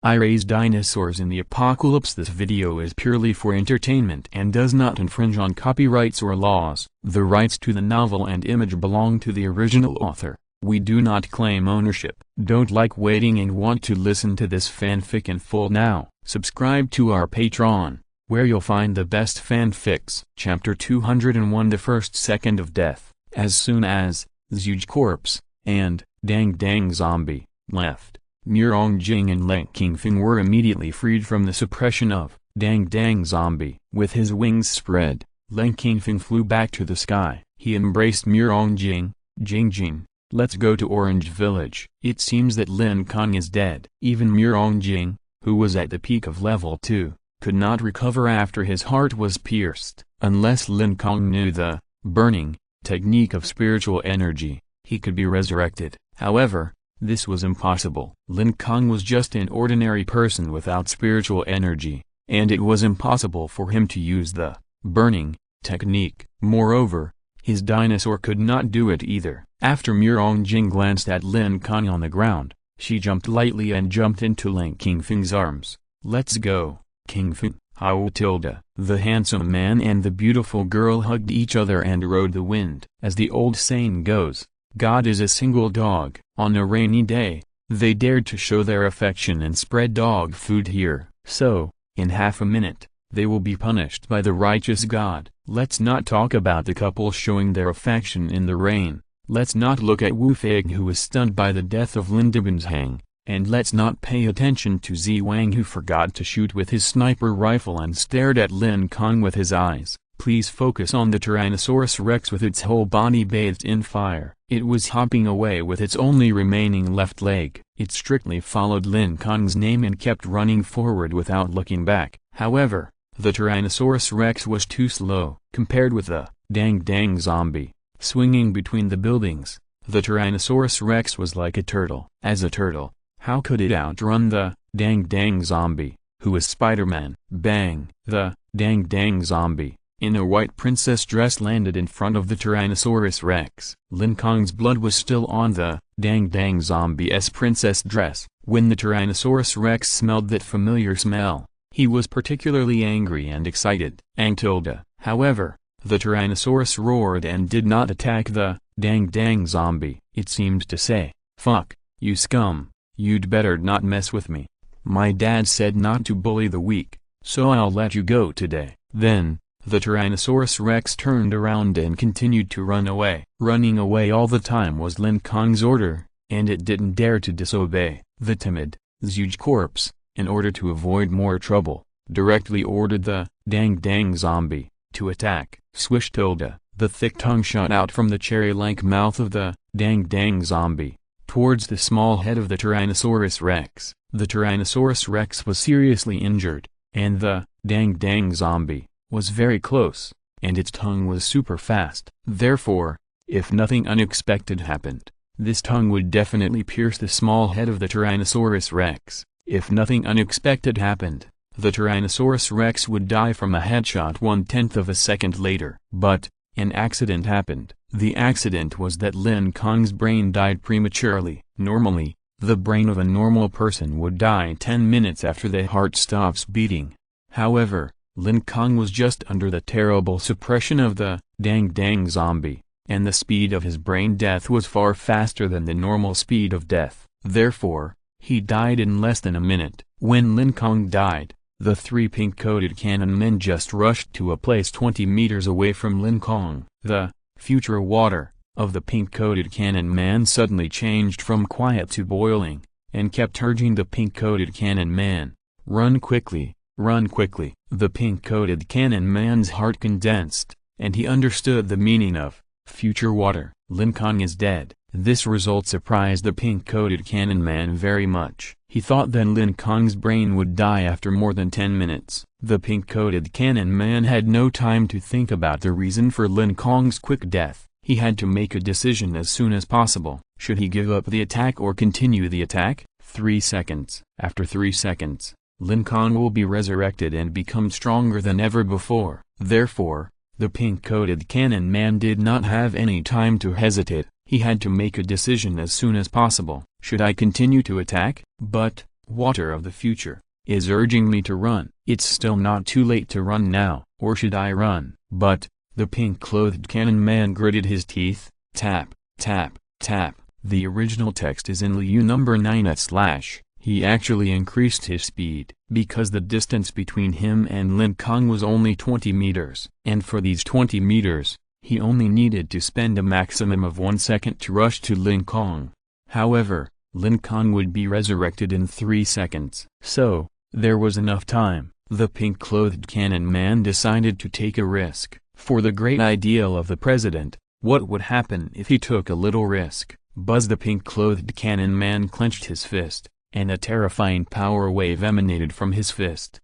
I raise dinosaurs in the apocalypse. This video is purely for entertainment and does not infringe on copyrights or laws. The rights to the novel and image belong to the original author. We do not claim ownership. Don't like waiting and want to listen to this fanfic in full now? Subscribe to our Patreon, where you'll find the best fanfics. Chapter 201, The First Second of Death. As soon as Huge Corpse and Dang Dang Zombie left, Murong-Jing and Lin Kong were immediately freed from the suppression of Dang Dang Zombie. With his wings spread, Lin Kong flew back to the sky. He embraced Murong-Jing. Jing, let's go to Orange Village. It seems that Lin Kong is dead. Even Murong-Jing, who was at the peak of level 2, could not recover after his heart was pierced. Unless Lin Kong knew the burning technique of spiritual energy, he could be resurrected. However, this was impossible. Lin Kong was just an ordinary person without spiritual energy, and it was impossible for him to use the burning technique. Moreover, his dinosaur could not do it either. After Murong-Jing glanced at Lin Kong on the ground, she jumped lightly and jumped into Lin Kong's arms. "Let's go, King Feng." How tilde. The handsome man and the beautiful girl hugged each other and rode the wind. As the old saying goes, God is a single dog. On a rainy day, they dared to show their affection and spread dog food here. So, in half a minute, they will be punished by the righteous God. Let's not talk about the couple showing their affection in the rain. Let's not look at Wu Fei, who was stunned by the death of Lin Dibenzhang. And let's not pay attention to Zi Wang, who forgot to shoot with his sniper rifle and stared at Lin Kong with his eyes. Please focus on the Tyrannosaurus Rex with its whole body bathed in fire. It was hopping away with its only remaining left leg. It strictly followed Lin Kong's name and kept running forward without looking back. However, the Tyrannosaurus Rex was too slow. Compared with the Dang Dang Zombie, swinging between the buildings, the Tyrannosaurus Rex was like a turtle. As a turtle, how could it outrun the Dang Dang Zombie, who was Spider-Man? Bang! The Dang Dang Zombie, in a white princess dress, landed in front of the Tyrannosaurus Rex. Lin Kong's blood was still on the Dang Dang Zombie's princess dress. When the Tyrannosaurus Rex smelled that familiar smell, he was particularly angry and excited. However, the Tyrannosaurus roared and did not attack the Dang Dang Zombie. It seemed to say, "Fuck, you scum. You'd better not mess with me. My dad said not to bully the weak, so I'll let you go today." Then, the Tyrannosaurus Rex turned around and continued to run away. Running away all the time was Lin Kong's order, and it didn't dare to disobey. The timid, Huge Corpse, in order to avoid more trouble, directly ordered the Dang Dang Zombie to attack. Swish tilde. The thick tongue shot out from the cherry-like mouth of the Dang Dang Zombie towards the small head of the Tyrannosaurus Rex. The Tyrannosaurus Rex was seriously injured, and the Dang Dang Zombie was very close, and its tongue was super fast. Therefore, if nothing unexpected happened, this tongue would definitely pierce the small head of the Tyrannosaurus Rex. If nothing unexpected happened, the Tyrannosaurus Rex would die from a headshot 1/10 of a second later. But an accident happened. The accident was that Lin Kong's brain died prematurely. Normally, the brain of a normal person would die 10 minutes after the heart stops beating. However, Lin Kong was just under the terrible suppression of the Dang Dang Zombie, and the speed of his brain death was far faster than the normal speed of death. Therefore, he died in less than a minute. When Lin Kong died, the three pink-coated cannon men just rushed to a place 20 meters away from Lin Kong. The future water of the pink-coated cannon man suddenly changed from quiet to boiling, and kept urging the pink-coated cannon man, "Run quickly, run quickly." The pink-coated cannon man's heart condensed, and he understood the meaning of future water. Lin Kong is dead. This result surprised the pink-coated cannon man very much. He thought that Lin Kong's brain would die after more than 10 minutes. The pink-coated cannon man had no time to think about the reason for Lin Kong's quick death. He had to make a decision as soon as possible. Should he give up the attack or continue the attack? 3 seconds. After 3 seconds, Lin Kong will be resurrected and become stronger than ever before. Therefore, the pink-coated cannon man did not have any time to hesitate. He had to make a decision as soon as possible. Should I continue to attack? But water of the future, is urging me to run. It's still not too late to run now, or should I run? But, the pink-clothed cannon man gritted his teeth. Tap, tap, tap. The original text is in Liu number 9 / He actually increased his speed, because the distance between him and Lin Kong was only 20 meters. And for these 20 meters, he only needed to spend a maximum of 1 second to rush to Lin Kong. However, Lin Kong would be resurrected in 3 seconds. So, there was enough time. The pink-clothed cannon man decided to take a risk. For the great ideal of the president, what would happen if he took a little risk? Buzz the pink-clothed cannon man clenched his fist, and a terrifying power wave emanated from his fist.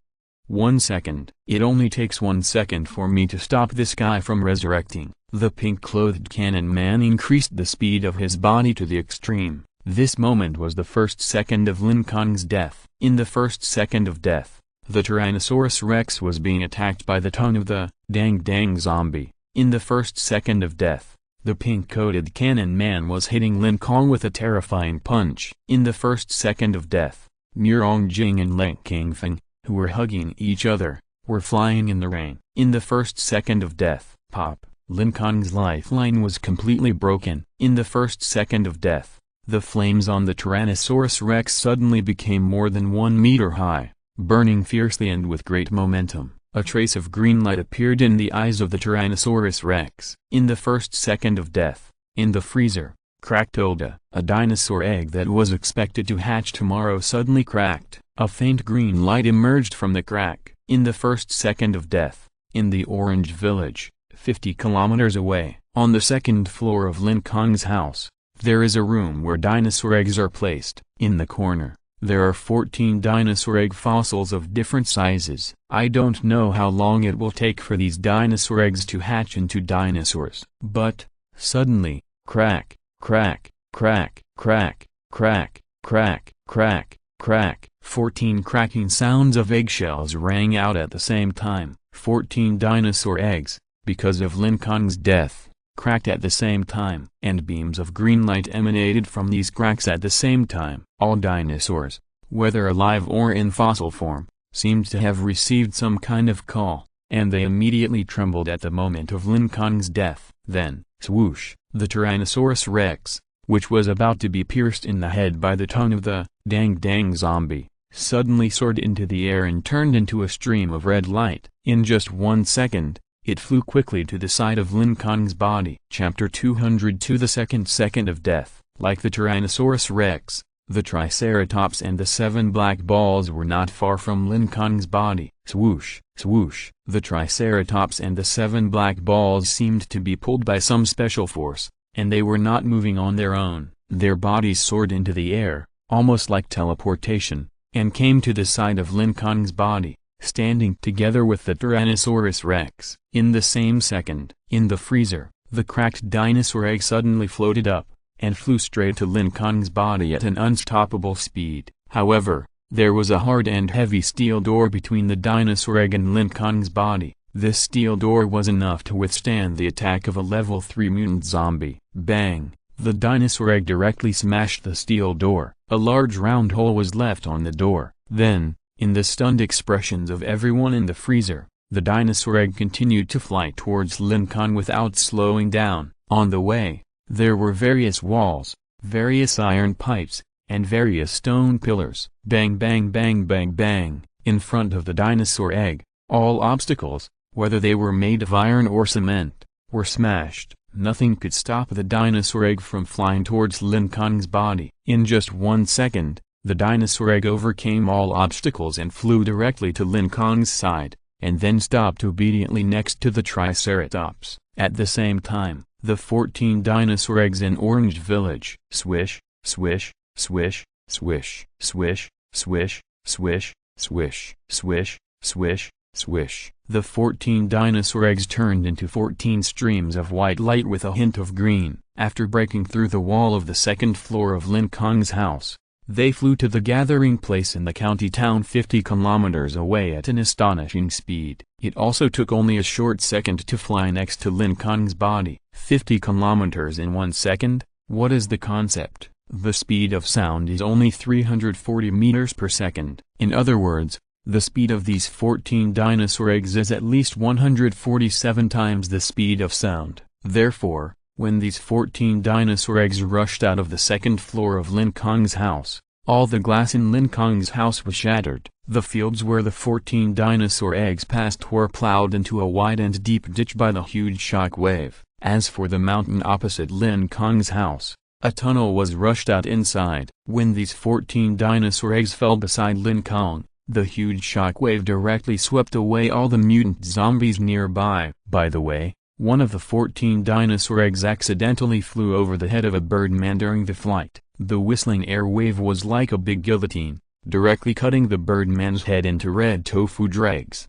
1 second. It only takes 1 second for me to stop this guy from resurrecting. The pink-clothed cannon man increased the speed of his body to the extreme. This moment was the first second of Lin Kong's death. In the first second of death, the Tyrannosaurus Rex was being attacked by the tongue of the dang zombie. In the first second of death, the pink-coated cannon man was hitting Lin Kong with a terrifying punch. In the first second of death, Murong Jing and Leng Kingfeng, who were hugging each other, were flying in the rain. In the first second of death, pop, Lin Kong's lifeline was completely broken. In the first second of death, the flames on the Tyrannosaurus Rex suddenly became more than 1 meter high, burning fiercely and with great momentum. A trace of green light appeared in the eyes of the Tyrannosaurus Rex. In the first second of death, in the freezer, cracked Olga. A dinosaur egg that was expected to hatch tomorrow suddenly cracked. A faint green light emerged from the crack. In the first second of death, in the Orange Village, 50 kilometers away, on the second floor of Lin Kong's house, there is a room where dinosaur eggs are placed. In the corner, there are 14 dinosaur egg fossils of different sizes. I don't know how long it will take for these dinosaur eggs to hatch into dinosaurs. But, suddenly, crack, crack, crack, crack, crack, crack, crack, crack. 14 cracking sounds of eggshells rang out at the same time. 14 dinosaur eggs, because of Lin Kong's death, cracked at the same time. And beams of green light emanated from these cracks at the same time. All dinosaurs, whether alive or in fossil form, seemed to have received some kind of call, and they immediately trembled at the moment of Lin Kong's death. Then, swoosh, the Tyrannosaurus Rex, which was about to be pierced in the head by the tongue of the dang zombie, suddenly soared into the air and turned into a stream of red light. In just 1 second, it flew quickly to the side of Lin Kong's body. Chapter 202. The second of death. Like the Tyrannosaurus Rex, the Triceratops and the 7 black balls were not far from Lin Kong's body. Swoosh, swoosh. The Triceratops and the 7 black balls seemed to be pulled by some special force, and they were not moving on their own. Their bodies soared into the air, almost like teleportation, and came to the side of Lin Kong's body, standing together with the Tyrannosaurus Rex. In the same second, in the freezer, the cracked dinosaur egg suddenly floated up, and flew straight to Lin Kong's body at an unstoppable speed. However, there was a hard and heavy steel door between the dinosaur egg and Lin Kong's body. This steel door was enough to withstand the attack of a level 3 mutant zombie. Bang! The dinosaur egg directly smashed the steel door. A large round hole was left on the door. Then, in the stunned expressions of everyone in the freezer, the dinosaur egg continued to fly towards Lin Kong without slowing down. On the way, there were various walls, various iron pipes, and various stone pillars. Bang bang bang bang bang, in front of the dinosaur egg, all obstacles, whether they were made of iron or cement, were smashed. Nothing could stop the dinosaur egg from flying towards Lin Kong's body. In just 1 second, the dinosaur egg overcame all obstacles and flew directly to Lin Kong's side, and then stopped obediently next to the Triceratops. At the same time, the 14 dinosaur eggs in Orange Village. Swish, swish, swish, swish, swish, swish, swish, swish, swish, swish, swish. The 14 dinosaur eggs turned into 14 streams of white light with a hint of green. After breaking through the wall of the second floor of Lin Kong's house, they flew to the gathering place in the county town 50 kilometers away at an astonishing speed. It also took only a short second to fly next to Lin Kong's body. 50 kilometers in 1 second? What is the concept? The speed of sound is only 340 meters per second. In other words, the speed of these 14 dinosaur eggs is at least 147 times the speed of sound. Therefore, when these 14 dinosaur eggs rushed out of the second floor of Lin Kong's house, all the glass in Lin Kong's house was shattered. The fields where the 14 dinosaur eggs passed were plowed into a wide and deep ditch by the huge shock wave. As for the mountain opposite Lin Kong's house, a tunnel was rushed out inside. When these 14 dinosaur eggs fell beside Lin Kong, the huge shock wave directly swept away all the mutant zombies nearby. By the way, one of the 14 dinosaur eggs accidentally flew over the head of a birdman during the flight. The whistling air wave was like a big guillotine, directly cutting the birdman's head into red tofu dregs.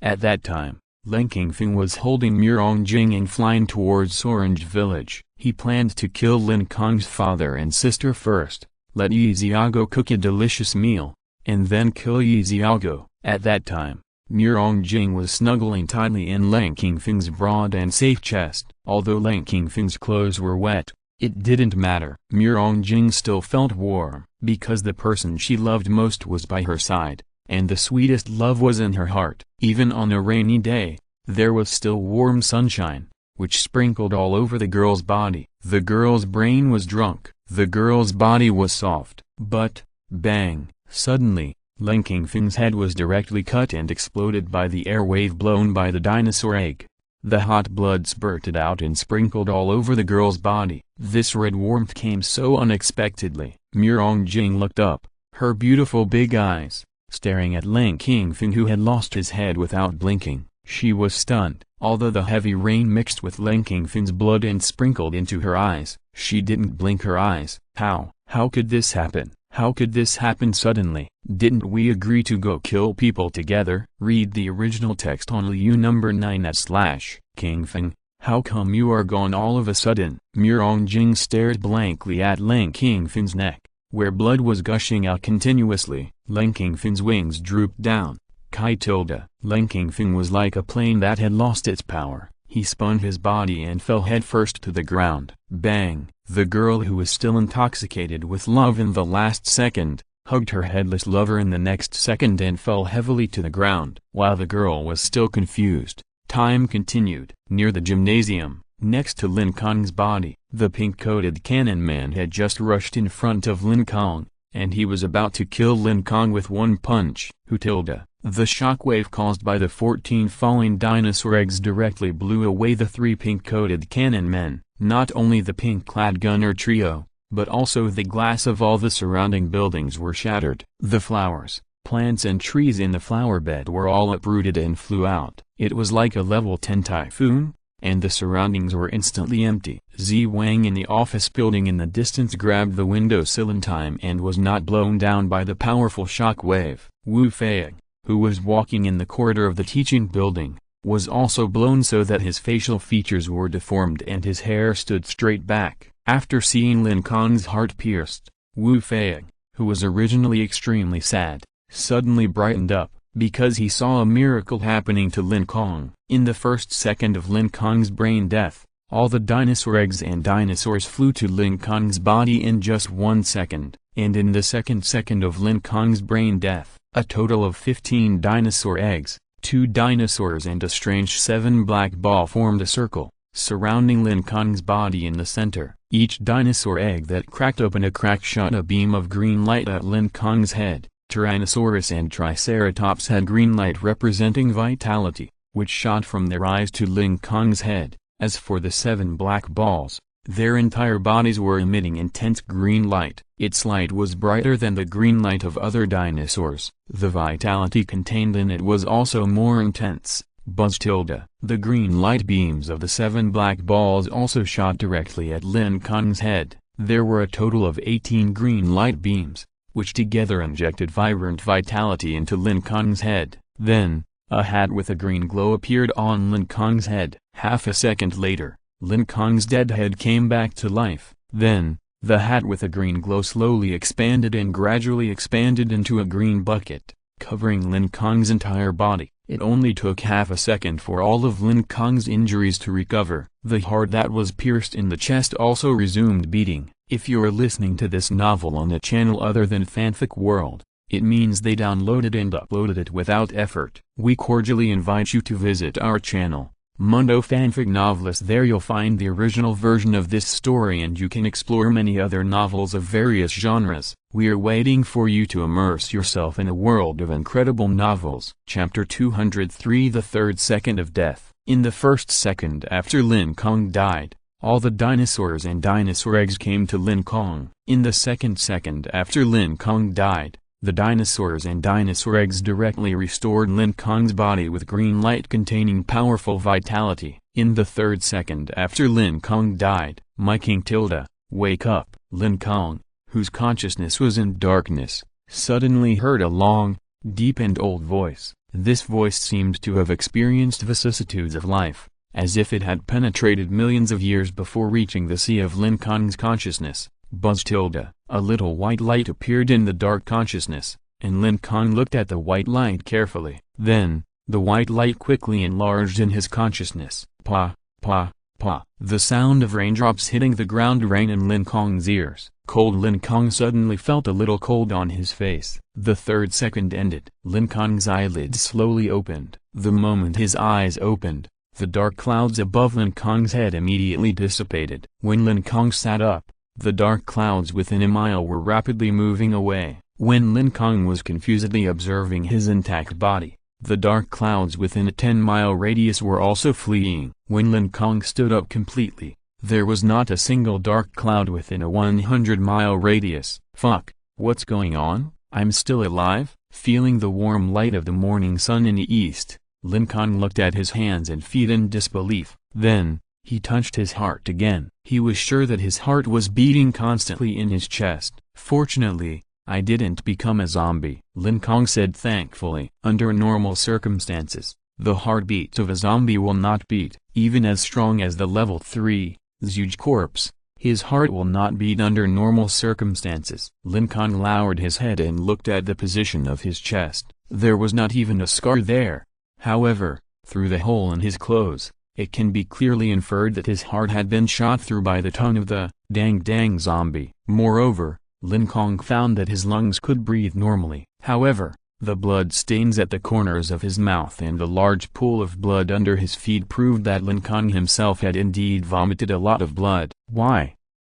At that time, Lin Kong was holding Murong-jing and flying towards Orange Village. He planned to kill Lin Kong's father and sister first, let Yi Xiaogo cook a delicious meal, and then kill Yi Xiaogo. At that time, Murong-jing was snuggling tightly in Lin Kong's broad and safe chest. Although Lin Kong's clothes were wet, it didn't matter. Murong-jing still felt warm, because the person she loved most was by her side, and the sweetest love was in her heart. Even on a rainy day, there was still warm sunshine, which sprinkled all over the girl's body. The girl's brain was drunk, the girl's body was soft, but, bang, suddenly, Lin Kong's head was directly cut and exploded by the air wave blown by the dinosaur egg. The hot blood spurted out and sprinkled all over the girl's body. This red warmth came so unexpectedly. Murong-jing looked up, her beautiful big eyes, staring at Lin Kong who had lost his head without blinking. She was stunned. Although the heavy rain mixed with Lin Kong's blood and sprinkled into her eyes, she didn't blink her eyes. How could this happen? How could this happen suddenly? Didn't we agree to go kill people together? Read the original text on Liu number 9 /Kingfeng. How come you are gone all of a sudden? Murong-jing stared blankly at Lin Kong's neck, where blood was gushing out continuously. Lin Kong's wings drooped down. Lin Kong was like a plane that had lost its power. He spun his body and fell headfirst to the ground. Bang! The girl, who was still intoxicated with love in the last second, hugged her headless lover in the next second and fell heavily to the ground. While the girl was still confused, time continued. Near the gymnasium, next to Lin Kong's body, the pink-coated cannon man had just rushed in front of Lin Kong, and he was about to kill Lin Kong with one punch. The shockwave caused by the 14 falling dinosaur eggs directly blew away the 3 pink-coated cannon men. Not only the pink-clad gunner trio, but also the glass of all the surrounding buildings were shattered. The flowers, plants and trees in the flower bed were all uprooted and flew out. It was like a level 10 typhoon, and the surroundings were instantly empty. Zi Wang in the office building in the distance grabbed the windowsill in time and was not blown down by the powerful shock wave. Wu Fei, who was walking in the corridor of the teaching building, was also blown so that his facial features were deformed and his hair stood straight back. After seeing Lin Kong's heart pierced, Wu Fei, who was originally extremely sad, suddenly brightened up, because he saw a miracle happening to Lin Kong. In the first second of Lin Kong's brain death, all the dinosaur eggs and dinosaurs flew to Lin Kong's body in just 1 second, and in the second second of Lin Kong's brain death, a total of 15 dinosaur eggs, 2 dinosaurs and a strange 7 black ball formed a circle, surrounding Lin Kong's body in the center. Each dinosaur egg that cracked open a crack shot a beam of green light at Lin Kong's head. Tyrannosaurus and Triceratops had green light representing vitality, which shot from their eyes to Lin Kong's head. As for the 7 black balls, their entire bodies were emitting intense green light. Its light was brighter than the green light of other dinosaurs. The vitality contained in it was also more intense. The green light beams of the 7 black balls also shot directly at Lin Kong's head. There were a total of 18 green light beams, which together injected vibrant vitality into Lin Kong's head. Then, a hat with a green glow appeared on Lin Kong's head. Half a second later, Lin Kong's dead head came back to life. Then, the hat with a green glow slowly expanded and gradually expanded into a green bucket, covering Lin Kong's entire body. It only took half a second for all of Lin Kong's injuries to recover. The heart that was pierced in the chest also resumed beating. If you're listening to this novel on a channel other than Fanfic World, it means they downloaded and uploaded it without effort. We cordially invite you to visit our channel, Mundo Fanfic Novelist. There you'll find the original version of this story and you can explore many other novels of various genres. We are waiting for you to immerse yourself in a world of incredible novels. Chapter 203, The Third Second of Death. In the first second after Lin Kong died, all the dinosaurs and dinosaur eggs came to Lin Kong. In the second after Lin Kong died, the dinosaurs and dinosaur eggs directly restored Lin Kong's body with green light containing powerful vitality. In the third second after Lin Kong died, my king tilde, wake up. Lin Kong, whose consciousness was in darkness, suddenly heard a long, deep and old voice. This voice seemed to have experienced vicissitudes of life, as if it had penetrated millions of years before reaching the sea of Lin Kong's consciousness. Buzz tilde. A little white light appeared in the dark consciousness, and Lin Kong looked at the white light carefully. Then, the white light quickly enlarged in his consciousness. Pa, pa, pa. The sound of raindrops hitting the ground rang in Lin Kong's ears. Cold. Lin Kong suddenly felt a little cold on his face. The third second ended. Lin Kong's eyelids slowly opened. The moment his eyes opened, the dark clouds above Lin Kong's head immediately dissipated. When Lin Kong sat up, the dark clouds within a mile were rapidly moving away. When Lin Kong was confusedly observing his intact body, the dark clouds within a 10-mile radius were also fleeing. When Lin Kong stood up completely, there was not a single dark cloud within a 100-mile radius. Fuck, what's going on? I'm still alive? Feeling the warm light of the morning sun in the east, Lin Kong looked at his hands and feet in disbelief. Then, he touched his heart again. He was sure that his heart was beating constantly in his chest. Fortunately, I didn't become a zombie, Lin Kong said thankfully. Under normal circumstances, the heartbeat of a zombie will not beat, even as strong as the level 3, Zhuge corpse. His heart will not beat under normal circumstances. Lin Kong lowered his head and looked at the position of his chest. There was not even a scar there. However, through the hole in his clothes, it can be clearly inferred that his heart had been shot through by the tongue of the dang zombie. Moreover, Lin Kong found that his lungs could breathe normally. However, the blood stains at the corners of his mouth and the large pool of blood under his feet proved that Lin Kong himself had indeed vomited a lot of blood. Why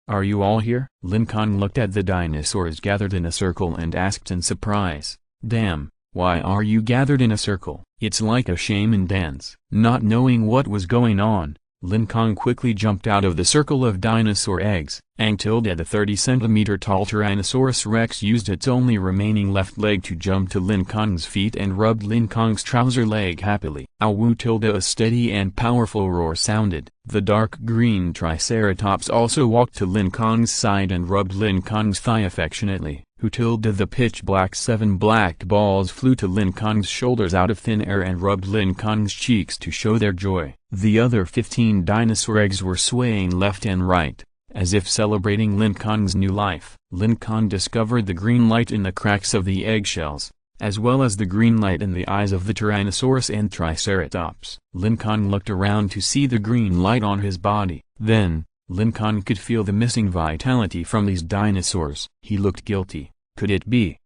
are you all here? Lin Kong looked at the dinosaurs gathered in a circle and asked in surprise. Damn, why are you gathered in a circle? It's like a shaman dance. Not knowing what was going on, Lin Kong quickly jumped out of the circle of dinosaur eggs. The 30-centimeter tall Tyrannosaurus Rex used its only remaining left leg to jump to Lin Kong's feet and rubbed Lin Kong's trouser leg happily. Ow! A steady and powerful roar sounded. The dark green Triceratops also walked to Lin Kong's side and rubbed Lin Kong's thigh affectionately. The pitch black 7 black balls flew to Lin Kong's shoulders out of thin air and rubbed Lin Kong's cheeks to show their joy. The other 15 dinosaur eggs were swaying left and right, as if celebrating Lin Kong's new life. Lin Kong discovered the green light in the cracks of the eggshells, as well as the green light in the eyes of the Tyrannosaurus and Triceratops. Lin Kong looked around to see the green light on his body. Then, Lin Kong could feel the missing vitality from these dinosaurs. He looked guilty. Could it be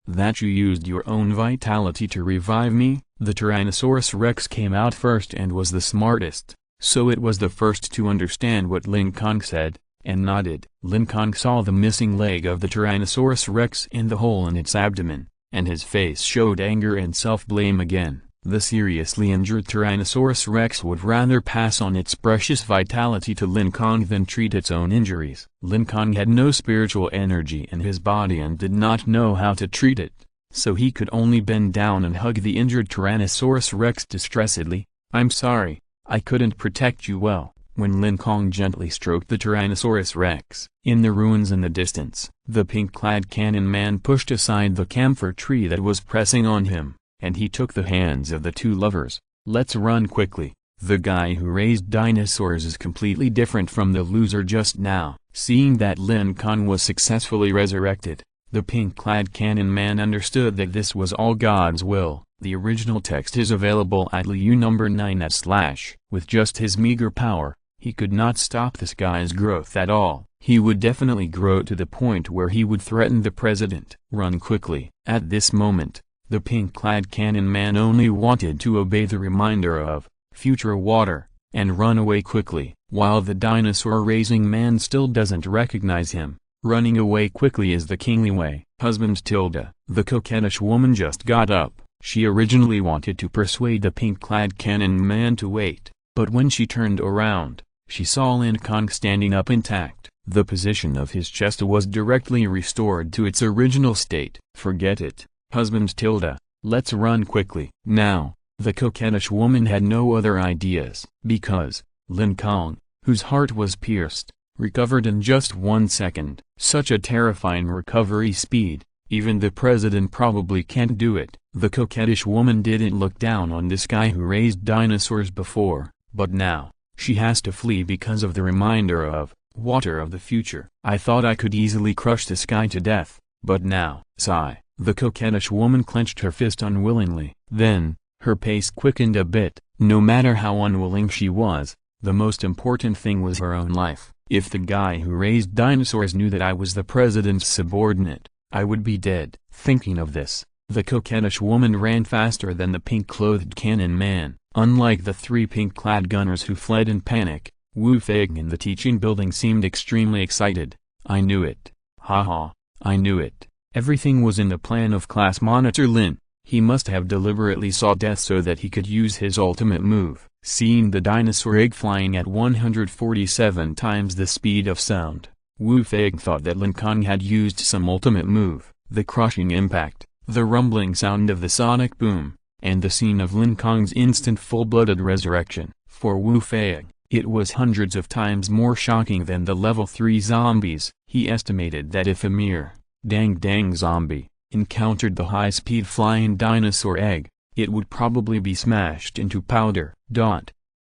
that you used your own vitality to revive me? The Tyrannosaurus Rex came out first and was the smartest, so it was the first to understand what Lin Kong said, and nodded. Lin Kong saw the missing leg of the Tyrannosaurus Rex in the hole in its abdomen, and his face showed anger and self-blame again. The seriously injured Tyrannosaurus Rex would rather pass on its precious vitality to Lin Kong than treat its own injuries. Lin Kong had no spiritual energy in his body and did not know how to treat it, so he could only bend down and hug the injured Tyrannosaurus Rex distressedly. I'm sorry, I couldn't protect you well. When Lin Kong gently stroked the Tyrannosaurus Rex. In the ruins in the distance, the pink-clad cannon man pushed aside the camphor tree that was pressing on him, and he took the hands of the two lovers. Let's run quickly. The guy who raised dinosaurs is completely different from the loser just now. Seeing that Lin Kong was successfully resurrected, the pink-clad cannon man understood that this was all God's will. The original text is available at Liu number 9 / With just his meager power, He could not stop this guy's growth at all. He would definitely grow to the point where he would threaten the president. Run quickly. At this moment, the pink-clad cannon man only wanted to obey the reminder of future water, and run away quickly, while the dinosaur-raising man still doesn't recognize him. Running away quickly is the kingly way. Husband Tilda. The coquettish woman just got up. She originally wanted to persuade the pink-clad cannon man to wait, but when she turned around, she saw Lin Kong standing up intact. The position of his chest was directly restored to its original state. Forget it, husband Tilda, let's run quickly. Now, the coquettish woman had no other ideas, because Lin Kong, whose heart was pierced, recovered in just 1 second. Such a terrifying recovery speed, even the president probably can't do it. The coquettish woman didn't look down on this guy who raised dinosaurs before, but now, she has to flee because of the reminder of water of the future. I thought I could easily crush this guy to death, but now, sigh. The coquettish woman clenched her fist unwillingly. Then, her pace quickened a bit. No matter how unwilling she was, the most important thing was her own life. If the guy who raised dinosaurs knew that I was the president's subordinate, I would be dead. Thinking of this, the coquettish woman ran faster than the pink-clothed cannon man. Unlike the 3 pink-clad gunners who fled in panic, Wu Feng in the teaching building seemed extremely excited. I knew it. Haha, I knew it. Everything was in the plan of class monitor Lin. He must have deliberately saw death so that he could use his ultimate move. Seeing the dinosaur egg flying at 147 times the speed of sound, Wu Feng thought that Lin Kong had used some ultimate move. The crushing impact, the rumbling sound of the sonic boom, and the scene of Lin Kong's instant full-blooded resurrection. For Wu Feng, it was hundreds of times more shocking than the level 3 zombies. He estimated that if a mere dang zombie encountered the high-speed flying dinosaur egg, it would probably be smashed into powder.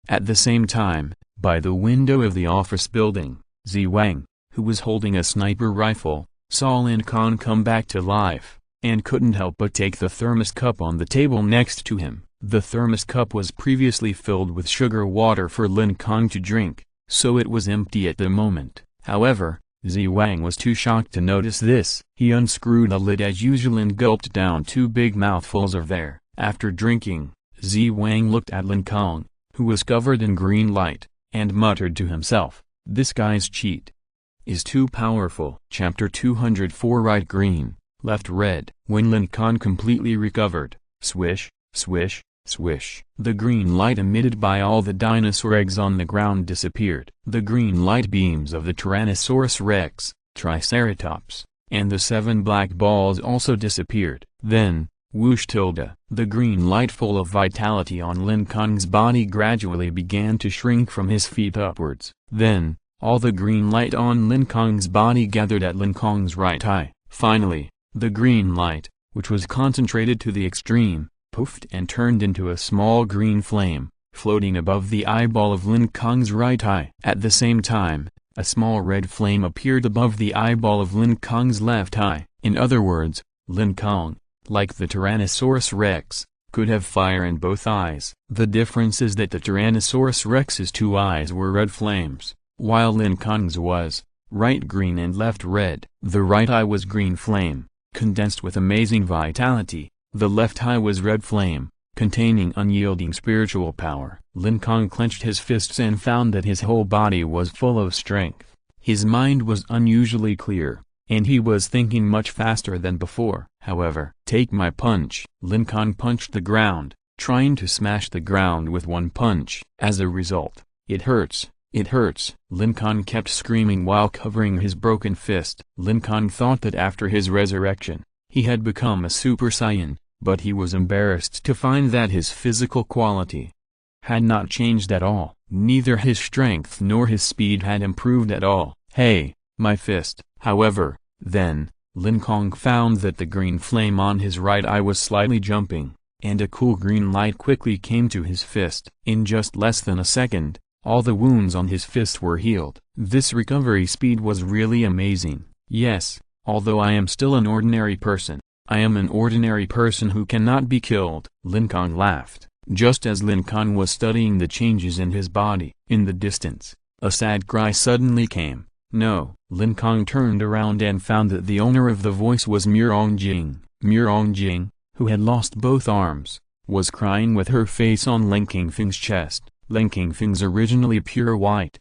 At the same time, by the window of the office building, Zi Wang, who was holding a sniper rifle, saw Lin Kong come back to life, and couldn't help but take the thermos cup on the table next to him. The thermos cup was previously filled with sugar water for Lin Kong to drink, so it was empty at the moment. However, Zi Wang was too shocked to notice this. He unscrewed the lid as usual and gulped down 2 big mouthfuls of air. After drinking, Zi Wang looked at Lin Kong, who was covered in green light, and muttered to himself, "This guy's cheat is too powerful." Chapter 204. Right green, left red. When Lin Kong completely recovered, swish, swish, swish, the green light emitted by all the dinosaur eggs on the ground disappeared. The green light beams of the Tyrannosaurus rex, Triceratops, and the 7 black balls also disappeared. Then, whoosh tilde, the green light full of vitality on Lin Kong's body gradually began to shrink from his feet upwards. Then, all the green light on Lin Kong's body gathered at Lin Kong's right eye. Finally, the green light, which was concentrated to the extreme, poofed and turned into a small green flame, floating above the eyeball of Lin Kong's right eye. At the same time, a small red flame appeared above the eyeball of Lin Kong's left eye. In other words, Lin Kong, like the Tyrannosaurus rex, could have fire in both eyes. The difference is that the Tyrannosaurus rex's 2 eyes were red flames, while Lin Kong's was right green and left red. The right eye was green flame, condensed with amazing vitality. The left eye was red flame, containing unyielding spiritual power. Lin Kong clenched his fists and found that his whole body was full of strength. His mind was unusually clear, and he was thinking much faster than before. However, take my punch. Lin Kong punched the ground, trying to smash the ground with 1 punch. As a result, it hurts. It hurts. Lin Kong kept screaming while covering his broken fist. Lin Kong thought that after his resurrection, he had become a Super Saiyan, but he was embarrassed to find that his physical quality had not changed at all. Neither his strength nor his speed had improved at all. Hey, my fist. However, then, Lin Kong found that the green flame on his right eye was slightly jumping, and a cool green light quickly came to his fist. In just less than a second, all the wounds on his fist were healed. This recovery speed was really amazing. Yes, although I am still an ordinary person, I am an ordinary person who cannot be killed. Lin Kong laughed. Just as Lin Kong was studying the changes in his body, in the distance, a sad cry suddenly came. No! Lin Kong turned around and found that the owner of the voice was Mirongjing. Mirongjing, who had lost both arms, was crying with her face on Lin Kingfeng's chest. Lin Kingfeng's originally pure white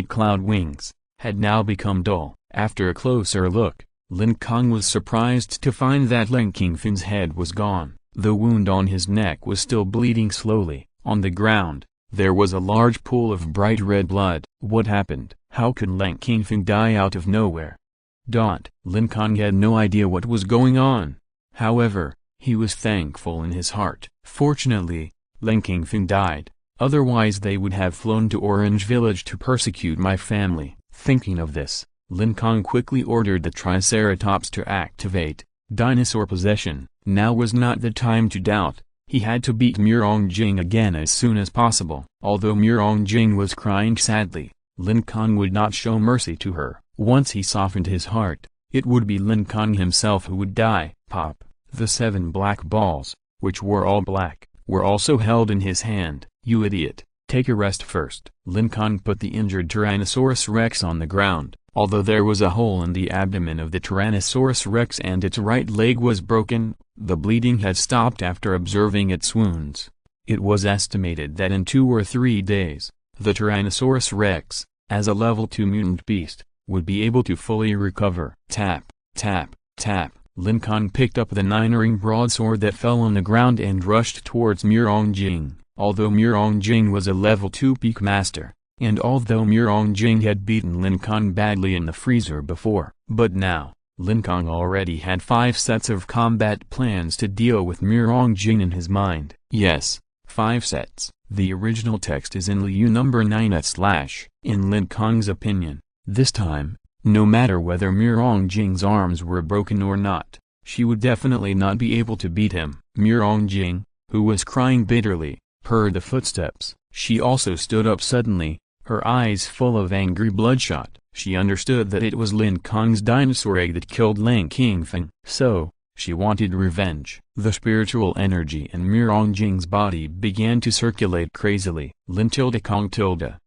cloud wings, had now become dull. After a closer look, Lin Kong was surprised to find that Lin Kingfeng's head was gone. The wound on his neck was still bleeding slowly. On the ground, there was a large pool of bright red blood. What happened? How could Lin Kingfeng die out of nowhere? Lin Kong had no idea what was going on. However, he was thankful in his heart. Fortunately, Lin Kingfeng died, otherwise they would have flown to Orange Village to persecute my family. Thinking of this, Lin Kong quickly ordered the Triceratops to activate dinosaur possession. Now was not the time to doubt. He had to beat Mirongjing again as soon as possible. Although Mirongjing was crying sadly, Lin Kong would not show mercy to her. Once he softened his heart, it would be Lin Kong himself who would die. Pop! The 7 black balls, which were all black, were also held in his hand. You idiot! Take a rest first. Lin Kong put the injured Tyrannosaurus rex on the ground. Although there was a hole in the abdomen of the Tyrannosaurus rex and its right leg was broken, the bleeding had stopped after observing its wounds. It was estimated that in 2 or 3 days, the Tyrannosaurus rex, as a level 2 mutant beast, would be able to fully recover. Tap, tap, tap. Lin Kong picked up the 9-ring broadsword that fell on the ground and rushed towards Mirongjing. Although Mirongjing was a level 2 peak master, and although Mirongjing had beaten Lin Kong badly in the freezer before, but now, Lin Kong already had 5 sets of combat plans to deal with Mirongjing in his mind. Yes, 5 sets. The original text is in Liu number 9 / In Lin Kong's opinion, this time, no matter whether Mirongjing's arms were broken or not, she would definitely not be able to beat him. Mirongjing, who was crying bitterly, heard the footsteps. She also stood up suddenly, her eyes full of angry bloodshot. She understood that it was Lin Kong's dinosaur egg that killed Lin Kingfeng. So, she wanted revenge. The spiritual energy in Mirongjing's body began to circulate crazily. Lin Kong.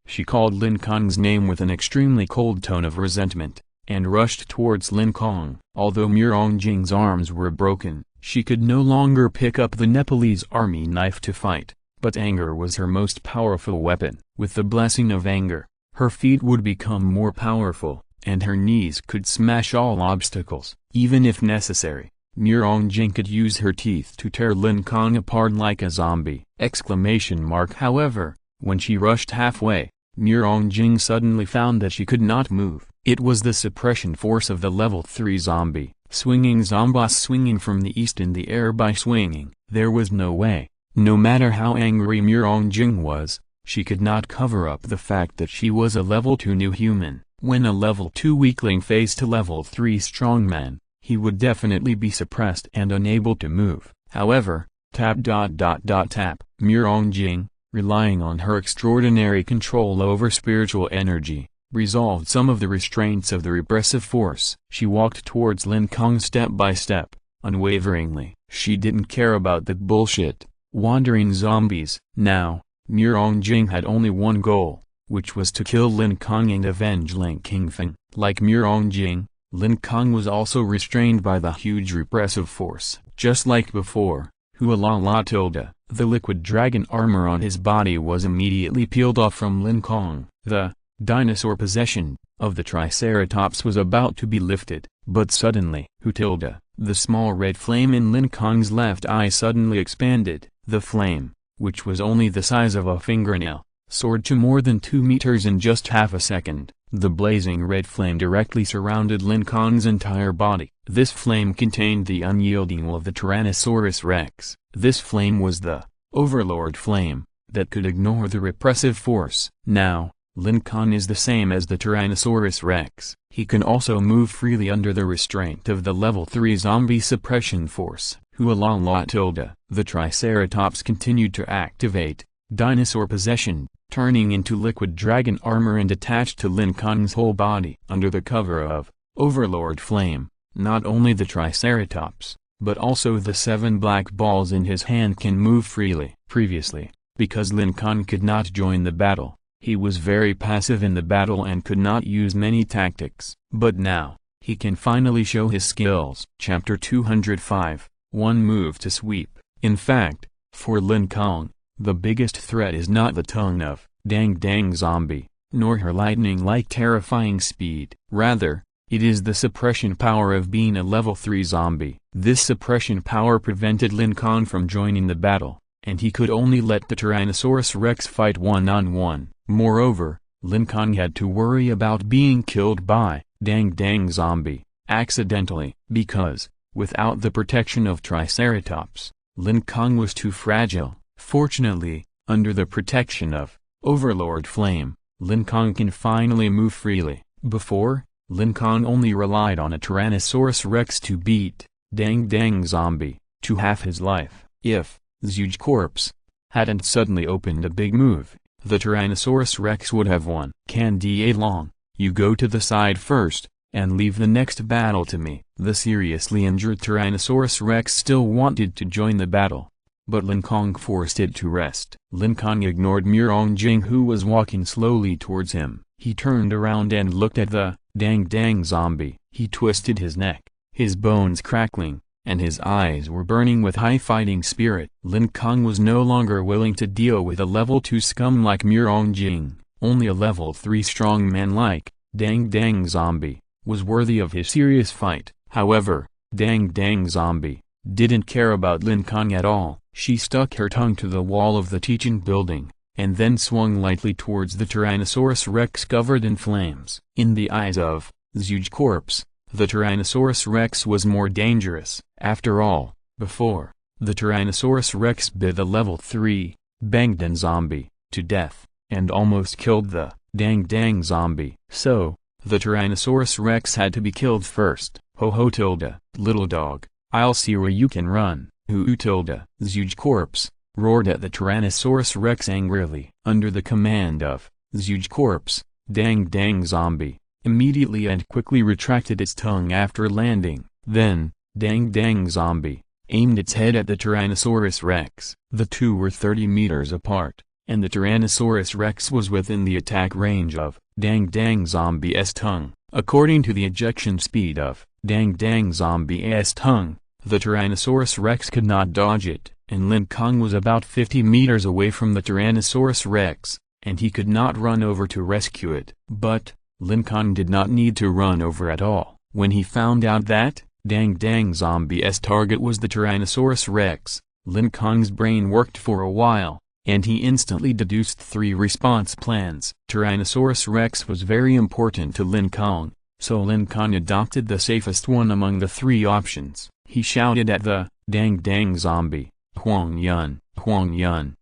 She called Lin Kong's name with an extremely cold tone of resentment, and rushed towards Lin Kong. Although Mirongjing's arms were broken, she could no longer pick up the Nepalese army knife to fight. But anger was her most powerful weapon. With the blessing of anger, her feet would become more powerful, and her knees could smash all obstacles. Even if necessary, Mirongjing could use her teeth to tear Lin Kong apart like a zombie! However, when she rushed halfway, Mirongjing suddenly found that she could not move. It was the suppression force of the level 3 zombie. Swinging zombies swinging from the east in the air by swinging. There was no way. No matter how angry Mirongjing was, she could not cover up the fact that she was a level 2 new human. When a level 2 weakling faced a level 3 strongman, he would definitely be suppressed and unable to move. However, tap. Mirongjing, relying on her extraordinary control over spiritual energy, resolved some of the restraints of the repressive force. She walked towards Lin Kong step by step, unwaveringly. She didn't care about that bullshit. Wandering zombies. Now, Mirongjing had only one goal, which was to kill Lin Kong and avenge Lin Kingfeng. Like Mirongjing, Lin Kong was also restrained by the huge repressive force. Just like before, the liquid dragon armor on his body was immediately peeled off from Lin Kong. The dinosaur possession of the Triceratops was about to be lifted, but suddenly, the small red flame in Lin Kong's left eye suddenly expanded. The flame, which was only the size of a fingernail, soared to more than 2 meters in just half a second. The blazing red flame directly surrounded Lin Kong's entire body. This flame contained the unyielding will of the Tyrannosaurus rex. This flame was the overlord flame that could ignore the repressive force. Now, Lin Kong is the same as the Tyrannosaurus rex. He can also move freely under the restraint of the level 3 zombie suppression force. The Triceratops continued to activate dinosaur possession, turning into liquid dragon armor and attached to Lin Kong's whole body. Under the cover of overlord flame, not only the Triceratops, but also the 7 black balls in his hand can move freely. Previously, because Lin Kong could not join the battle, he was very passive in the battle and could not use many tactics. But now, he can finally show his skills. Chapter 205, One Move to Sweep. In fact, for Lin Kong, the biggest threat is not the tongue of Dang Dang Zombie, nor her lightning-like terrifying speed. Rather, it is the suppression power of being a level 3 zombie. This suppression power prevented Lin Kong from joining the battle, and he could only let the Tyrannosaurus Rex fight one-on-one. Moreover, Lin Kong had to worry about being killed by Dang Dang Zombie accidentally, because, without the protection of Triceratops, Lin Kong was too fragile. Fortunately, under the protection of Overlord Flame, Lin Kong can finally move freely. Before, Lin Kong only relied on a Tyrannosaurus Rex to beat Dang Dang Zombie to half his life. If Zhuge Corpse hadn't suddenly opened a big move, the Tyrannosaurus Rex would have won. Candy Long, you go to the side first, and leave the next battle to me. The seriously injured Tyrannosaurus Rex still wanted to join the battle, but Lin Kong forced it to rest. Lin Kong ignored Murong Jing, who was walking slowly towards him. He turned around and looked at the Dang Dang Zombie. He twisted his neck, his bones crackling, and his eyes were burning with high fighting spirit. Lin Kong was no longer willing to deal with a level 2 scum like Murong Jing. Only a level 3 strong man like Dang Dang Zombie was worthy of his serious fight. However, Dang Dang Zombie didn't care about Lin Kong at all. She stuck her tongue to the wall of the teaching building, and then swung lightly towards the Tyrannosaurus Rex covered in flames. In the eyes of Zhuge Corpse, the Tyrannosaurus Rex was more dangerous. After all, before, the Tyrannosaurus Rex bit the level 3 Bangdan Zombie to death, and almost killed the Dang Dang Zombie. So, the Tyrannosaurus Rex had to be killed first. Ho ho tilde, little dog, I'll see where you can run. Hoo tilde. Zhuge Corpse roared at the Tyrannosaurus Rex angrily. Under the command of Zhuge Corpse, Dang Dang Zombie immediately and quickly retracted its tongue after landing. Then, Dang Dang Zombie aimed its head at the Tyrannosaurus Rex. The two were 30 meters apart, and the Tyrannosaurus Rex was within the attack range of Dang Dang Zombie's tongue. According to the ejection speed of Dang Dang Zombie's tongue, the Tyrannosaurus Rex could not dodge it, and Lin Kong was about 50 meters away from the Tyrannosaurus Rex, and he could not run over to rescue it. But, Lin Kong did not need to run over at all. When he found out that Dang Dang Zombie's target was the Tyrannosaurus Rex, Lin Kong's brain worked for a while, and he instantly deduced 3 response plans. Tyrannosaurus Rex was very important to Lin Kong, so Lin Kong adopted the safest one among the 3 options. He shouted at the Dang Dang Zombie, Huang Yun,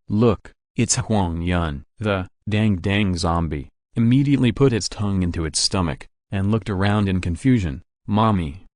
look, it's Huang Yun. The Dang Dang Zombie immediately put its tongue into its stomach, and looked around in confusion. Mommy,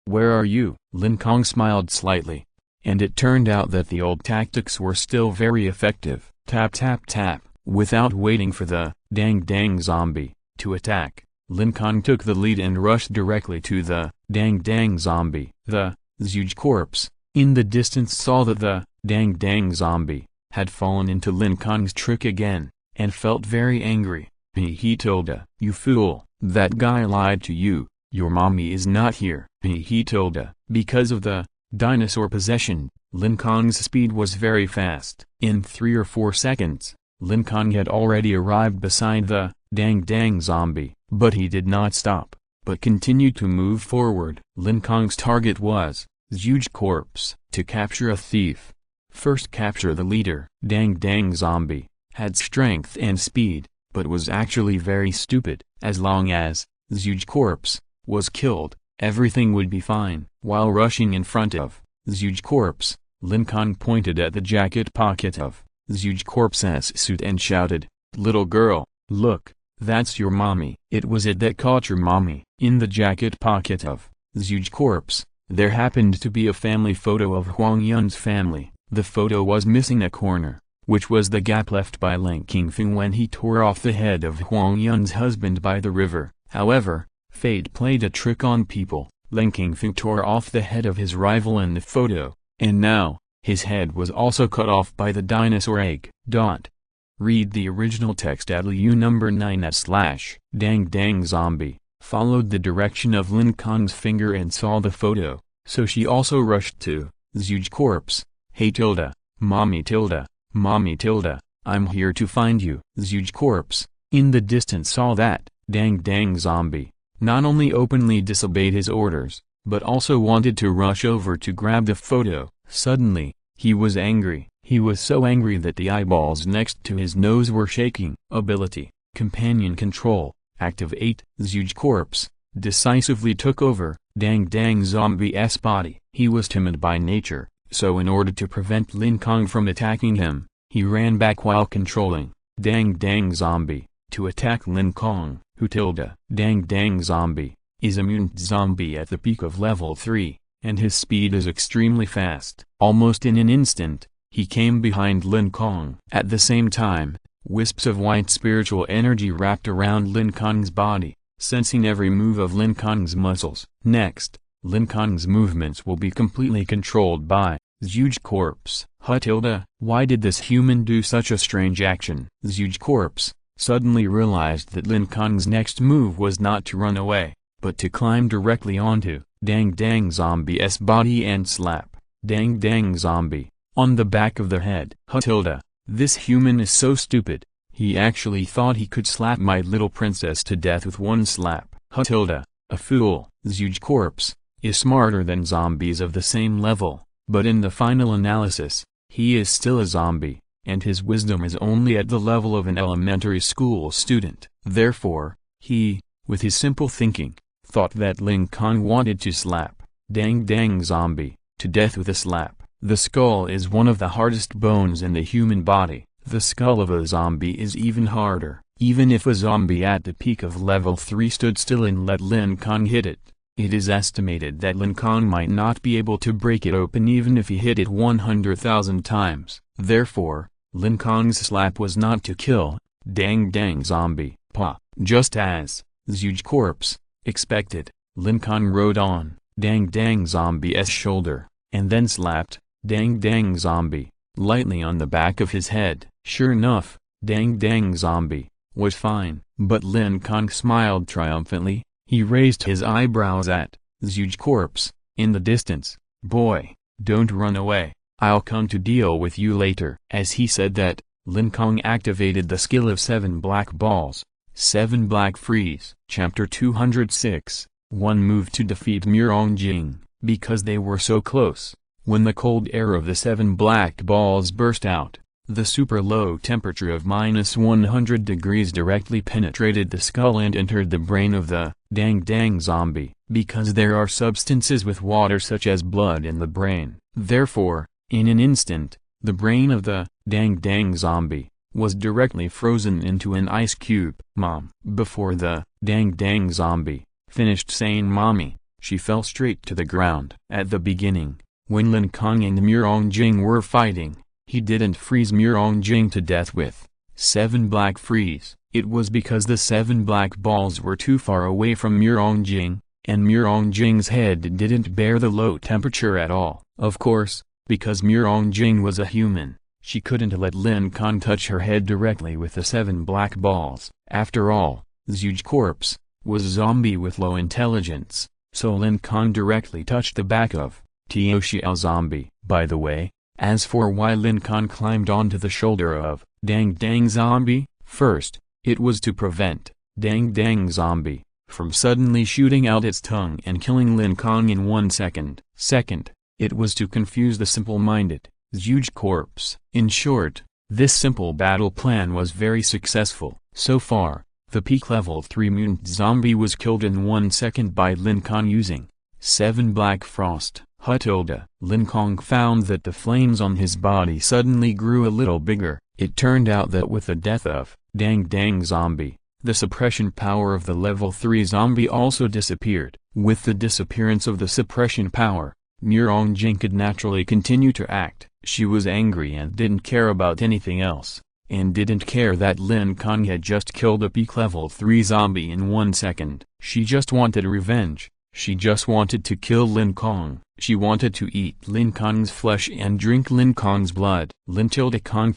where are you? Lin Kong smiled slightly, and it turned out that the old tactics were still very effective. Tap tap tap. Without waiting for the Dang Dang Zombie to attack, Lin Kong took the lead and rushed directly to the Dang Dang Zombie. The Zhuge Corpse, in the distance, saw that the Dang Dang Zombie had fallen into Lin Kong's trick again, and felt very angry. He tilde, you fool, that guy lied to you, your mommy is not here. He tilde, because of the dinosaur possession, Lin Kong's speed was very fast. In 3 or 4 seconds, Lin Kong had already arrived beside the Dang Dang Zombie, but he did not stop, but continued to move forward. Lin Kong's target was Zhuge Corpse. To capture a thief, first capture the leader. Dang Dang Zombie had strength and speed, but was actually very stupid. As long as Zhuge Corpse was killed, everything would be fine. While rushing in front of Zhuge Corpse, Lin Kong pointed at the jacket pocket of Zhuge Corpse's suit and shouted, little girl, look, that's your mommy. It was it that caught your mommy. In the jacket pocket of Zhuge Corpse, there happened to be a family photo of Huang Yun's family. The photo was missing a corner, which was the gap left by Ling Qingfeng when he tore off the head of Huang Yun's husband by the river. However, fate played a trick on people. Lin Kong tore off the head of his rival in the photo, and now, his head was also cut off by the dinosaur egg. Read the original text at LU number 9 / Dang Dang Zombie, followed the direction of Lin Kong's finger and saw the photo, so she also rushed to Huge corpse. Hey tilde, mommy tilde, I'm here to find you. Huge corpse, in the distance saw that Dang Dang Zombie not only openly disobeyed his orders, but also wanted to rush over to grab the photo. Suddenly, he was angry. He was so angry that the eyeballs next to his nose were shaking. Ability, companion control, activate. Huge corpse decisively took over Dang Dang Zombie's body. He was timid by nature, so in order to prevent Lin Kong from attacking him, he ran back while controlling Dang Dang Zombie to attack Lin Kong, who Dang Dang Zombie is a mutant zombie at the peak of level 3, and his speed is extremely fast. Almost in an instant, he came behind Lin Kong. At the same time, wisps of white spiritual energy wrapped around Lin Kong's body, sensing every move of Lin Kong's muscles. Next, Lin Kong's movements will be completely controlled by Huge corpse. Why did this human do such a strange action? Huge corpse suddenly realized that Lin Kong's next move was not to run away, but to climb directly onto Dang Dang Zombie's body and slap Dang Dang Zombie on the back of the head. This human is so stupid, he actually thought he could slap my little princess to death with one slap. A fool. Huge corpse is smarter than zombies of the same level, but in the final analysis, he is still a zombie, and his wisdom is only at the level of an elementary school student. Therefore, he, with his simple thinking, thought that Lin Kong wanted to slap Dang Dang Zombie to death with a slap. The skull is one of the hardest bones in the human body. The skull of a zombie is even harder. Even if a zombie at the peak of level 3 stood still and let Lin Kong hit it, it is estimated that Lin Kong might not be able to break it open even if he hit it 100,000 times. Therefore, Lin Kong's slap was not to kill Dang Dang Zombie. Just as Huge corpse expected, Lin Kong rode on Dang Dang Zombie's shoulder, and then slapped Dang Dang Zombie lightly on the back of his head. Sure enough, Dang Dang Zombie was fine, but Lin Kong smiled triumphantly. He raised his eyebrows at Huge corpse in the distance. Boy, don't run away, I'll come to deal with you later. As he said that, Lin Kong activated the skill of 7 black balls, 7 black freeze. Chapter 206, one move to defeat Murong-jing. Because they were so close, when the cold air of the 7 black balls burst out, the super low temperature of -100 degrees directly penetrated the skull and entered the brain of the Dang Dang Zombie. Because there are substances with water such as blood in the brain, therefore, in an instant, the brain of the Dang Dang Zombie was directly frozen into an ice cube. Before the Dang Dang Zombie finished saying mommy, she fell straight to the ground. At the beginning, when Lin Kong and Murong-jing were fighting, he didn't freeze Murong-jing to death with 7 black freeze. It was because the 7 black balls were too far away from Murong-jing, and Murong-jing's head didn't bear the low temperature at all. Of course, because Murong-jing was a human, she couldn't let Lin Kong touch her head directly with the 7 black balls. After all, Huge corpse was a zombie with low intelligence, so Lin Kong directly touched the back of Xiao Zombie. By the way, as for why Lin Kong climbed onto the shoulder of Dang Dang Zombie, first, it was to prevent Dang Dang Zombie from suddenly shooting out its tongue and killing Lin Kong in 1 second. Second, it was to confuse the simple-minded Huge corpse. In short, this simple battle plan was very successful. So far, the peak level 3 mutant zombie was killed in 1 second by Lin Kong using 7 black frost. Lin Kong found that the flames on his body suddenly grew a little bigger. It turned out that with the death of Dang Dang Zombie, the suppression power of the level 3 zombie also disappeared. With the disappearance of the suppression power, Murong-jing could naturally continue to act. She was angry and didn't care about anything else, and didn't care that Lin Kong had just killed a peak level 3 zombie in 1 second. She just wanted revenge. She just wanted to kill Lin Kong. She wanted to eat Lin Kong's flesh and drink Lin Kong's blood. Lin Kong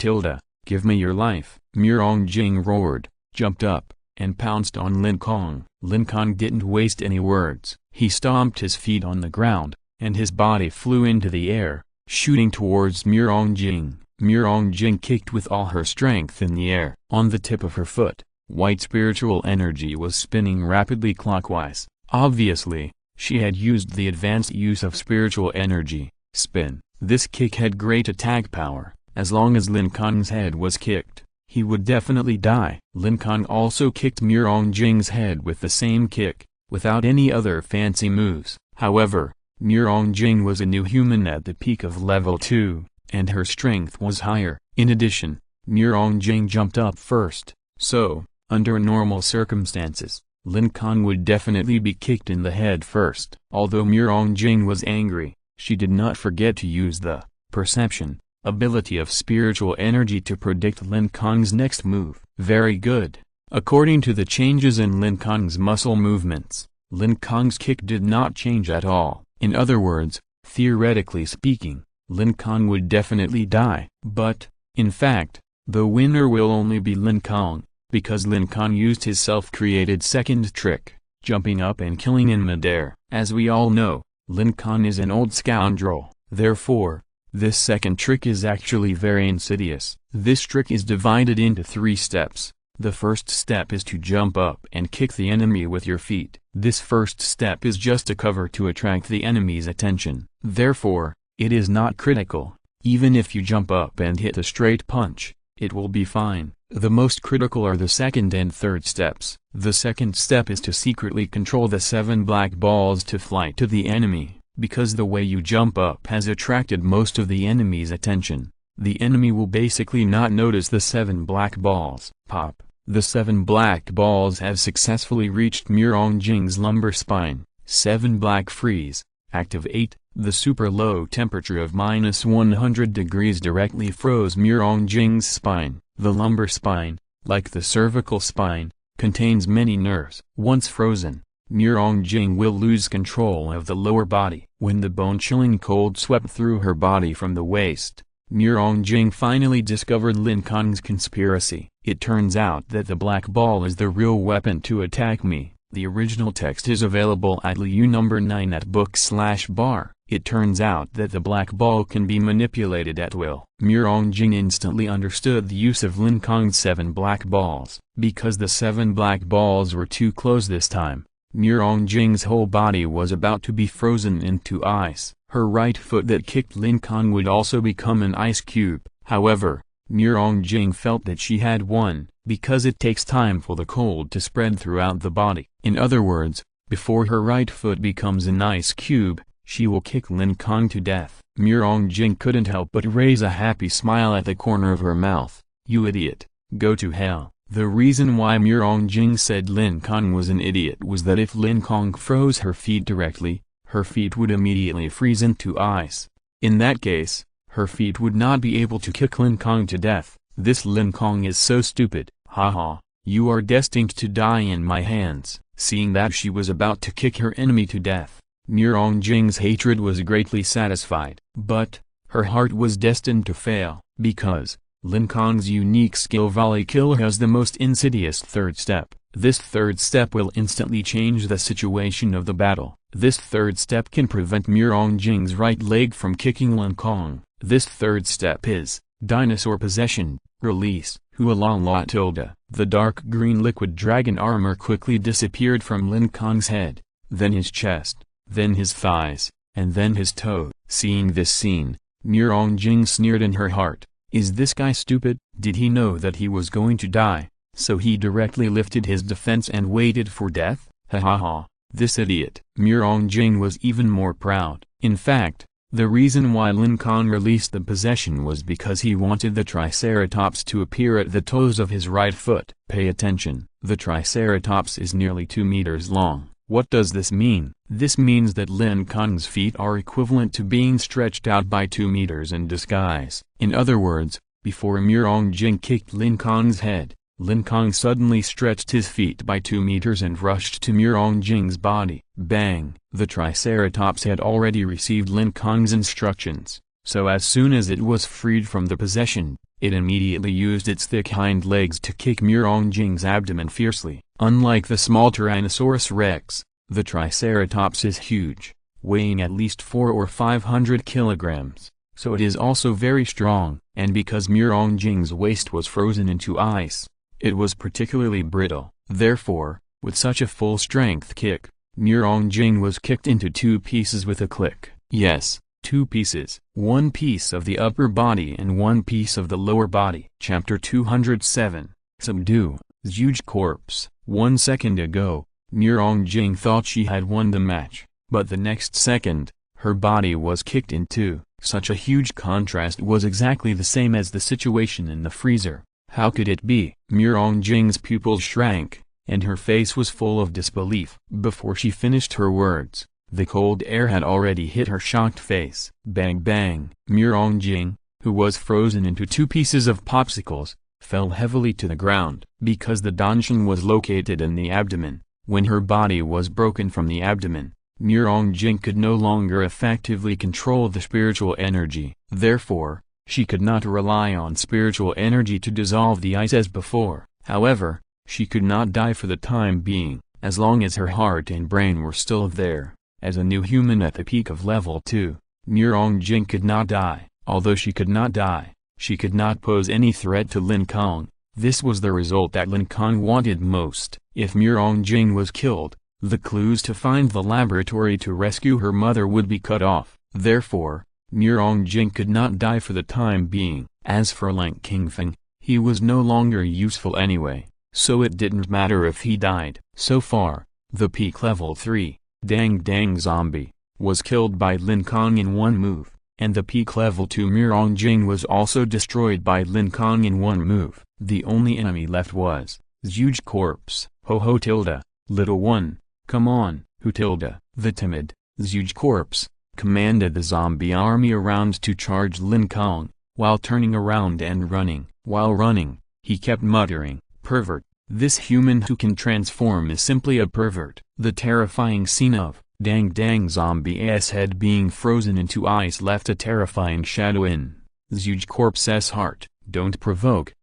give me your life. Miao Jing roared, jumped up, and pounced on Lin Kong. Lin Kong didn't waste any words. He stomped his feet on the ground, and his body flew into the air, shooting towards Miao Jing. Miao Jing kicked with all her strength in the air. On the tip of her foot, white spiritual energy was spinning rapidly clockwise. Obviously, she had used the advanced use of spiritual energy, spin. This kick had great attack power. As long as Lin Kong's head was kicked, he would definitely die. Lin Kong also kicked Miao Jing's head with the same kick, without any other fancy moves. However, Miao Jing was a new human at the peak of level 2, and her strength was higher. In addition, Miao Jing jumped up first, so, under normal circumstances, Lin Kong would definitely be kicked in the head first. Although Miao Jing was angry, she did not forget to use the perception ability of spiritual energy to predict Lin Kong's next move. Very good. According to the changes in Lin Kong's muscle movements, Lin Kong's kick did not change at all. In other words, theoretically speaking, Lin Kong would definitely die. But, in fact, the winner will only be Lin Kong, because Lin Kong used his self-created second trick, jumping up and killing in midair. As we all know, Lin Kong is an old scoundrel. Therefore, this second trick is actually very insidious. This trick is divided into 3 steps. The first step is to jump up and kick the enemy with your feet. This first step is just a cover to attract the enemy's attention. Therefore, it is not critical. Even if you jump up and hit a straight punch, it will be fine. The most critical are the second and third steps. The second step is to secretly control the 7 black balls to fly to the enemy. Because the way you jump up has attracted most of the enemy's attention, the enemy will basically not notice the 7 black balls. Pop. The 7 black balls have successfully reached Miao Jing's lumbar spine. 7 black freeze. Activate. The super low temperature of -100 degrees directly froze Miao Jing's spine. The lumbar spine, like the cervical spine, contains many nerves. Once frozen, Miao Jing will lose control of the lower body. When the bone-chilling cold swept through her body from the waist, Miao Jing finally discovered Lin Kong's conspiracy. It turns out that the black ball is the real weapon to attack me. The original text is available at Liu number 9 at book/bar. It turns out that the black ball can be manipulated at will. Miao Jing instantly understood the use of Lin Kong's 7 black balls. Because the 7 black balls were too close this time, Miao Jing's whole body was about to be frozen into ice. Her right foot that kicked Lin Kong would also become an ice cube. However, Miao Jing felt that she had won, because it takes time for the cold to spread throughout the body. In other words, before her right foot becomes an ice cube, she will kick Lin Kong to death. Miao Jing couldn't help but raise a happy smile at the corner of her mouth. You idiot, go to hell. The reason why Miao Jing said Lin Kong was an idiot was that if Lin Kong froze her feet directly, her feet would immediately freeze into ice. In that case, her feet would not be able to kick Lin Kong to death. This Lin Kong is so stupid. Haha, you are destined to die in my hands. Seeing that she was about to kick her enemy to death, Miao Jing's hatred was greatly satisfied. But, her heart was destined to fail, because Lin Kong's unique skill volley kill has the most insidious third step. This third step will instantly change the situation of the battle. This third step can prevent Miao Jing's right leg from kicking Lin Kong. This third step is Dinosaur Possession, Release. The dark green liquid dragon armor quickly disappeared from Lin Kong's head, then his chest, then his thighs, and then his toe. Seeing this scene, Miao Jing sneered in her heart. Is this guy stupid? Did he know that he was going to die, so he directly lifted his defense and waited for death? Ha ha ha, this idiot. Miao Jing was even more proud. In fact, the reason why Lin Kong released the possession was because he wanted the Triceratops to appear at the toes of his right foot. Pay attention, the Triceratops is nearly 2 meters long. What does this mean? This means that Lin Kong's feet are equivalent to being stretched out by 2 meters in disguise. In other words, before Miao Jing kicked Lin Kong's head, Lin Kong suddenly stretched his feet by 2 meters and rushed to Mirongjing's body. Bang! The Triceratops had already received Lin Kong's instructions, so as soon as it was freed from the possession, it immediately used its thick hind legs to kick Mirongjing's abdomen fiercely. Unlike the small Tyrannosaurus rex, the Triceratops is huge, weighing at least 400 or 500 kilograms, so it is also very strong, and because Mirongjing's waist was frozen into ice, it was particularly brittle. Therefore, with such a full-strength kick, Mirongjing was kicked into 2 pieces with a click. Yes, 2 pieces. 1 piece of the upper body and 1 piece of the lower body. Chapter 207. Subdue. Huge corpse. 1 second ago, Mirongjing thought she had won the match, but the next second, her body was kicked in 2. Such a huge contrast was exactly the same as the situation in the freezer. How could it be? Mirongjing's pupils shrank, and her face was full of disbelief. Before she finished her words, the cold air had already hit her shocked face. Bang bang! Mirongjing, who was frozen into 2 pieces of popsicles, fell heavily to the ground. Because the Danshan was located in the abdomen, when her body was broken from the abdomen, Mirongjing could no longer effectively control the spiritual energy. Therefore, she could not rely on spiritual energy to dissolve the ice as before. However, she could not die for the time being, as long as her heart and brain were still there. As a new human at the peak of level 2, Mirongjing could not die. Although she could not die, she could not pose any threat to Lin Kong. This was the result that Lin Kong wanted most. If Mirongjing was killed, the clues to find the laboratory to rescue her mother would be cut off. Therefore, Mirongjing could not die for the time being. As for Lin Kingfeng, he was no longer useful anyway, so it didn't matter if he died. So far, the peak level 3, Dang Dang Zombie, was killed by Lin Kong in 1 move, and the peak level 2 Mirongjing was also destroyed by Lin Kong in 1 move. The only enemy left was Huge Corpse. Ho ho tilde, little one, come on. Who tilde, the timid, Huge Corpse, commanded the zombie army around to charge Lin Kong, while turning around and running. While running, he kept muttering, "Pervert, this human who can transform is simply a pervert." The terrifying scene of Dang Dang Zombie's head being frozen into ice left a terrifying shadow in Huge Corpse's heart. Don't provoke,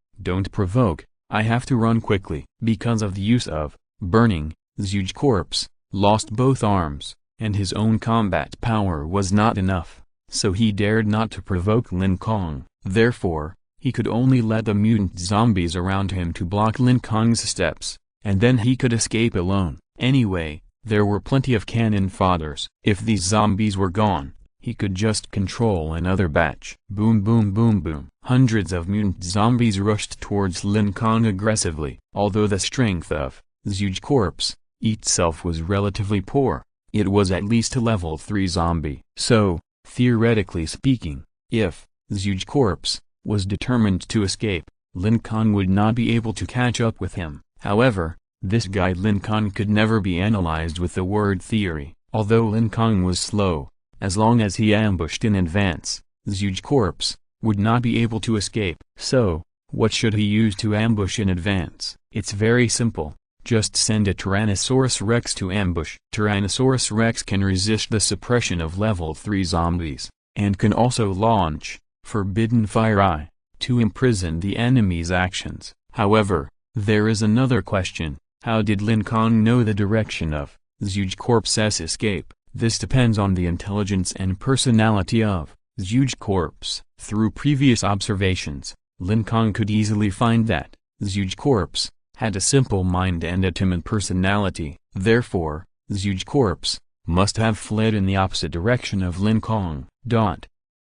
I have to run quickly. Because of the use of burning, Huge Corpse lost both arms, and his own combat power was not enough, so he dared not to provoke Lin Kong. Therefore, he could only let the mutant zombies around him to block Lin Kong's steps, and then he could escape alone. Anyway, there were plenty of cannon fodders. If these zombies were gone, he could just control another batch. Boom boom boom boom. Hundreds of mutant zombies rushed towards Lin Kong aggressively. Although the strength of Huge Corpse itself was relatively poor, it was at least a level 3 zombie. So, theoretically speaking, if Huge Corpse was determined to escape, Lin Kong would not be able to catch up with him. However, this guy Lin Kong could never be analyzed with the word theory. Although Lin Kong was slow, as long as he ambushed in advance, Huge Corpse would not be able to escape. So, what should he use to ambush in advance? It's very simple. Just send a Tyrannosaurus Rex to ambush. Tyrannosaurus Rex can resist the suppression of level 3 zombies, and can also launch Forbidden Fire Eye to imprison the enemy's actions. However, there is another question. How did Lin Kong know the direction of Huge Corpse's escape? This depends on the intelligence and personality of Huge Corpse. Through previous observations, Lin Kong could easily find that Huge Corpse had a simple mind and a timid personality. Therefore, Huge Corpse must have fled in the opposite direction of Lin Kong.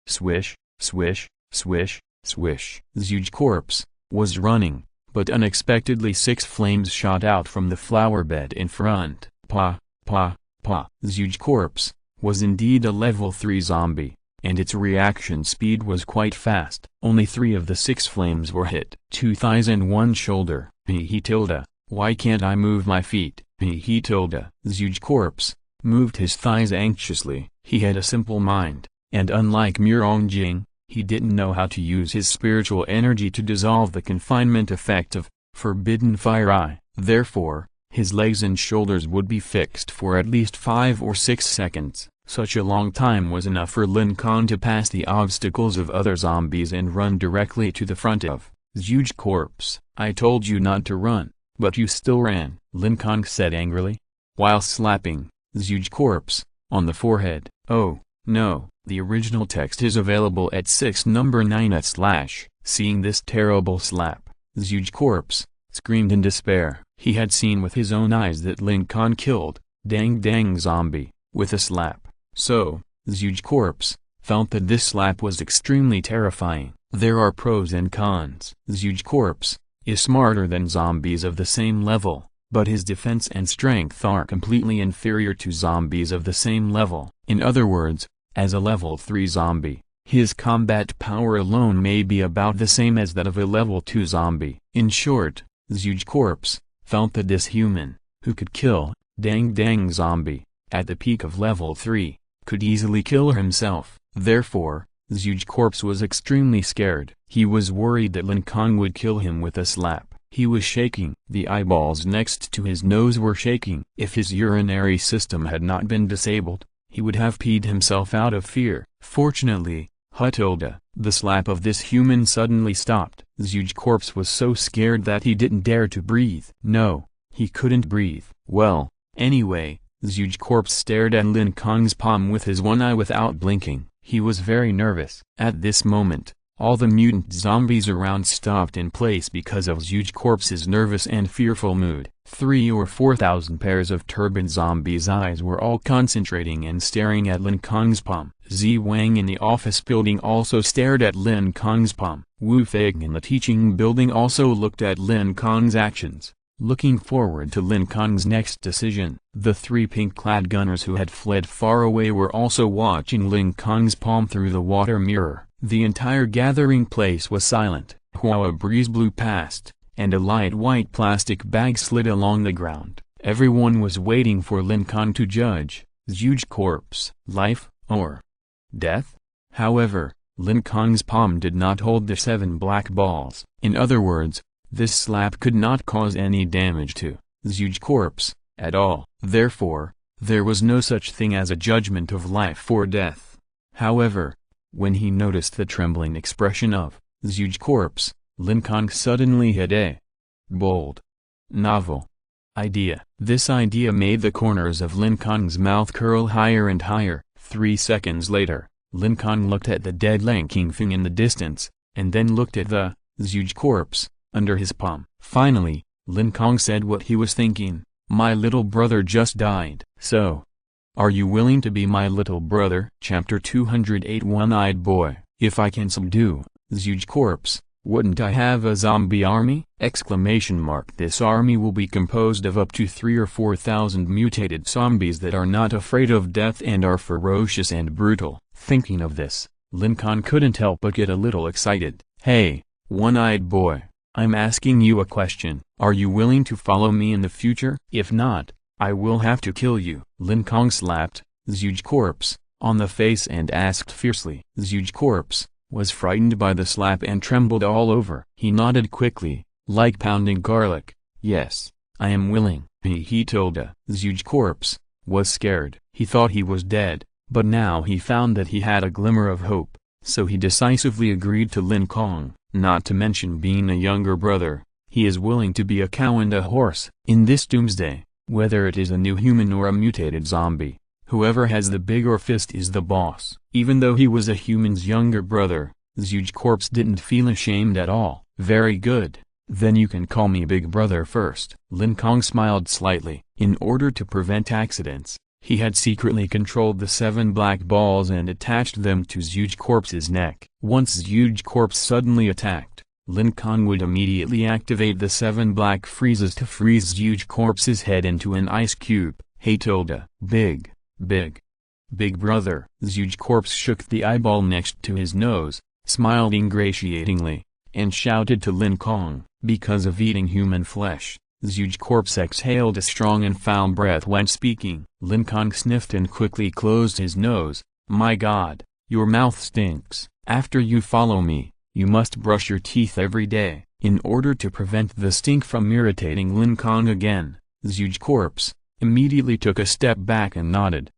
Swish, swish, swish, swish. Huge Corpse was running, but unexpectedly 6 flames shot out from the flower bed in front. Pa, pa, pa. Huge Corpse was indeed a level 3 zombie, and its reaction speed was quite fast. Only 3 of the 6 flames were hit. 2 thighs and 1 shoulder. He tilde, why can't I move my feet? He tilde. Huge Corpse moved his thighs anxiously. He had a simple mind, and unlike Mirongjing, he didn't know how to use his spiritual energy to dissolve the confinement effect of forbidden fire eye. Therefore, his legs and shoulders would be fixed for at least 5 or 6 seconds. Such a long time was enough for Lin Kong to pass the obstacles of other zombies and run directly to the front of the huge corpse. "I told you not to run, but you still ran," Lin Kong said angrily, while slapping the huge corpse on the forehead. "Oh, no." The original text is available at 6 number 9/. Seeing this terrible slap, the huge corpse screamed in despair. He had seen with his own eyes that Lin Kong killed Dang zombie with a slap. So, the huge corpse felt that this slap was extremely terrifying. There are pros and cons. The huge corpse is smarter than zombies of the same level, but his defense and strength are completely inferior to zombies of the same level. In other words, as a level 3 zombie, his combat power alone may be about the same as that of a level 2 zombie. In short, the huge corpse felt that this human, who could kill Dang zombie at the peak of level 3, could easily kill himself. Therefore, the huge corpse was extremely scared. He was worried that Lin Kong would kill him with a slap. He was shaking. The eyeballs next to his nose were shaking. If his urinary system had not been disabled, he would have peed himself out of fear. Fortunately, the slap of this human suddenly stopped. The huge corpse was so scared that he didn't dare to breathe. No, he couldn't breathe. Well, anyway, the huge corpse stared at Lin Kong's palm with his one eye without blinking. He was very nervous. At this moment, all the mutant zombies around stopped in place because of the huge corpse's nervous and fearful mood. 3,000 or 4,000 pairs of turbaned zombies' eyes were all concentrating and staring at Lin Kong's palm. Zi Wang in the office building also stared at Lin Kong's palm. Wu Feng in the teaching building also looked at Lin Kong's actions, looking forward to Lin Kong's next decision. The 3 pink-clad gunners who had fled far away were also watching Lin Kong's palm through the water mirror. The entire gathering place was silent. While a breeze blew past, and a light white plastic bag slid along the ground, everyone was waiting for Lin Kong to judge the huge corpse. Life, or death? However, Lin Kong's palm did not hold the 7 black balls. In other words, this slap could not cause any damage to the huge corpse at all. Therefore, there was no such thing as a judgment of life or death. However, when he noticed the trembling expression of the huge corpse, Lin Kong suddenly had a bold, novel idea. This idea made the corners of Lin Kong's mouth curl higher and higher. 3 seconds later, Lin Kong looked at the dead Lanking thing in the distance, and then looked at the huge corpse under his palm. Finally, Lin Kong said what he was thinking: "My little brother just died. So, are you willing to be my little brother?" Chapter 208 One-Eyed Boy. "If I can subdue the huge corpse, wouldn't I have a zombie army?" This army will be composed of up to 3,000 or 4,000 mutated zombies that are not afraid of death and are ferocious and brutal. Thinking of this, Lin Kong couldn't help but get a little excited. "Hey, one-eyed boy, I'm asking you a question. Are you willing to follow me in the future? If not, I will have to kill you." Lin Kong slapped the huge corpse on the face and asked fiercely. The huge corpse was frightened by the slap and trembled all over. He nodded quickly, like pounding garlic. "Yes, I am willing." He told the huge corpse was scared. He thought he was dead, but now he found that he had a glimmer of hope, so he decisively agreed to Lin Kong. Not to mention being a younger brother, he is willing to be a cow and a horse. In this doomsday, whether it is a new human or a mutated zombie, whoever has the bigger fist is the boss. Even though he was a human's younger brother, the huge corpse didn't feel ashamed at all. "Very good, then you can call me Big Brother first." Lin Kong smiled slightly. In order to prevent accidents, he had secretly controlled the 7 black balls and attached them to the huge corpse's neck. Once the huge corpse suddenly attacked, Lin Kong would immediately activate the 7 black freezes to freeze the huge corpse's head into an ice cube. He told the Big Brother. The huge corpse shook the eyeball next to his nose, smiled ingratiatingly, and shouted to Lin Kong. Because of eating human flesh, the huge corpse exhaled a strong and foul breath when speaking. Lin Kong sniffed and quickly closed his nose. "My God, your mouth stinks. After you follow me, you must brush your teeth every day." In order to prevent the stink from irritating Lin Kong again, the huge corpse immediately took a step back and nodded.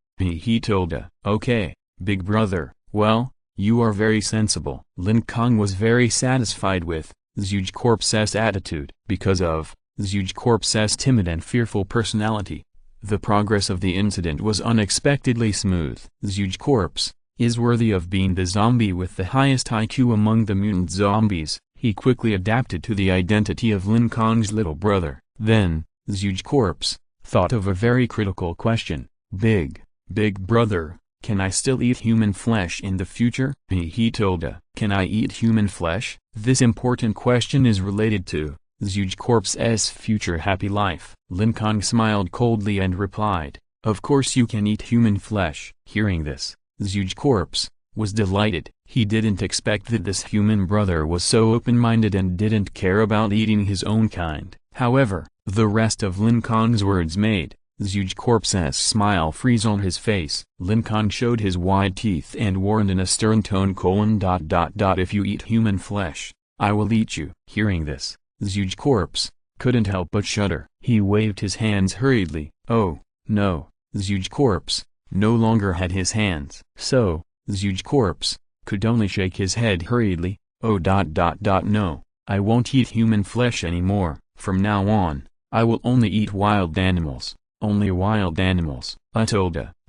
Okay, big brother, well, you are very sensible. Lin Kong was very satisfied with the huge corpse's attitude. Because of the huge corpse's timid and fearful personality, the progress of the incident was unexpectedly smooth. The huge corpse is worthy of being the zombie with the highest IQ among the mutant zombies. He quickly adapted to the identity of Lin Kong's little brother. Then, the huge corpse thought of a very critical question. Big brother, can I still eat human flesh in the future? Can I eat human flesh? This important question is related to the huge corpse's future happy life. Lin Kong smiled coldly and replied, of course you can eat human flesh. Hearing this, the huge corpse was delighted. He didn't expect that this human brother was so open-minded and didn't care about eating his own kind. However, the rest of Lin Kong's words made the huge corpse's smile freeze on his face. Lin Kong showed his wide teeth and warned in a stern tone: If you eat human flesh, I will eat you. Hearing this, the huge corpse couldn't help but shudder. He waved his hands hurriedly. Oh, no, the huge corpse no longer had his hands. So, the huge corpse could only shake his head hurriedly. No, I won't eat human flesh anymore. From now on, I will only eat wild animals. Only wild animals.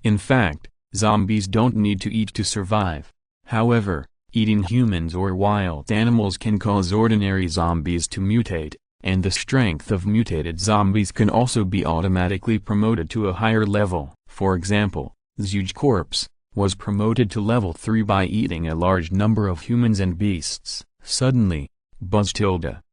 In fact, zombies don't need to eat to survive. However, eating humans or wild animals can cause ordinary zombies to mutate, and the strength of mutated zombies can also be automatically promoted to a higher level. For example, the huge corpse was promoted to level 3 by eating a large number of humans and beasts. Suddenly,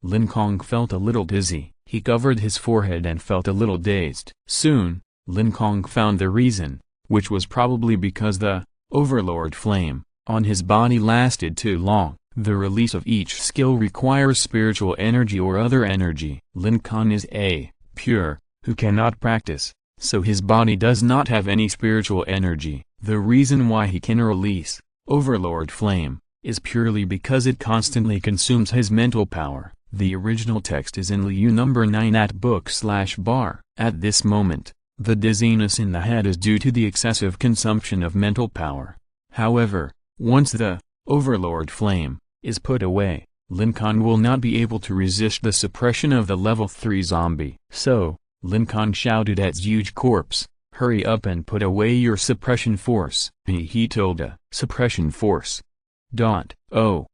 Lin Kong felt a little dizzy. He covered his forehead and felt a little dazed. Soon, Lin Kong found the reason, which was probably because the overlord flame on his body lasted too long. The release of each skill requires spiritual energy or other energy. Lin Kong is a pure who cannot practice, so his body does not have any spiritual energy. The reason why he can release overlord flame is purely because it constantly consumes his mental power. The original text is in Liu number 9 at book/bar. At this moment, the dizziness in the head is due to the excessive consumption of mental power. However, once the overlord flame is put away, Lin Kong will not be able to resist the suppression of the level 3 zombie. So, Lin Kong shouted at huge corpse, hurry up and put away your suppression force. Suppression force. Oh,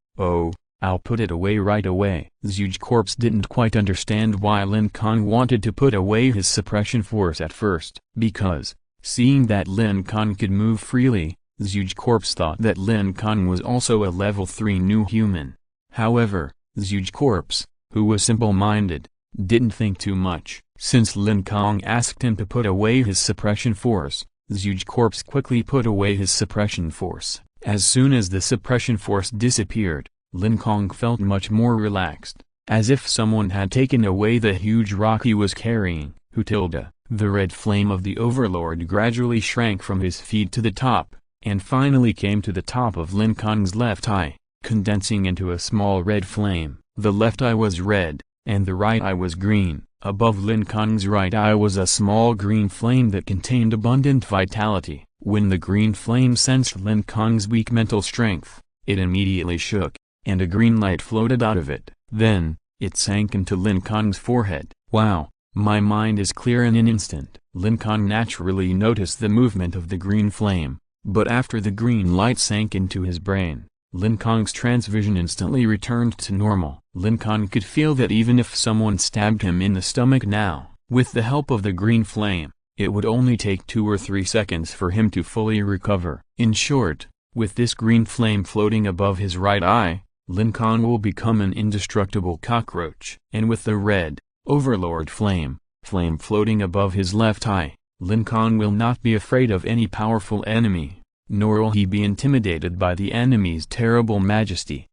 I'll put it away right away. The huge corpse didn't quite understand why Lin Kong wanted to put away his suppression force at first. Because, seeing that Lin Kong could move freely, the huge corpse thought that Lin Kong was also a level 3 new human. However, the huge corpse, who was simple-minded, didn't think too much. Since Lin Kong asked him to put away his suppression force, the huge corpse quickly put away his suppression force. As soon as the suppression force disappeared, Lin Kong felt much more relaxed, as if someone had taken away the huge rock he was carrying. The red flame of the overlord gradually shrank from his feet to the top, and finally came to the top of Lin Kong's left eye, condensing into a small red flame. The left eye was red, and the right eye was green. Above Lin Kong's right eye was a small green flame that contained abundant vitality. When the green flame sensed Lin Kong's weak mental strength, it immediately shook, and a green light floated out of it. Then, it sank into Lin Kong's forehead. Wow, my mind is clear in an instant. Lin Kong naturally noticed the movement of the green flame, but after the green light sank into his brain, Lin Kong's transvision instantly returned to normal. Lin Kong could feel that even if someone stabbed him in the stomach now, with the help of the green flame, it would only take 2 or 3 seconds for him to fully recover. In short, with this green flame floating above his right eye, Lin Kong will become an indestructible cockroach. And with the red overlord flame floating above his left eye, Lin Kong will not be afraid of any powerful enemy, nor will he be intimidated by the enemy's terrible majesty.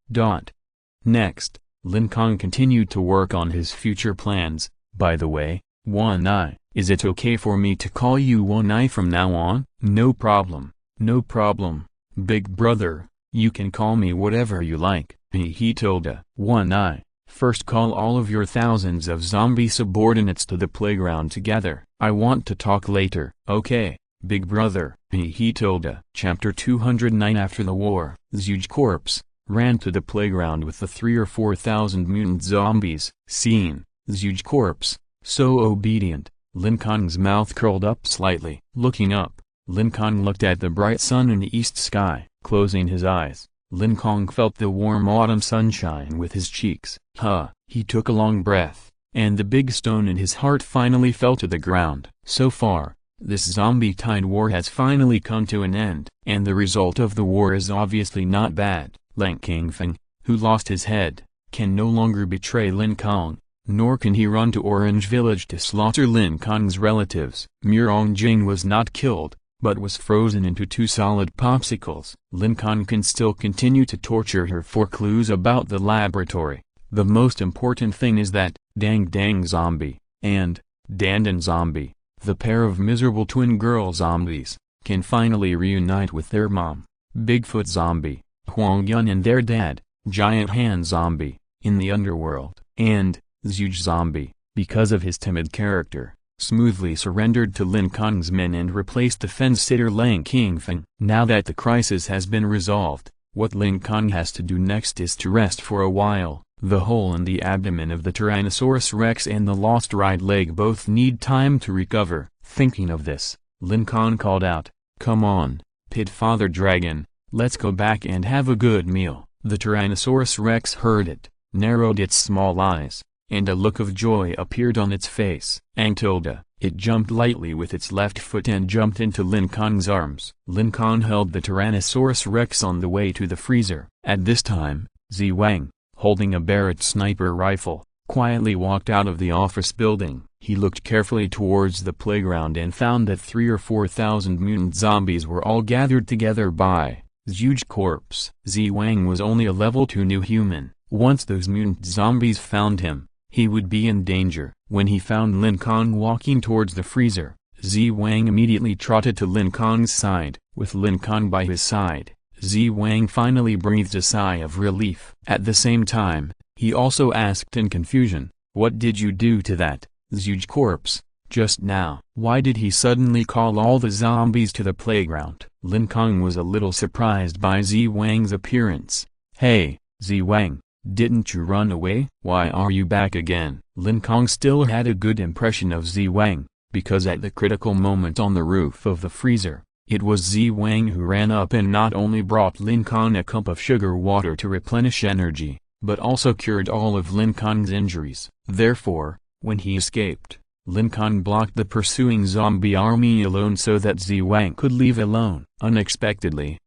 Next, Lin Kong continued to work on his future plans. By the way, One Eye, is it okay for me to call you One Eye from now on? No problem, big brother, you can call me whatever you like. One Eye First call all of your thousands of zombie subordinates to the playground together. I want to talk later. Okay, big brother, he told her. Chapter 209. After the war, huge corpse ran to the playground with the 3,000 or 4,000 mutant zombies. Seeing huge corpse so obedient, Lin Kong's mouth curled up slightly. Looking up, Lin Kong looked at the bright sun in the east sky. Closing his eyes, Lin Kong felt the warm autumn sunshine with his cheeks. He took a long breath, and the big stone in his heart finally fell to the ground. So far, this zombie tide war has finally come to an end, and the result of the war is obviously not bad. Lin Kong, who lost his head, can no longer betray Lin Kong, nor can he run to Orange Village to slaughter Lin Kong's relatives. Mirongjing was not killed, but was frozen into 2 solid popsicles. Lin Kong can still continue to torture her for clues about the laboratory. The most important thing is that Dang Dang Zombie and Dandan Zombie, the pair of miserable twin girl zombies, can finally reunite with their mom, Bigfoot Zombie, Huang Yun, and their dad, Giant Hand Zombie, in the underworld. And Huge Zombie, because of his timid character, smoothly surrendered to Lin Kong's men and replaced the fence-sitter Lin Kong. Now that the crisis has been resolved, what Lin Kong has to do next is to rest for a while. The hole in the abdomen of the Tyrannosaurus Rex and the lost right leg both need time to recover. Thinking of this, Lin Kong called out, "Come on, Pit Father Dragon, let's go back and have a good meal." The Tyrannosaurus Rex heard it, narrowed its small eyes, and a look of joy appeared on its face. Tilda, it jumped lightly with its left foot and jumped into Lin Kong's arms. Lin Kong held the Tyrannosaurus Rex on the way to the freezer. At this time, Wang, holding a Barrett sniper rifle, quietly walked out of the office building. He looked carefully towards the playground and found that 3,000 or 4,000 mutant zombies were all gathered together by huge corpse. Wang was only a level 2 new human. Once those mutant zombies found him, he would be in danger. When he found Lin Kong walking towards the freezer, Wang immediately trotted to Lin Kong's side. With Lin Kong by his side, Wang finally breathed a sigh of relief. At the same time, he also asked in confusion, "What did you do to that huge corpse just now?" Why did he suddenly call all the zombies to the playground? Lin Kong was a little surprised by Wang's appearance. "Hey, Wang, didn't you run away? Why are you back again?" Lin Kong still had a good impression of Wang, because at the critical moment on the roof of the freezer, it was Wang who ran up and not only brought Lin Kong a cup of sugar water to replenish energy, but also cured all of Lin Kong's injuries. Therefore, when he escaped, Lin Kong blocked the pursuing zombie army alone so that Wang could leave alone. Unexpectedly,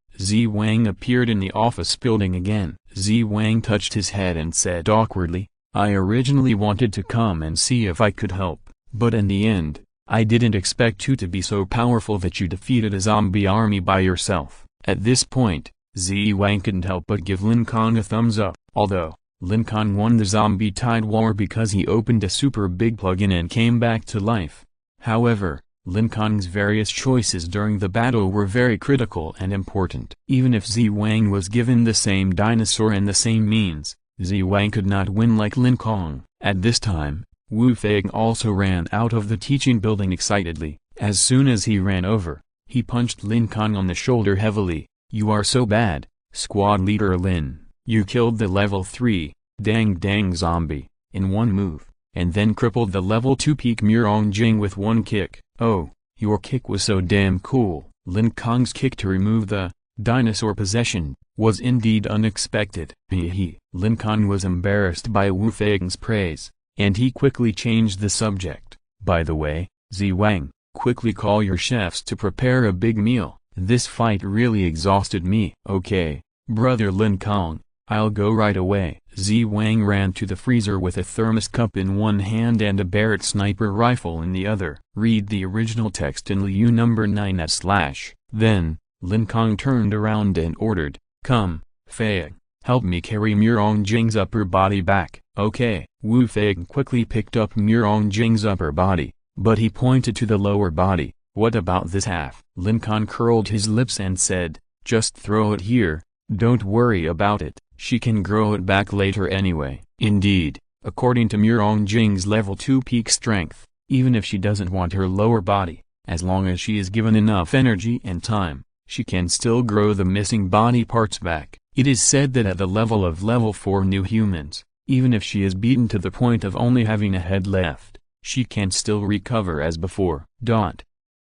Wang appeared in the office building again. Wang touched his head and said awkwardly, "I originally wanted to come and see if I could help, but in the end, I didn't expect you to be so powerful that you defeated a zombie army by yourself." At this point, Wang couldn't help but give Lin Kong a thumbs up. Although, Lin Kong won the zombie tide war because he opened a super big plug-in and came back to life. However, Lin Kong's various choices during the battle were very critical and important. Even if Wang was given the same dinosaur and the same means, Wang could not win like Lin Kong. At this time, Wu Feng also ran out of the teaching building excitedly. As soon as he ran over, he punched Lin Kong on the shoulder heavily. "You are so bad, Squad Leader Lin. You killed the level 3, Dang Dang Zombie, in one move, and then crippled the level 2 Peak Mirongjing with one kick. Oh, your kick was so damn cool." Lin Kong's kick to remove the dinosaur possession was indeed unexpected. Lin Kong was embarrassed by Wu Feng's praise, and he quickly changed the subject. "By the way, Wang, quickly call your chefs to prepare a big meal. This fight really exhausted me." "Okay, brother Lin Kong, I'll go right away." Wang ran to the freezer with a thermos cup in one hand and a Barrett sniper rifle in the other. Read the original text in Liu number 9/. Then, Lin Kong turned around and ordered, "Come, Feng, help me carry Mirongjing's upper body back." "Okay." Wu Feng quickly picked up Mirongjing's upper body, but he pointed to the lower body. "What about this half?" Lin Kong curled his lips and said, "Just throw it here, Don't worry about it, she can grow it back later anyway. Indeed, according to Murong Jing's level 2 peak strength, even if she doesn't want her lower body, as long as she is given enough energy and time, she can still grow the missing body parts back. It is said that at the level of level 4 new humans, even if she is beaten to the point of only having a head left, she can still recover as before.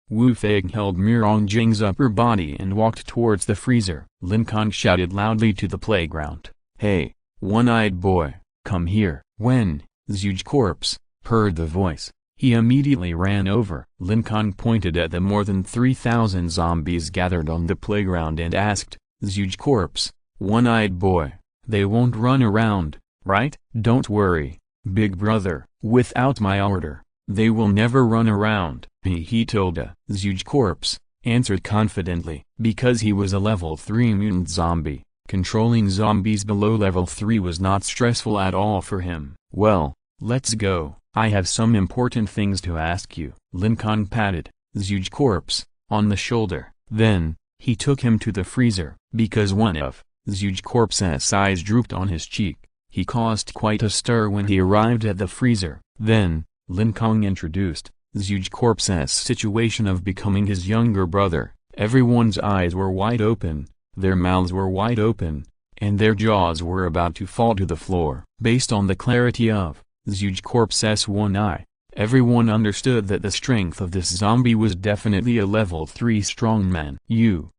Wu Feng held Murong Jing's upper body and walked towards the freezer. Lin Kong shouted loudly to the playground, "Hey, one-eyed boy, come here." When Zhuge Corpse heard the voice, he immediately ran over. Lin Kong pointed at the more than 3,000 zombies gathered on the playground and asked, "Zhuge Corpse, one-eyed boy, they won't run around, right?" "Don't worry, big brother, without my order, they will never run around," he told Zhuge Corpse answered confidently. Because he was a level 3 mutant zombie, controlling zombies below level 3 was not stressful at all for him. "Well, let's go, I have some important things to ask you." Lin Kong patted Zhuge Corpse on the shoulder. Then, he took him to the freezer. Because one of Zhuge Corpse's eyes drooped on his cheek, he caused quite a stir when he arrived at the freezer. Then, Lin Kong introduced Zhuge Corpse's situation of becoming his younger brother. Everyone's eyes were wide open, their mouths were wide open, and their jaws were about to fall to the floor. Based on the clarity of Zhuge Corpse's one eye, everyone understood that the strength of this zombie was definitely a level 3 strongman. You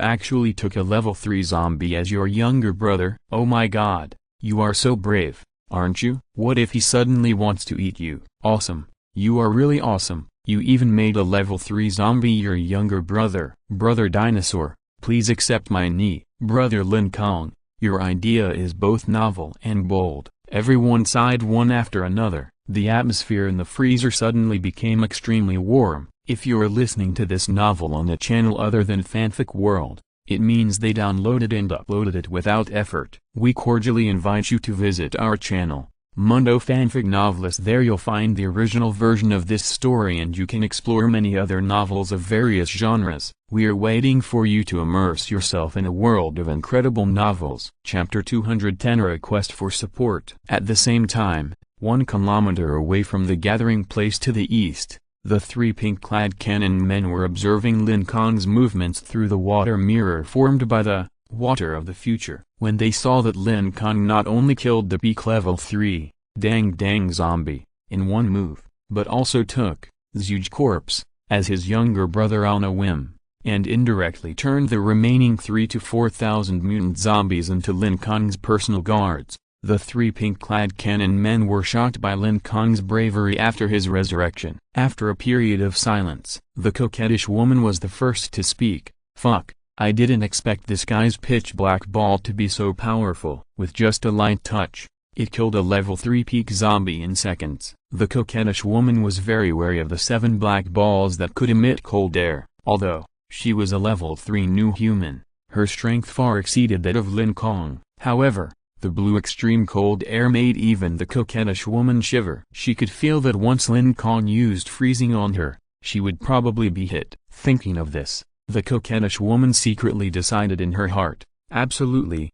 actually took a level 3 zombie as your younger brother? Oh my god, you are so brave, aren't you? What if he suddenly wants to eat you? Awesome, you are really awesome. You even made a level 3 zombie your younger brother. Brother Dinosaur, please accept my knee. Brother Lin Kong, your idea is both novel and bold. Everyone sighed one after another. The atmosphere in the freezer suddenly became extremely warm. If you're listening to this novel on a channel other than Fanfic World, it means they downloaded and uploaded it without effort. We cordially invite you to visit our channel, Mundo Fanfic Novelist. There you'll find the original version of this story and you can explore many other novels of various genres. We are waiting for you to immerse yourself in a world of incredible novels. Chapter 210, A Request for Support. At the same time, 1 kilometer away from the gathering place to the east, the 3 pink-clad cannon men were observing Lin Kong's movements through the water mirror formed by the water of the future. When they saw that Lin Kong not only killed the peak level 3 dang zombie in one move, but also took Zhuge Corpse as his younger brother on a whim, and indirectly turned the remaining 3 to 4,000 mutant zombies into Lin Kong's personal guards, the 3 pink-clad cannon men were shocked by Lin Kong's bravery after his resurrection. After a period of silence, the coquettish woman was the first to speak. "Fuck, I didn't expect this guy's pitch-black ball to be so powerful." With just a light touch, it killed a level 3 peak zombie in seconds. The coquettish woman was very wary of the 7 black balls that could emit cold air. Although she was a level 3 new human, her strength far exceeded that of Lin Kong. However, the blue extreme cold air made even the coquettish woman shiver. She could feel that once Lin Kong used freezing on her, she would probably be hit. Thinking of this, the coquettish woman secretly decided in her heart, absolutely,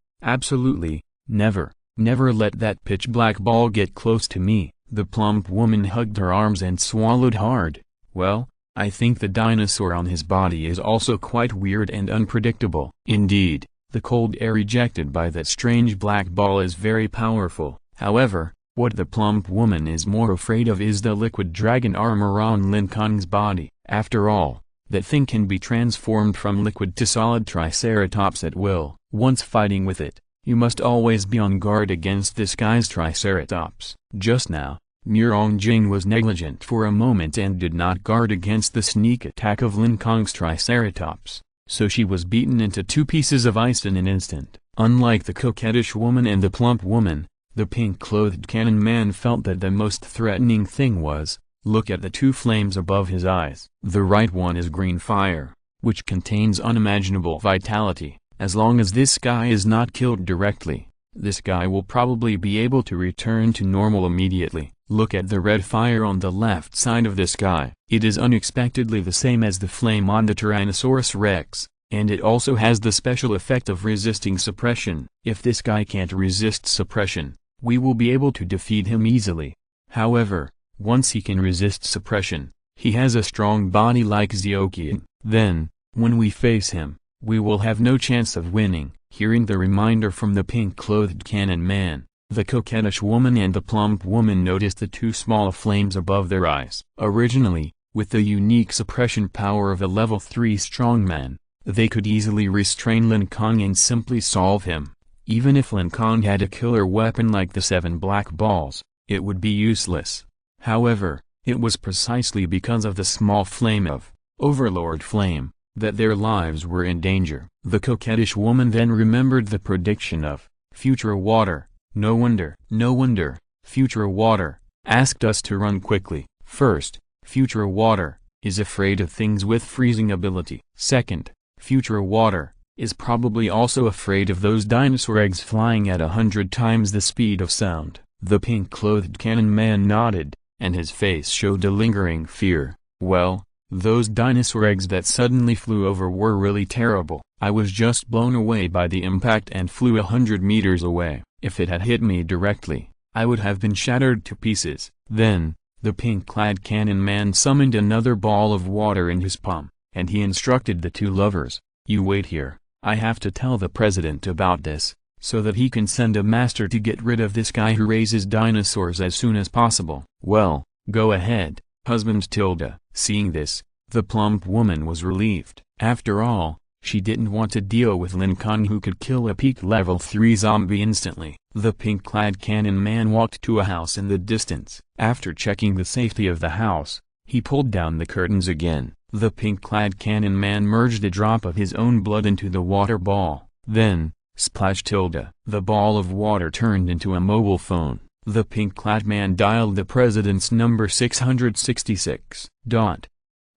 never let that pitch-black ball get close to me. The plump woman hugged her arms and swallowed hard. Well, I think the dinosaur on his body is also quite weird and unpredictable. Indeed, the cold air ejected by that strange black ball is very powerful. However, what the plump woman is more afraid of is the liquid dragon armor on Lin Kong's body. After all, that thing can be transformed from liquid to solid triceratops at will. Once fighting with it, you must always be on guard against this guy's triceratops. Just now, Murong Jing was negligent for a moment and did not guard against the sneak attack of Lin Kong's triceratops, so she was beaten into 2 pieces of ice in an instant. Unlike the coquettish woman and the plump woman, the pink-clothed cannon man felt that the most threatening thing was, look at the 2 flames above his eyes. The right one is green fire, which contains unimaginable vitality. As long as this guy is not killed directly, this guy will probably be able to return to normal immediately. Look at the red fire on the left side of this guy. It is unexpectedly the same as the flame on the Tyrannosaurus Rex, and it also has the special effect of resisting suppression. If this guy can't resist suppression, we will be able to defeat him easily. However, once he can resist suppression, he has a strong body like Ziokian. Then, when we face him, we will have no chance of winning. Hearing the reminder from the pink-clothed cannon man, the coquettish woman and the plump woman noticed the two small flames above their eyes. Originally, with the unique suppression power of a level 3 strongman, they could easily restrain Lin Kong and simply solve him. Even if Lin Kong had a killer weapon like the 7 black balls, it would be useless. However, it was precisely because of the small flame of Overlord Flame that their lives were in danger. The coquettish woman then remembered the prediction of future water. No wonder, future water asked us to run quickly. First, future water is afraid of things with freezing ability. Second, future water is probably also afraid of those dinosaur eggs flying at 100 times the speed of sound. The pink-clothed cannon man nodded, and his face showed a lingering fear. Well, those dinosaur eggs that suddenly flew over were really terrible. I was just blown away by the impact and flew 100 meters away. If it had hit me directly, I would have been shattered to pieces. Then, the pink-clad cannon man summoned another ball of water in his palm, and he instructed the two lovers, "You wait here, I have to tell the president about this, so that he can send a master to get rid of this guy who raises dinosaurs as soon as possible." "Well, go ahead, husband Tilda." Seeing this, the plump woman was relieved. After all, she didn't want to deal with Lin Kong, who could kill a peak level 3 zombie instantly. The pink-clad cannon man walked to a house in the distance. After checking the safety of the house, he pulled down the curtains again. The pink-clad cannon man merged a drop of his own blood into the water ball. Then, splash tilde. The ball of water turned into a mobile phone. The pink-clad man dialed the president's number 666.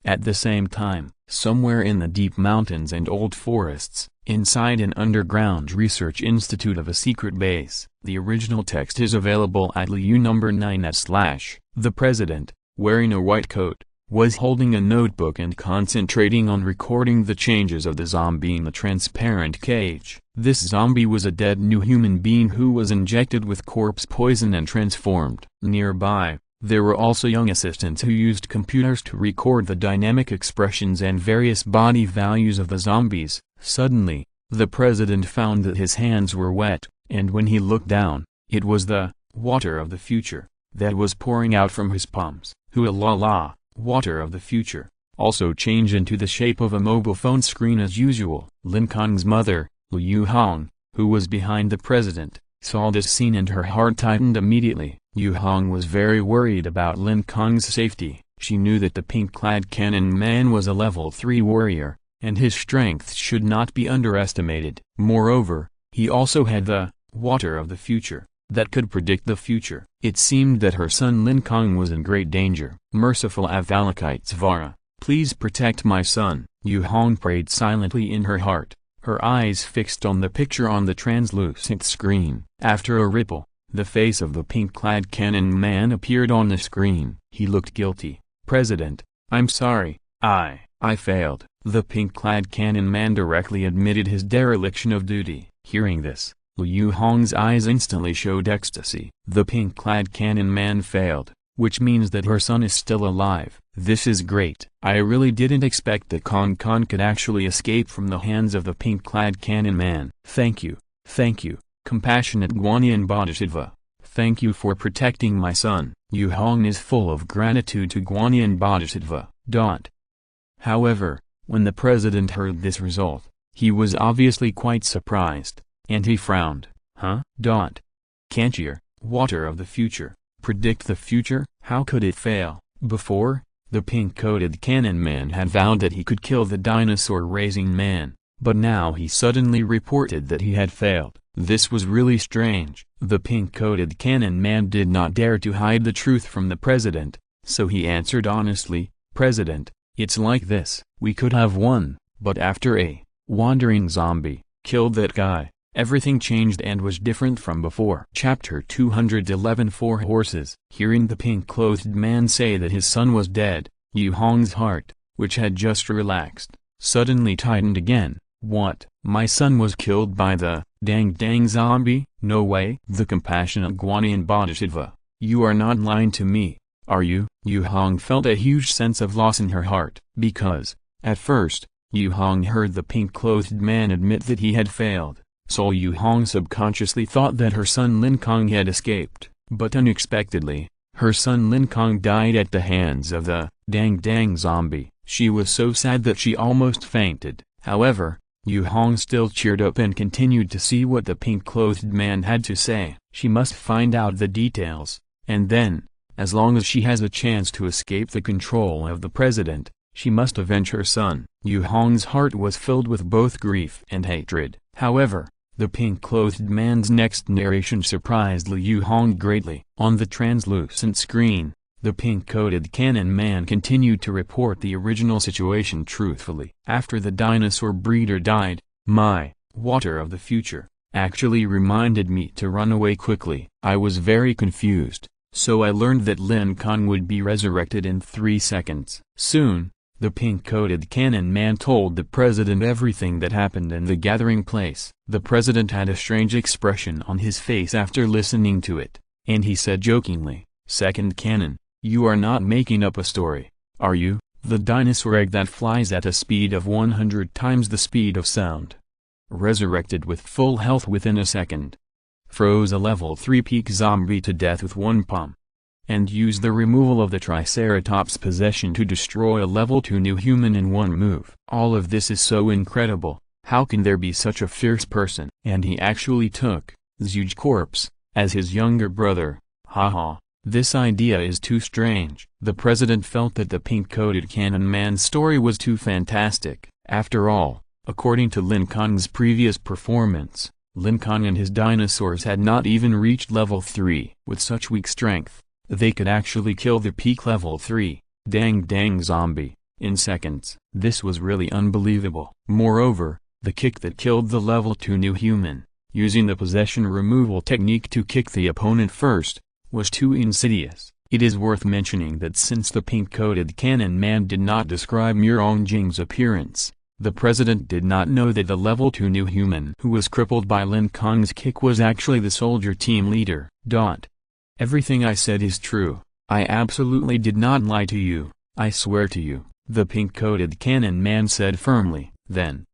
At the same time, somewhere in the deep mountains and old forests, inside an underground research institute of a secret base, the original text is available at LU number 9/. The president, wearing a white coat, was holding a notebook and concentrating on recording the changes of the zombie in the transparent cage. This zombie was a dead new human being who was injected with corpse poison and transformed. Nearby, there were also young assistants who used computers to record the dynamic expressions and various body values of the zombies. Suddenly, the president found that his hands were wet, and when he looked down, it was the water of the future that was pouring out from his palms. Hoo-la-la, water of the future also changed into the shape of a mobile phone screen as usual. Lin Kong's mother, Liu Hong, who was behind the president, saw this scene and her heart tightened immediately. Liu Hong was very worried about Lin Kong's safety. She knew that the pink-clad cannon man was a level 3 warrior, and his strength should not be underestimated. Moreover, he also had the water of the future that could predict the future. It seemed that her son Lin Kong was in great danger. Merciful Avalokitesvara, please protect my son. Liu Hong prayed silently in her heart, her eyes fixed on the picture on the translucent screen. After a ripple, the face of the pink-clad cannon man appeared on the screen. He looked guilty. "President, I'm sorry, I failed." The pink-clad cannon man directly admitted his dereliction of duty. Hearing this, Liu Hong's eyes instantly showed ecstasy. The pink-clad cannon man failed, which means that her son is still alive. This is great. I really didn't expect that Kong could actually escape from the hands of the pink-clad cannon man. Thank you, compassionate Guanyin Bodhisattva. Thank you for protecting my son. Liu Hong is full of gratitude to Guanyin Bodhisattva. However, when the president heard this result, he was obviously quite surprised, and he frowned. Can't your water of the future predict the future? How could it fail? Before, the pink-coated cannon man had vowed that he could kill the dinosaur-raising man, but now he suddenly reported that he had failed. This was really strange. The pink-coated cannon man did not dare to hide the truth from the president, so he answered honestly, "President, it's like this. We could have won, but after a wandering zombie killed that guy, everything changed and was different from before." Chapter 211 Four Horses. Hearing the pink-clothed man say that his son was dead, Liu Hong's heart, which had just relaxed, suddenly tightened again. What? My son was killed by the dang zombie? No way. The compassionate Guanyin Bodhisattva. You are not lying to me, are you? Yu Hong felt a huge sense of loss in her heart, because, at first, Yu Hong heard the pink-clothed man admit that he had failed, so Yu Hong subconsciously thought that her son Lin Kong had escaped, but unexpectedly, her son Lin Kong died at the hands of the dang zombie. She was so sad that she almost fainted. However, Yu Hong still cheered up and continued to see what the pink-clothed man had to say. She must find out the details, and then, as long as she has a chance to escape the control of the president, she must avenge her son. Yu Hong's heart was filled with both grief and hatred. However, the pink-clothed man's next narration surprised Yu Hong greatly. On the translucent screen, the pink-coated cannon man continued to report the original situation truthfully. After the dinosaur breeder died, my water of the future actually reminded me to run away quickly. I was very confused, so I learned that Lin Kong would be resurrected in 3 seconds. Soon, the pink-coated cannon man told the president everything that happened in the gathering place. The president had a strange expression on his face after listening to it, and he said jokingly, "Second cannon, you are not making up a story, are you? The dinosaur egg that flies at a speed of 100 times the speed of sound. Resurrected with full health within a second. Froze a level 3 peak zombie to death with one pump. And used the removal of the Triceratops possession to destroy a level 2 new human in one move. All of this is so incredible. How can there be such a fierce person? And he actually took Zhuge corpse as his younger brother. Haha. This idea is too strange." The president felt that the pink-coated cannon man's story was too fantastic. After all, according to Lin Kong's previous performance, Lin Kong and his dinosaurs had not even reached level 3. With such weak strength, they could actually kill the peak level 3, dang zombie, in seconds. This was really unbelievable. Moreover, the kick that killed the level 2 new human, using the possession removal technique to kick the opponent first, was too insidious. It is worth mentioning that since the pink-coated cannon man did not describe Mirongjing's appearance, the president did not know that the level 2 new human who was crippled by Lin Kong's kick was actually the soldier team leader. Everything I said is true. I absolutely did not lie to you, I swear to you, the pink-coated cannon man said firmly. Then,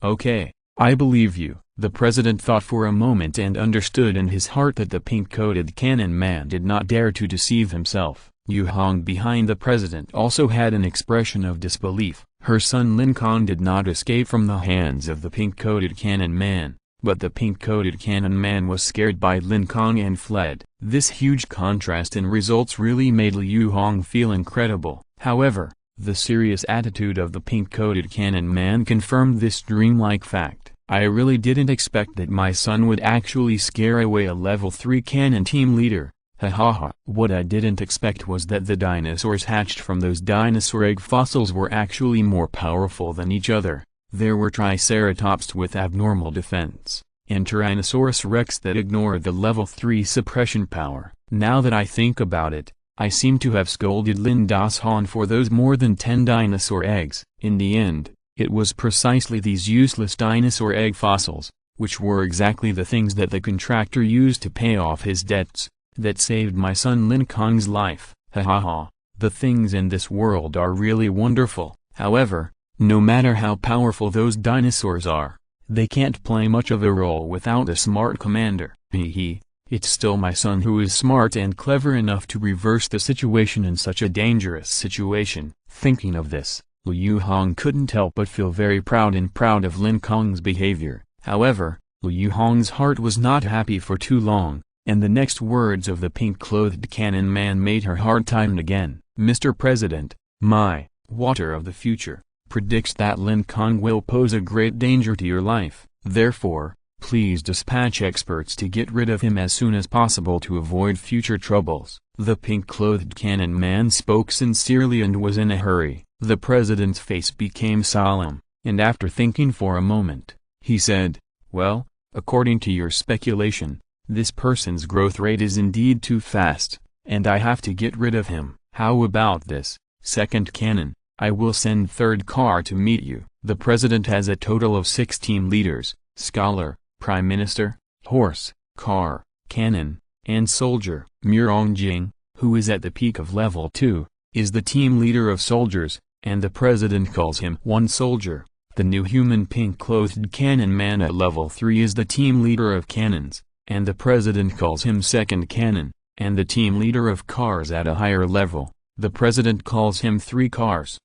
okay, I believe you. The president thought for a moment and understood in his heart that the pink-coated cannon man did not dare to deceive himself. Yu Hong behind the president also had an expression of disbelief. Her son Lin Kong did not escape from the hands of the pink-coated cannon man, but the pink-coated cannon man was scared by Lin Kong and fled. This huge contrast in results really made Yu Hong feel incredible. However, the serious attitude of the pink-coated cannon man confirmed this dreamlike fact. I really didn't expect that my son would actually scare away a level 3 cannon team leader. Hahaha. What I didn't expect was that the dinosaurs hatched from those dinosaur egg fossils were actually more powerful than each other. There were Triceratops with abnormal defense, and Tyrannosaurus rex that ignored the level 3 suppression power. Now that I think about it, I seem to have scolded Lin Das Han for those more than 10 dinosaur eggs. In the end, it was precisely these useless dinosaur egg fossils, which were exactly the things that the contractor used to pay off his debts, that saved my son Lin Kong's life. Hahaha, the things in this world are really wonderful. However, no matter how powerful those dinosaurs are, they can't play much of a role without a smart commander. Hehe, it's still my son who is smart and clever enough to reverse the situation in such a dangerous situation. Thinking of this, Yu Hong couldn't help but feel very proud of Lin Kong's behavior. However, Yu Hong's heart was not happy for too long, and the next words of the pink-clothed cannon man made her heart tighten again. Mr. President, my water of the future predicts that Lin Kong will pose a great danger to your life. Therefore, please dispatch experts to get rid of him as soon as possible to avoid future troubles. The pink-clothed cannon man spoke sincerely and was in a hurry. The president's face became solemn, and after thinking for a moment, he said, "Well, according to your speculation, this person's growth rate is indeed too fast, and I have to get rid of him. How about this, second cannon? I will send third car to meet you." The president has a total of 6 team leaders: scholar, prime minister, horse, car, cannon, and soldier. Jing, who is at the peak of level 2, is the team leader of soldiers, and the president calls him one soldier. The new human pink-clothed cannon man at level 3 is the team leader of cannons, and the president calls him second cannon, and the team leader of cars at a higher level, the president calls him 3 cars.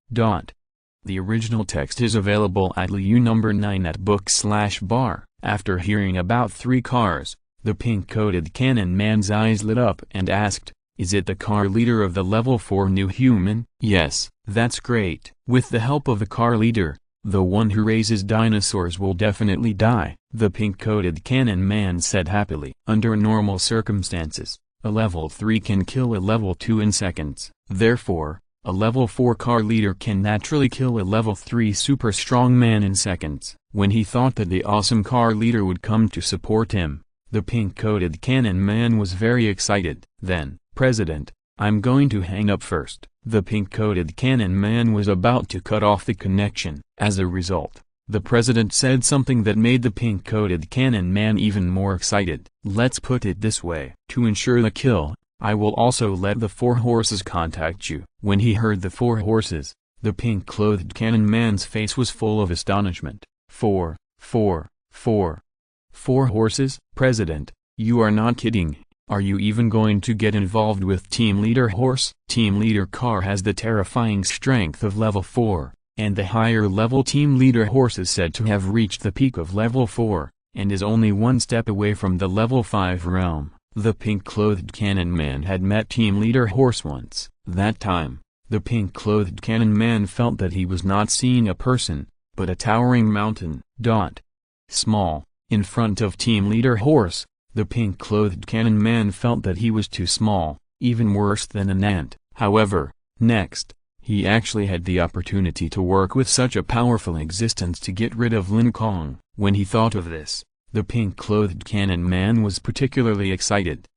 The original text is available at LU number 9 at book/bar. After hearing about 3 cars, the pink-coated cannon man's eyes lit up and asked, "Is it the car leader of the level 4 new human?" "Yes, that's great. With the help of the car leader, the one who raises dinosaurs will definitely die," the pink-coated cannon man said happily. Under normal circumstances, a level 3 can kill a level 2 in seconds. Therefore, a level 4 car leader can naturally kill a level 3 super strong man in seconds. When he thought that the awesome car leader would come to support him, the pink-coated cannon man was very excited. "Then, President, I'm going to hang up first." The pink-coated cannon man was about to cut off the connection. As a result, the president said something that made the pink-coated cannon man even more excited. "Let's put it this way. To ensure the kill, I will also let the 4 horses contact you." When he heard the 4 horses, the pink-clothed cannon man's face was full of astonishment. Four horses? President, you are not kidding. Are you even going to get involved with Team Leader Horse? Team Leader Car has the terrifying strength of level 4, and the higher level Team Leader Horse is said to have reached the peak of level 4, and is only 1 step away from the level 5 realm. The pink-clothed cannon man had met Team Leader Horse once. That time, the pink-clothed cannon man felt that he was not seeing a person, but a towering mountain. Small, in front of Team Leader Horse, the pink-clothed cannon man felt that he was too small, even worse than an ant. However, next, he actually had the opportunity to work with such a powerful existence to get rid of Lin Kong. When he thought of this, the pink-clothed cannon man was particularly excited.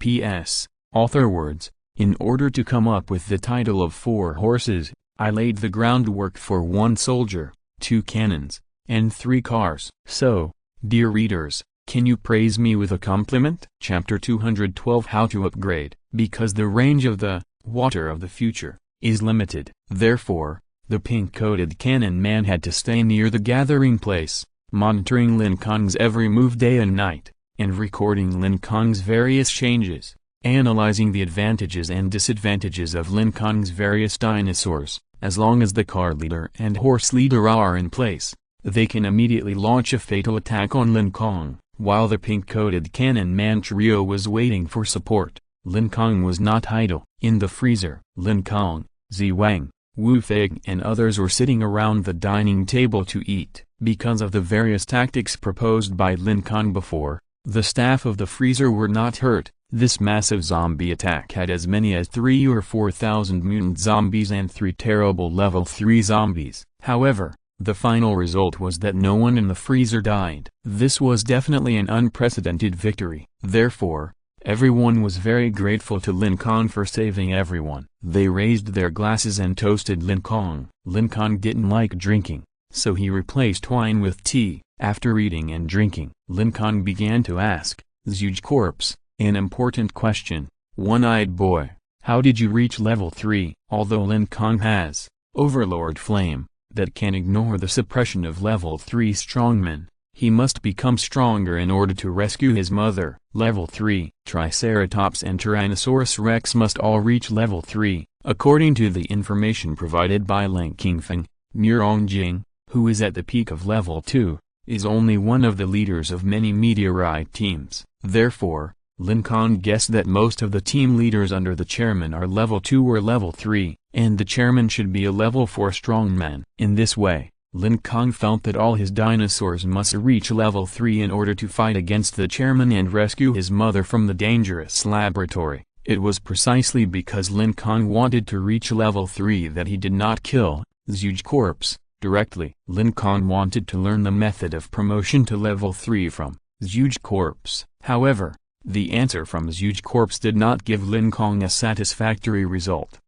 P.S. Author words: in order to come up with the title of 4 horses, I laid the groundwork for 1 soldier, 2 cannons, and 3 cars. So, dear readers, can you praise me with a compliment? Chapter 212: How to Upgrade. Because the range of the water of the future is limited. Therefore, the pink-coated cannon man had to stay near the gathering place, monitoring Lin Kong's every move day and night, and recording Lin Kong's various changes, analyzing the advantages and disadvantages of Lin Kong's various dinosaurs. As long as the car leader and horse leader are in place, they can immediately launch a fatal attack on Lin Kong. While the pink-coated cannon man trio was waiting for support, Lin Kong was not idle. In the freezer, Lin Kong, Zi Wang, Wu Fei and others were sitting around the dining table to eat. Because of the various tactics proposed by Lin Kong before, the staff of the freezer were not hurt. This massive zombie attack had as many as 3 or 4,000 mutant zombies and 3 terrible level 3 zombies. However, the final result was that no one in the freezer died. This was definitely an unprecedented victory. Therefore, everyone was very grateful to Lin Kong for saving everyone. They raised their glasses and toasted Lin Kong. Lin Kong didn't like drinking, so he replaced wine with tea. After eating and drinking, Lin Kong began to ask Zhuge Corpse an important question. "One-eyed boy, how did you reach level 3? Although Lin Kong has Overlord Flame that can ignore the suppression of level 3 strongmen, he must become stronger in order to rescue his mother. Level 3, Triceratops and Tyrannosaurus Rex must all reach level 3. According to the information provided by Lin Kong, Jing, who is at the peak of level 2, is only one of the leaders of many meteorite teams. Therefore, Lin Kong guessed that most of the team leaders under the chairman are level 2 or level 3, and the chairman should be a level 4 strongman. In this way, Lin Kong felt that all his dinosaurs must reach level 3 in order to fight against the chairman and rescue his mother from the dangerous laboratory. It was precisely because Lin Kong wanted to reach level 3 that he did not kill Zhuge Corpse directly. Lin Kong wanted to learn the method of promotion to level 3 from Zhuge Corpse. However, the answer from Zhuge Corpse did not give Lin Kong a satisfactory result.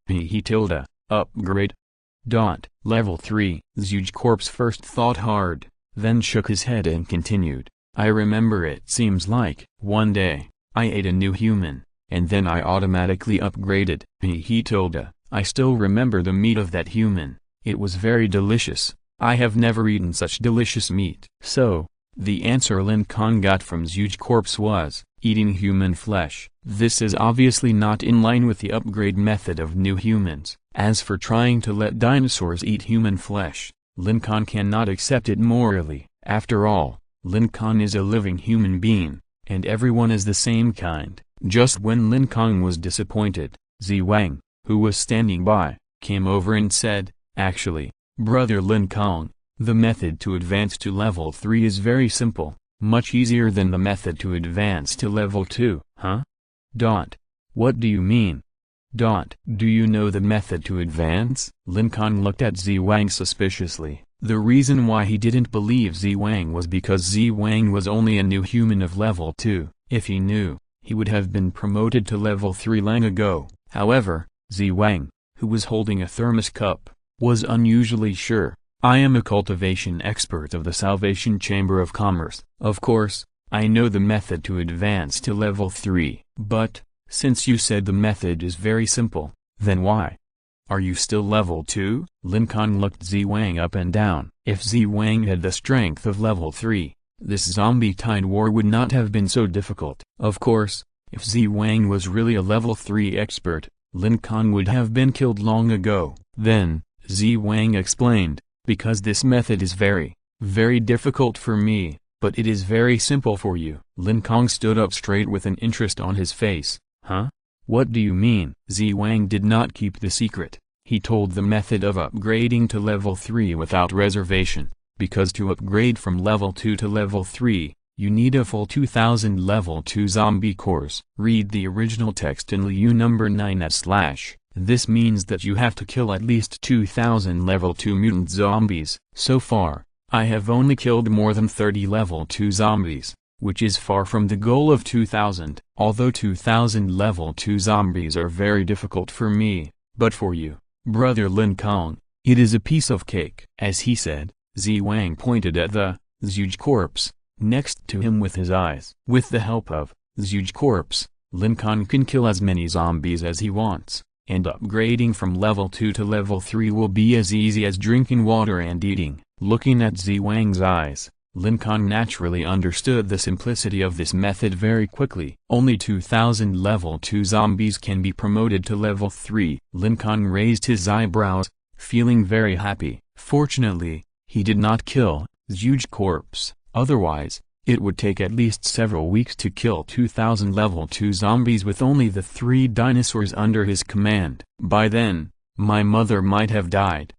Upgrade. Level 3. Zhuge Corpse first thought hard, then shook his head and continued. I remember it seems like, one day, I ate a new human, and then I automatically upgraded. He told I still remember the meat of that human, it was very delicious, I have never eaten such delicious meat. So, the answer Lin Kong got from Zhuge Corpse was, eating human flesh. This is obviously not in line with the upgrade method of new humans. As for trying to let dinosaurs eat human flesh, Lin Kong cannot accept it morally. After all, Lin Kong is a living human being, and everyone is the same kind. Just when Lin Kong was disappointed, Zi Wang, who was standing by, came over and said, actually, Brother Lin Kong, the method to advance to level 3 is very simple, much easier than the method to advance to level 2, huh? What do you mean? Do you know the method to advance? Lin Kong looked at Zi Wang suspiciously. The reason why he didn't believe Zi Wang was because Zi Wang was only a new human of level 2. If he knew, he would have been promoted to level 3 long ago. However, Zi Wang, who was holding a thermos cup, was unusually sure. I am a cultivation expert of the Salvation Chamber of Commerce. Of course, I know the method to advance to level 3, but, since you said the method is very simple, then why? Are you still level 2? Lin Kong looked Zi Wang up and down. If Zi Wang had the strength of level 3, this zombie tide war would not have been so difficult. Of course, if Zi Wang was really a level 3 expert, Lin Kong would have been killed long ago. Then, Zi Wang explained, because this method is very, very difficult for me, but it is very simple for you. Lin Kong stood up straight with an interest on his face. Huh? What do you mean? Zi Wang did not keep the secret. He told the method of upgrading to level 3 without reservation, because to upgrade from level 2 to level 3, you need a full 2000 level 2 zombie cores. Read the original text in Liu number 9/. This means that you have to kill at least 2000 level 2 mutant zombies. So far, I have only killed more than 30 level 2 zombies, which is far from the goal of 2000. Although 2000 level 2 zombies are very difficult for me, but for you, Brother Lin Kong, it is a piece of cake. As he said, Zi Wang pointed at the Zhuge Corpse next to him with his eyes. With the help of Zhuge Corpse, Lin Kong can kill as many zombies as he wants, and upgrading from level 2 to level 3 will be as easy as drinking water and eating. Looking at Zi Wang's eyes, Lin Kong naturally understood the simplicity of this method very quickly. Only 2000 level 2 zombies can be promoted to level 3. Lin Kong raised his eyebrows, feeling very happy. Fortunately, he did not kill Zhuge Corpse, otherwise, it would take at least several weeks to kill 2000 level 2 zombies with only the 3 dinosaurs under his command. By then, my mother might have died.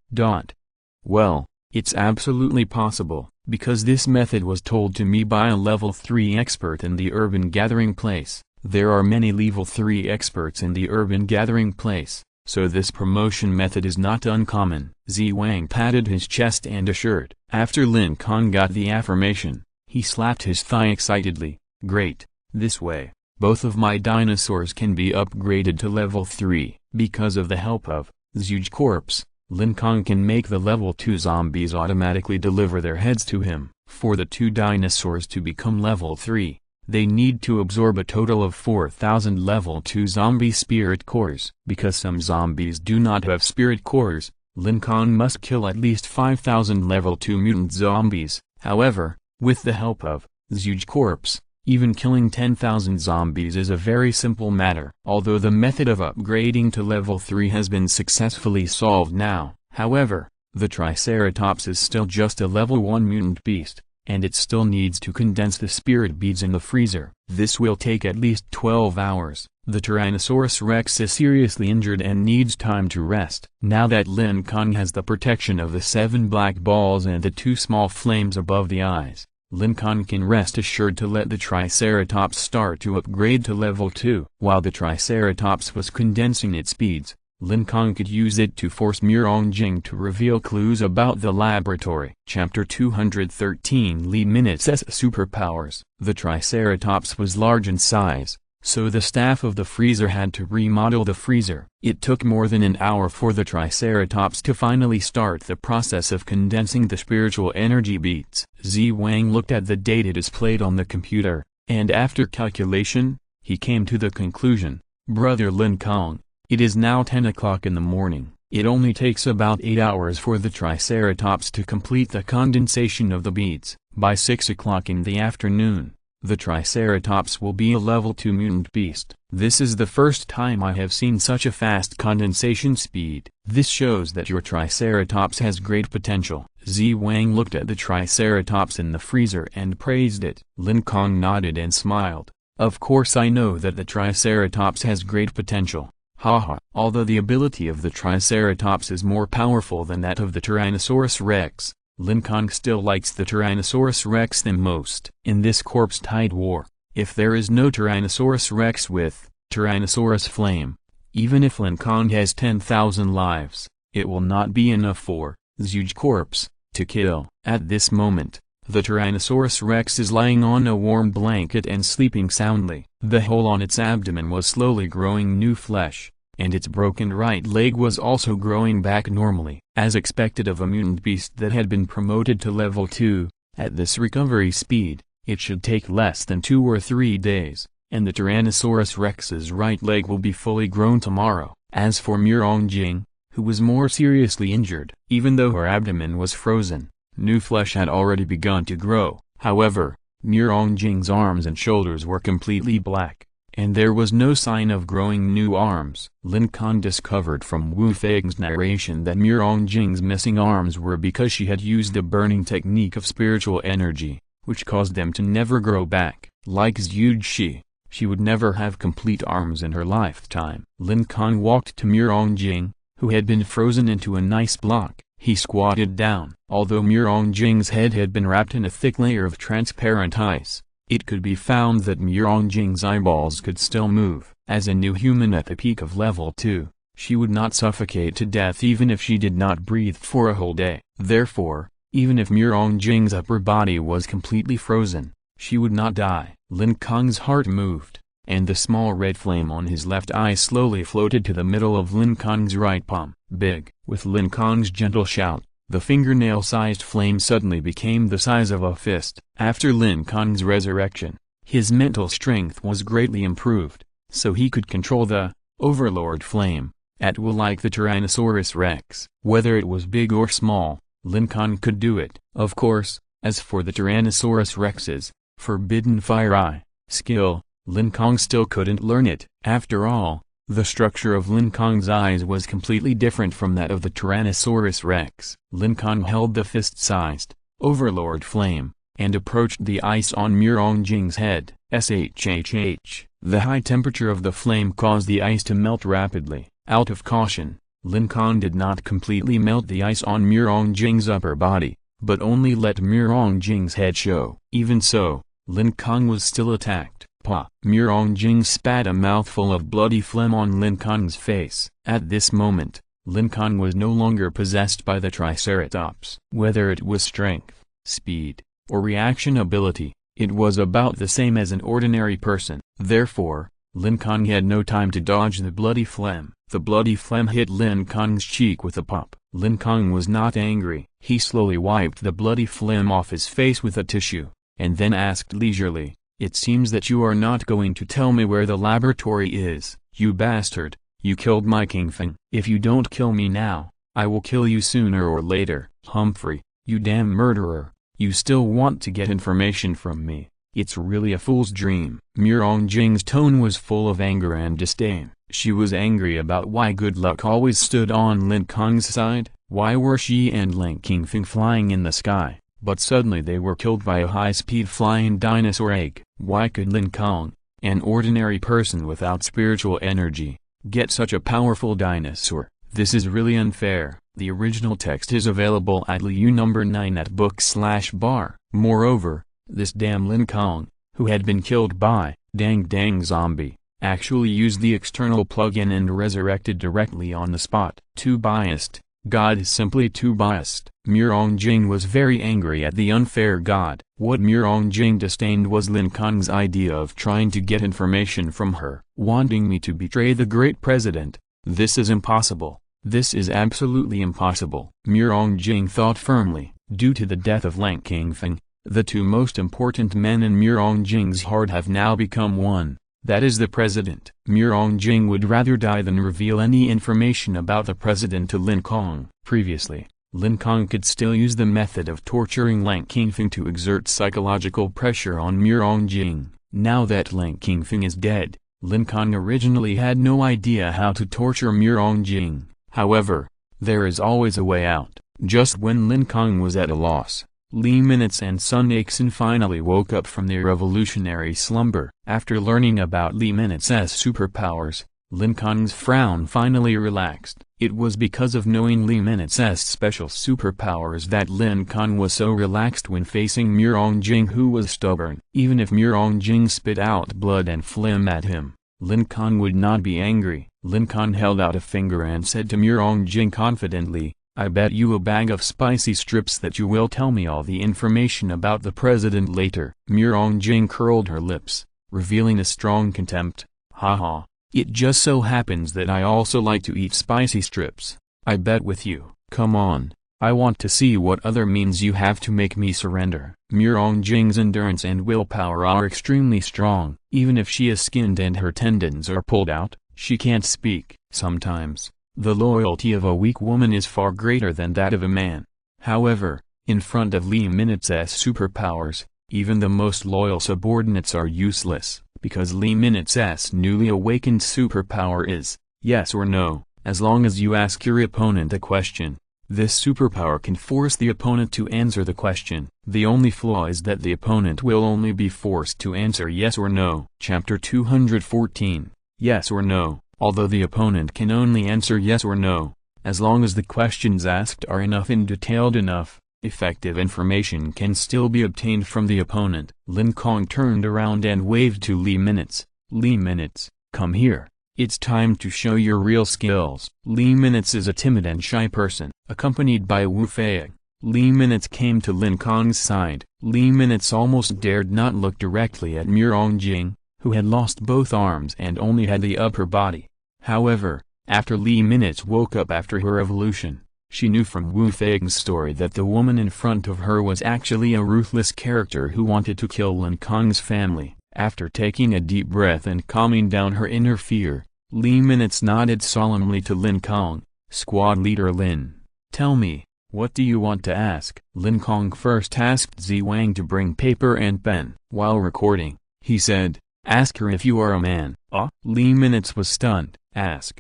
Well, it's absolutely possible, because this method was told to me by a level 3 expert in the urban gathering place. There are many level 3 experts in the urban gathering place, so this promotion method is not uncommon. Zi Wang patted his chest and assured. After Lin Kong got the affirmation, he slapped his thigh excitedly. Great, this way, both of my dinosaurs can be upgraded to level 3. Because of the help of Zhuge Corpse, Lin Kong can make the level 2 zombies automatically deliver their heads to him. For the 2 dinosaurs to become level 3, they need to absorb a total of 4000 level 2 zombie spirit cores. Because some zombies do not have spirit cores, Lin Kong must kill at least 5000 level 2 mutant zombies. However, with the help of Zhuge Corpse, even killing 10,000 zombies is a very simple matter. Although the method of upgrading to level 3 has been successfully solved now, however, the Triceratops is still just a level 1 mutant beast, and it still needs to condense the spirit beads in the freezer. This will take at least 12 hours. The Tyrannosaurus Rex is seriously injured and needs time to rest. Now that Lin Kong has the protection of the 7 black balls and the 2 small flames above the eyes, Lin Kong can rest assured to let the Triceratops start to upgrade to level 2. While the Triceratops was condensing its speeds, Lin Kong could use it to force Mirongjing to reveal clues about the laboratory. Chapter 213 Li Minutes S Superpowers. The Triceratops was large in size, so the staff of the freezer had to remodel the freezer. It took more than an hour for the Triceratops to finally start the process of condensing the spiritual energy beads. Wang looked at the data displayed on the computer, and after calculation, he came to the conclusion, "Brother Lin Kong, it is now 10 o'clock in the morning. It only takes about 8 hours for the Triceratops to complete the condensation of the beads. By 6 o'clock in the afternoon, the Triceratops will be a level 2 mutant beast. This is the first time I have seen such a fast condensation speed. This shows that your Triceratops has great potential." Wang looked at the Triceratops in the freezer and praised it. Lin Kong nodded and smiled. "Of course I know that the Triceratops has great potential. Haha. Although the ability of the Triceratops is more powerful than that of the Tyrannosaurus rex, Lin Kong still likes the Tyrannosaurus rex the most. In this corpse-tide war, if there is no Tyrannosaurus rex with Tyrannosaurus flame, even if Lin Kong has 10,000 lives, it will not be enough for this huge corpse to kill. At this moment, the Tyrannosaurus rex is lying on a warm blanket and sleeping soundly. The hole on its abdomen was slowly growing new flesh, and its broken right leg was also growing back normally. As expected of a mutant beast that had been promoted to level 2, at this recovery speed, it should take less than 2 or 3 days, and the Tyrannosaurus rex's right leg will be fully grown tomorrow. As for Mirongjing, who was more seriously injured, even though her abdomen was frozen, new flesh had already begun to grow. However, Mirongjing's arms and shoulders were completely black, and there was no sign of growing new arms. Lin Kong discovered from Wu Fei's narration that Mirongjing's missing arms were because she had used the burning technique of spiritual energy, which caused them to never grow back. Like Zhuge, she would never have complete arms in her lifetime. Lin Kong walked to Mirongjing, who had been frozen into an ice block. He squatted down. Although Mirongjing's head had been wrapped in a thick layer of transparent ice, it could be found that Mirongjing's eyeballs could still move. As a new human at the peak of level 2, she would not suffocate to death even if she did not breathe for a whole day. Therefore, even if Mirongjing's upper body was completely frozen, she would not die. Lin Kong's heart moved, and the small red flame on his left eye slowly floated to the middle of Lin Kong's right palm. Big. With Lin Kong's gentle shout, the fingernail-sized flame suddenly became the size of a fist. After Lin Kong's resurrection, his mental strength was greatly improved, so he could control the Overlord flame at will like the Tyrannosaurus rex. Whether it was big or small, Lin Kong could do it. Of course, as for the Tyrannosaurus rex's forbidden fire eye skill, Lin Kong still couldn't learn it. After all, the structure of Lin Kong's eyes was completely different from that of the Tyrannosaurus rex. Lin Kong held the fist-sized Overlord flame, and approached the ice on Mirongjing's head. Shhh. The high temperature of the flame caused the ice to melt rapidly. Out of caution, Lin Kong did not completely melt the ice on Mirongjing's upper body, but only let Mirongjing's head show. Even so, Lin Kong was still attacked. Pa! Mirongjing spat a mouthful of bloody phlegm on Lin Kong's face. At this moment, Lin Kong was no longer possessed by the Triceratops. Whether it was strength, speed, or reaction ability, it was about the same as an ordinary person. Therefore, Lin Kong had no time to dodge the bloody phlegm. The bloody phlegm hit Lin Kong's cheek with a pop. Lin Kong was not angry. He slowly wiped the bloody phlegm off his face with a tissue, and then asked leisurely, "It seems that you are not going to tell me where the laboratory is, you bastard. You killed my kingfin. If you don't kill me now, I will kill you sooner or later. Humphrey, you damn murderer. You still want to get information from me. It's really a fool's dream." Mirongjing's tone was full of anger and disdain. She was angry about why good luck always stood on Lin Kong's side. Why were she and Lin Kingfin flying in the sky, but suddenly they were killed by a high-speed flying dinosaur egg? Why could Lin Kong, an ordinary person without spiritual energy, get such a powerful dinosaur? This is really unfair. The original text is available at Liu number 9 at book/bar. Moreover, this damn Lin Kong, who had been killed by Dang Dang Zombie, actually used the external plugin and resurrected directly on the spot. Too biased. God is simply too biased. Mirongjing was very angry at the unfair god. What Mirongjing disdained was Lin Kong's idea of trying to get information from her. Wanting me to betray the great president. This is impossible. This is absolutely impossible. Mirongjing thought firmly. Due to the death of Lin Kong, the two most important men in Mirongjing's heart have now become one. That is the president. Mirongjing would rather die than reveal any information about the president to Lin Kong. Previously, Lin Kong could still use the method of torturing Lin Kong to exert psychological pressure on Mirongjing. Now that Lin Kong is dead, Lin Kong originally had no idea how to torture Mirongjing. However, there is always a way out. Just when Lin Kong was at a loss, Li Minutes and Sun Ixin finally woke up from their revolutionary slumber. After learning about Li Minutes' superpowers, Lin Kong's frown finally relaxed. It was because of knowing Li Minutes' special superpowers that Lin Kong was so relaxed when facing Mirongjing, who was stubborn. Even if Mirongjing spit out blood and phlegm at him, Lin Kong would not be angry. Lin Kong held out a finger and said to Mirongjing confidently, "I bet you a bag of spicy strips that you will tell me all the information about the president later." Mirongjing curled her lips, revealing a strong contempt. "Haha, it just so happens that I also like to eat spicy strips. I bet with you. Come on, I want to see what other means you have to make me surrender." Mirongjing's endurance and willpower are extremely strong. Even if she is skinned and her tendons are pulled out, she can't speak. Sometimes, the loyalty of a weak woman is far greater than that of a man. However, in front of Li Minutes' superpowers, even the most loyal subordinates are useless, because Li Minutes' newly awakened superpower is, yes or no. As long as you ask your opponent a question, this superpower can force the opponent to answer the question. The only flaw is that the opponent will only be forced to answer yes or no. Chapter 214, Yes or No. Although the opponent can only answer yes or no, as long as the questions asked are enough and detailed enough, effective information can still be obtained from the opponent. Lin Kong turned around and waved to Li Minutes. "Li Minutes, come here. It's time to show your real skills." Li Minutes is a timid and shy person. Accompanied by Wu Fei, Li Minutes came to Lin Kong's side. Li Minutes almost dared not look directly at Mirongjing, who had lost both arms and only had the upper body. However, after Li Minutes woke up after her evolution, she knew from Wu Fei's story that the woman in front of her was actually a ruthless character who wanted to kill Lin Kong's family. After taking a deep breath and calming down her inner fear, Li Minutes nodded solemnly to Lin Kong. "Squad leader Lin, tell me, what do you want to ask?" Lin Kong first asked Zi Wang to bring paper and pen. While recording, he said, "Ask her if you are a man." Li Minutes was stunned. "Ask.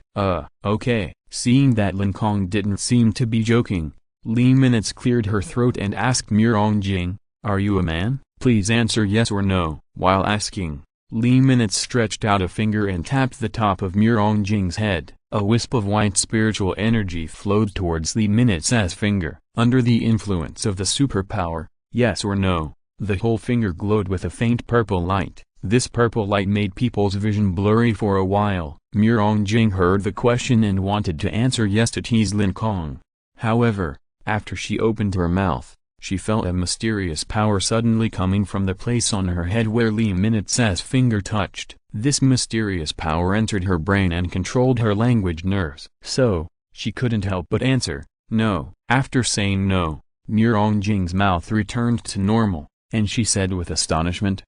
Okay." Seeing that Lin Kong didn't seem to be joking, Li Minutes cleared her throat and asked Mirongjing, "Are you a man? Please answer yes or no." While asking, Li Minutes stretched out a finger and tapped the top of Mirongjing's head. A wisp of white spiritual energy flowed towards Li Minutes' finger. Under the influence of the superpower, yes or no, the whole finger glowed with a faint purple light. This purple light made people's vision blurry for a while. Mirongjing heard the question and wanted to answer yes to tease Lin Kong. However, after she opened her mouth, she felt a mysterious power suddenly coming from the place on her head where Li Minutes' finger touched. This mysterious power entered her brain and controlled her language nerves. So, she couldn't help but answer, no. After saying no, Mirongjing's mouth returned to normal, and she said with astonishment,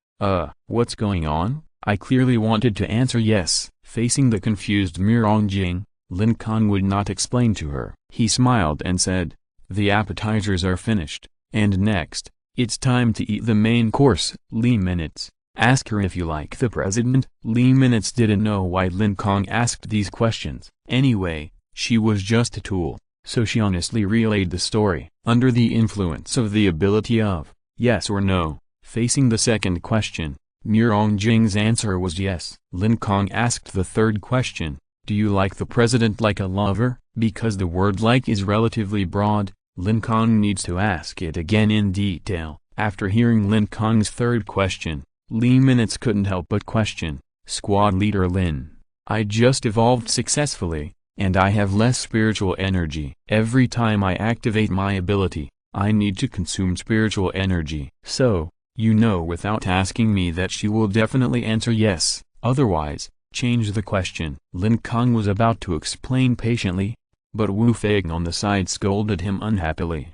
what's going on? I clearly wanted to answer yes." Facing the confused Mirongjing, Lin Kong would not explain to her. He smiled and said, "The appetizers are finished, and next, it's time to eat the main course." Li Minutes, ask her if you like the president. Li Minutes didn't know why Lin Kong asked these questions. Anyway, she was just a tool, so she honestly relayed the story. Under the influence of the ability of yes or no, facing the second question, Mirongjing's answer was yes. Lin Kong asked the third question, "Do you like the president like a lover?" Because the word like is relatively broad, Lin Kong needs to ask it again in detail. After hearing Lin Kong's third question, Li Minutes couldn't help but question, "Squad leader Lin, I just evolved successfully, and I have less spiritual energy. Every time I activate my ability, I need to consume spiritual energy. So, you know without asking me that she will definitely answer yes, otherwise, change the question. Lin Kong was about to explain patiently, but Wu Feng on the side scolded him unhappily.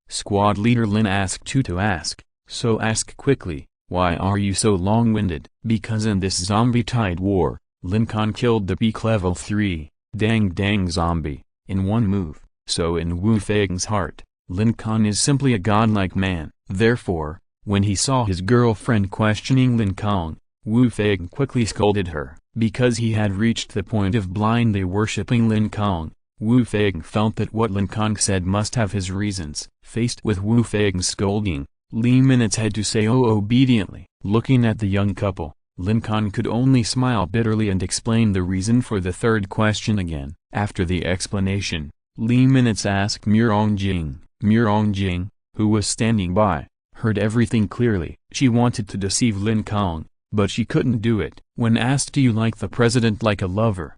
Squad leader Lin asked you to ask, so ask quickly. Why are you so long-winded? Because in this zombie tide war, Lin Kong killed the peak level 3, dang zombie, in one move. So in Wu Feng's heart, Lin Kong is simply a godlike man. Therefore, when he saw his girlfriend questioning Lin Kong, Wu Feng quickly scolded her. Because he had reached the point of blindly worshipping Lin Kong, Wu Feng felt that what Lin Kong said must have his reasons. Faced with Wu Feng's scolding, Li Minutes had to say obediently. Looking at the young couple, Lin Kong could only smile bitterly and explain the reason for the third question again. After the explanation, Li Minutes asked Murongjing. Murongjing, who was standing by, heard everything clearly. She wanted to deceive Lin Kong, but she couldn't do it. When asked, do you like the president like a lover?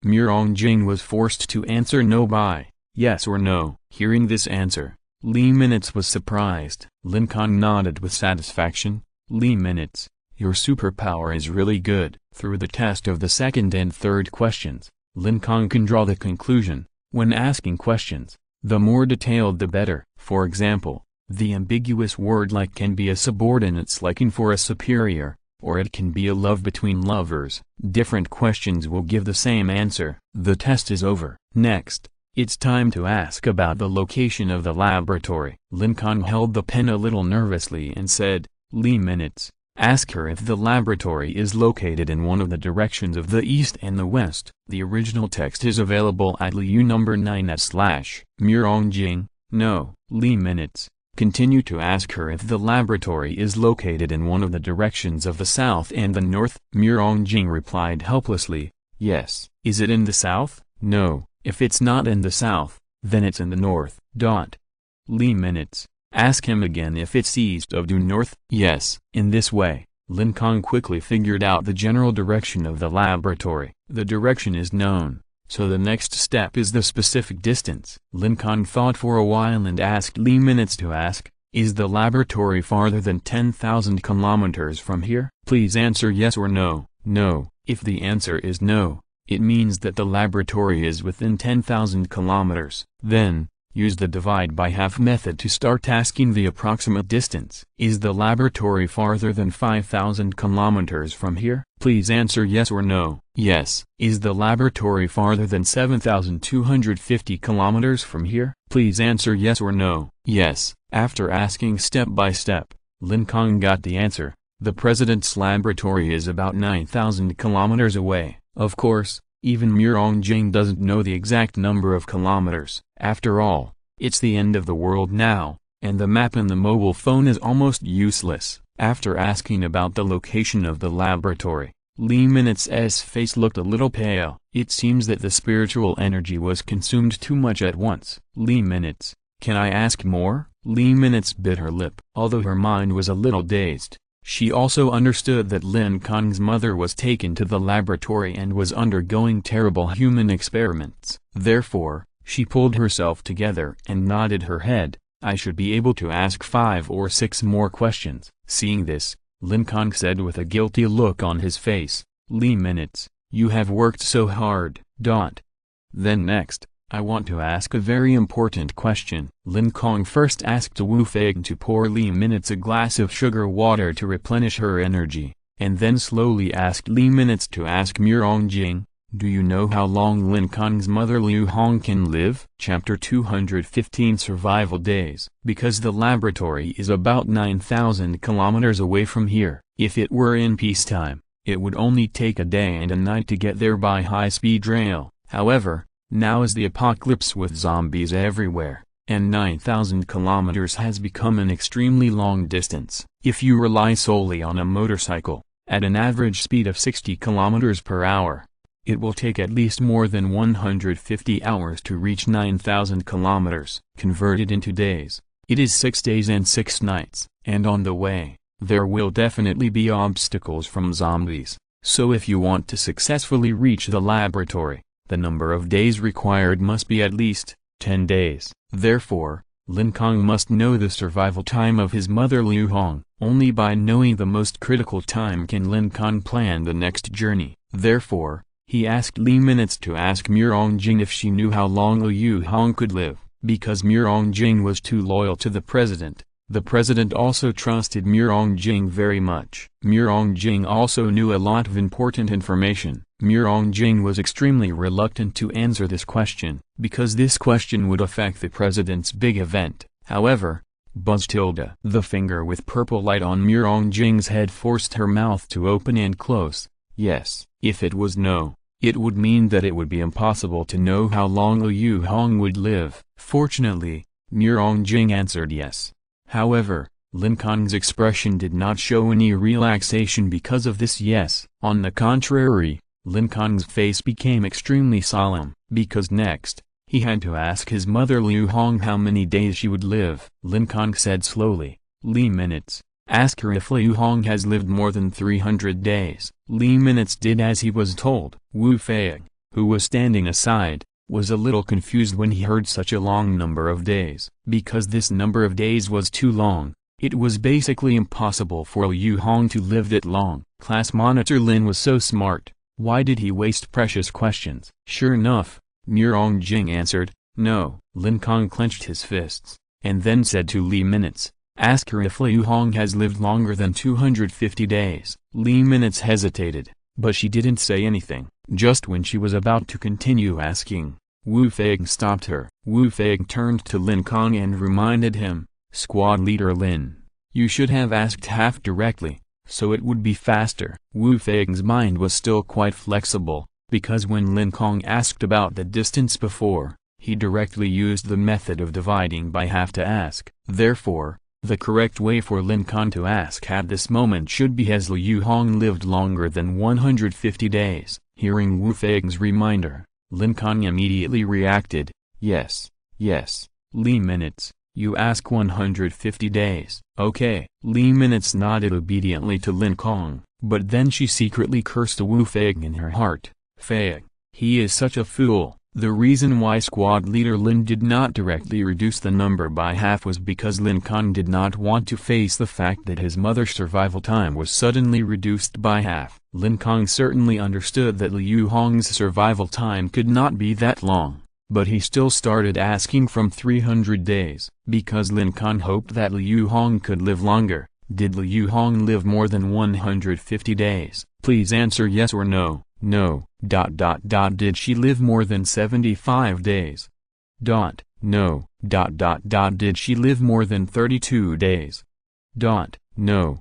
Murongjing was forced to answer no by yes or no. Hearing this answer, Li Minutes was surprised. Lin Kong nodded with satisfaction. Li Minutes, your superpower is really good. Through the test of the second and third questions, Lin Kong can draw the conclusion, when asking questions, the more detailed the better. For example, the ambiguous word like can be a subordinate's liking for a superior, or it can be a love between lovers. Different questions will give the same answer. The test is over. Next, it's time to ask about the location of the laboratory. Lin Kong held the pen a little nervously and said, Li Minutes, ask her if the laboratory is located in one of the directions of the east and the west. The original text is available at Liu number 9/Murongjing. No. Li Minutes, continue to ask her if the laboratory is located in one of the directions of the south and the north. Murongjing replied helplessly, yes. Is it in the south? No. If it's not in the south, then it's in the north. Li Minutes, ask him again if it's east of due north. Yes. In this way, Lin Kong quickly figured out the general direction of the laboratory. The direction is known, so the next step is the specific distance. Lin Kong thought for a while and asked Li Minutes to ask, is the laboratory farther than 10,000 kilometers from here? Please answer yes or no. No. If the answer is no, it means that the laboratory is within 10,000 kilometers. Then, use the divide by half method to start asking the approximate distance. Is the laboratory farther than 5,000 kilometers from here? Please answer yes or no. Yes. Is the laboratory farther than 7,250 kilometers from here? Please answer yes or no. Yes. After asking step by step, Lin Kong got the answer. The president's laboratory is about 9,000 kilometers away. Of course, even Murongjing doesn't know the exact number of kilometers. After all, it's the end of the world now, and the map in the mobile phone is almost useless. After asking about the location of the laboratory, Li Minutes' face looked a little pale. It seems that the spiritual energy was consumed too much at once. Li Minutes, can I ask more? Li Minutes bit her lip. Although her mind was a little dazed, she also understood that Lin Kong's mother was taken to the laboratory and was undergoing terrible human experiments. Therefore, she pulled herself together and nodded her head. I should be able to ask 5 or 6 more questions. Seeing this, Lin Kong said with a guilty look on his face, Li Minutes, you have worked so hard. Then next, I want to ask a very important question. Lin Kong first asked Wu Feng to pour Li Minutes a glass of sugar water to replenish her energy, and then slowly asked Li Minutes to ask Murongjing, do you know how long Lin Kong's mother Liu Hong can live? Chapter 215 Survival Days. Because the laboratory is about 9,000 kilometers away from here, if it were in peacetime, it would only take a day and a night to get there by high-speed rail. However, now is the apocalypse with zombies everywhere, and 9,000 kilometers has become an extremely long distance. If you rely solely on a motorcycle, at an average speed of 60 kilometers per hour, it will take at least more than 150 hours to reach 9,000 kilometers. Converted into days, it is 6 days and 6 nights, and on the way, there will definitely be obstacles from zombies. So if you want to successfully reach the laboratory, the number of days required must be at least 10 days. Therefore, Lin Kong must know the survival time of his mother Liu Hong. Only by knowing the most critical time can Lin Kong plan the next journey. Therefore, he asked Li Minutes to ask Mirongjing if she knew how long Liu Hong could live. Because Mirongjing was too loyal to the president also trusted Mirongjing very much. Mirongjing also knew a lot of important information. Mirongjing was extremely reluctant to answer this question, because this question would affect the president's big event. However, the finger with purple light on Mirongjing's head forced her mouth to open and close. Yes. If it was no, it would mean that it would be impossible to know how long Liu Hong would live. Fortunately, Mirongjing answered yes. However, Lin Kong's expression did not show any relaxation because of this yes. On the contrary, Lin Kong's face became extremely solemn, because next, he had to ask his mother Liu Hong how many days she would live. Lin Kong said slowly, Li Minutes, ask her if Liu Hong has lived more than 300 days. Li Minutes did as he was told. Wu Fei, who was standing aside, was a little confused when he heard such a long number of days. Because this number of days was too long, it was basically impossible for Liu Hong to live that long. Class monitor Lin was so smart. Why did he waste precious questions? Sure enough, Mirongjing answered, no. Lin Kong clenched his fists, and then said to Li Minutes, ask her if Liu Hong has lived longer than 250 days. Li Minutes hesitated, but she didn't say anything. Just when she was about to continue asking, Wu Fei stopped her. Wu Fei turned to Lin Kong and reminded him, Squad Leader Lin, you should have asked half directly, so it would be faster. Wu Fei's mind was still quite flexible, because when Lin Kong asked about the distance before, he directly used the method of dividing by half to ask. Therefore, the correct way for Lin Kong to ask at this moment should be has Liu Hong lived longer than 150 days. Hearing Wu Fei's reminder, Lin Kong immediately reacted, yes, yes. Li Minutes, you ask 150 days. Okay. Li Minutes nodded obediently to Lin Kong, but then she secretly cursed Wu Fei in her heart. Fei, he is such a fool. The reason why squad leader Lin did not directly reduce the number by half was because Lin Kong did not want to face the fact that his mother's survival time was suddenly reduced by half. Lin Kong certainly understood that Liu Hong's survival time could not be that long, but he still started asking from 300 days, because Lin Kong hoped that Liu Hong could live longer. Did Liu Hong live more than 150 days? Please answer yes or no. No. Did she live more than 75 days? No. Did she live more than 32 days? No.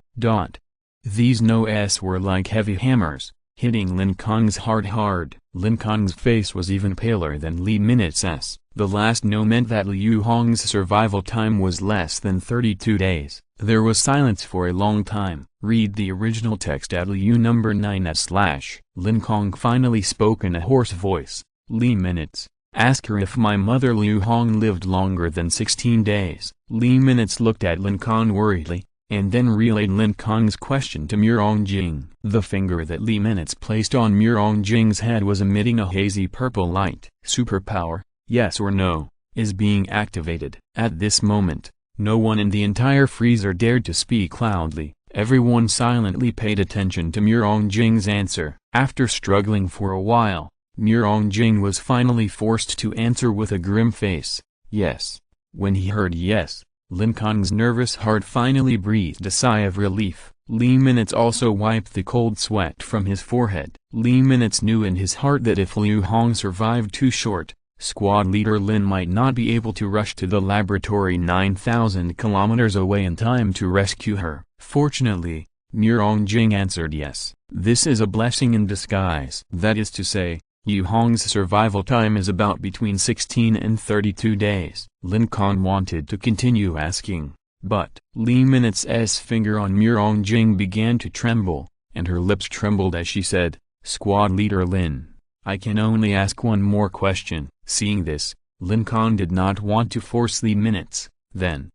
These no's were like heavy hammers, hitting Lin Kong's heart hard. Lin Kong's face was even paler than Li Minutes'. The last no meant that Liu Hong's survival time was less than 32 days. There was silence for a long time. Read the original text at Liu number 9/. Lin Kong finally spoke in a hoarse voice. Li Minutes, ask her if my mother Liu Hong lived longer than 16 days. Li Minutes looked at Lin Kong worriedly, and then relayed Lin Kong's question to Mirongjing. The finger that Li Minutes placed on Mirongjing's head was emitting a hazy purple light. Superpower, yes or no, is being activated. At this moment, no one in the entire freezer dared to speak loudly. Everyone silently paid attention to Mirongjing's answer. After struggling for a while, Mirongjing was finally forced to answer with a grim face, yes. When he heard yes, Lin Kong's nervous heart finally breathed a sigh of relief. Li Minutes also wiped the cold sweat from his forehead. Li Minutes knew in his heart that if Liu Hong survived too short, squad leader Lin might not be able to rush to the laboratory 9,000 kilometers away in time to rescue her. Fortunately, Mirongjing answered yes. This is a blessing in disguise. That is to say, Liu Hong's survival time is about between 16 and 32 days. Lin Kong wanted to continue asking, but Li Minutes' finger on Mirongjing began to tremble, and her lips trembled as she said, Squad leader Lin, I can only ask one more question. Seeing this, Lin Kong did not want to force Li Minutes. Then,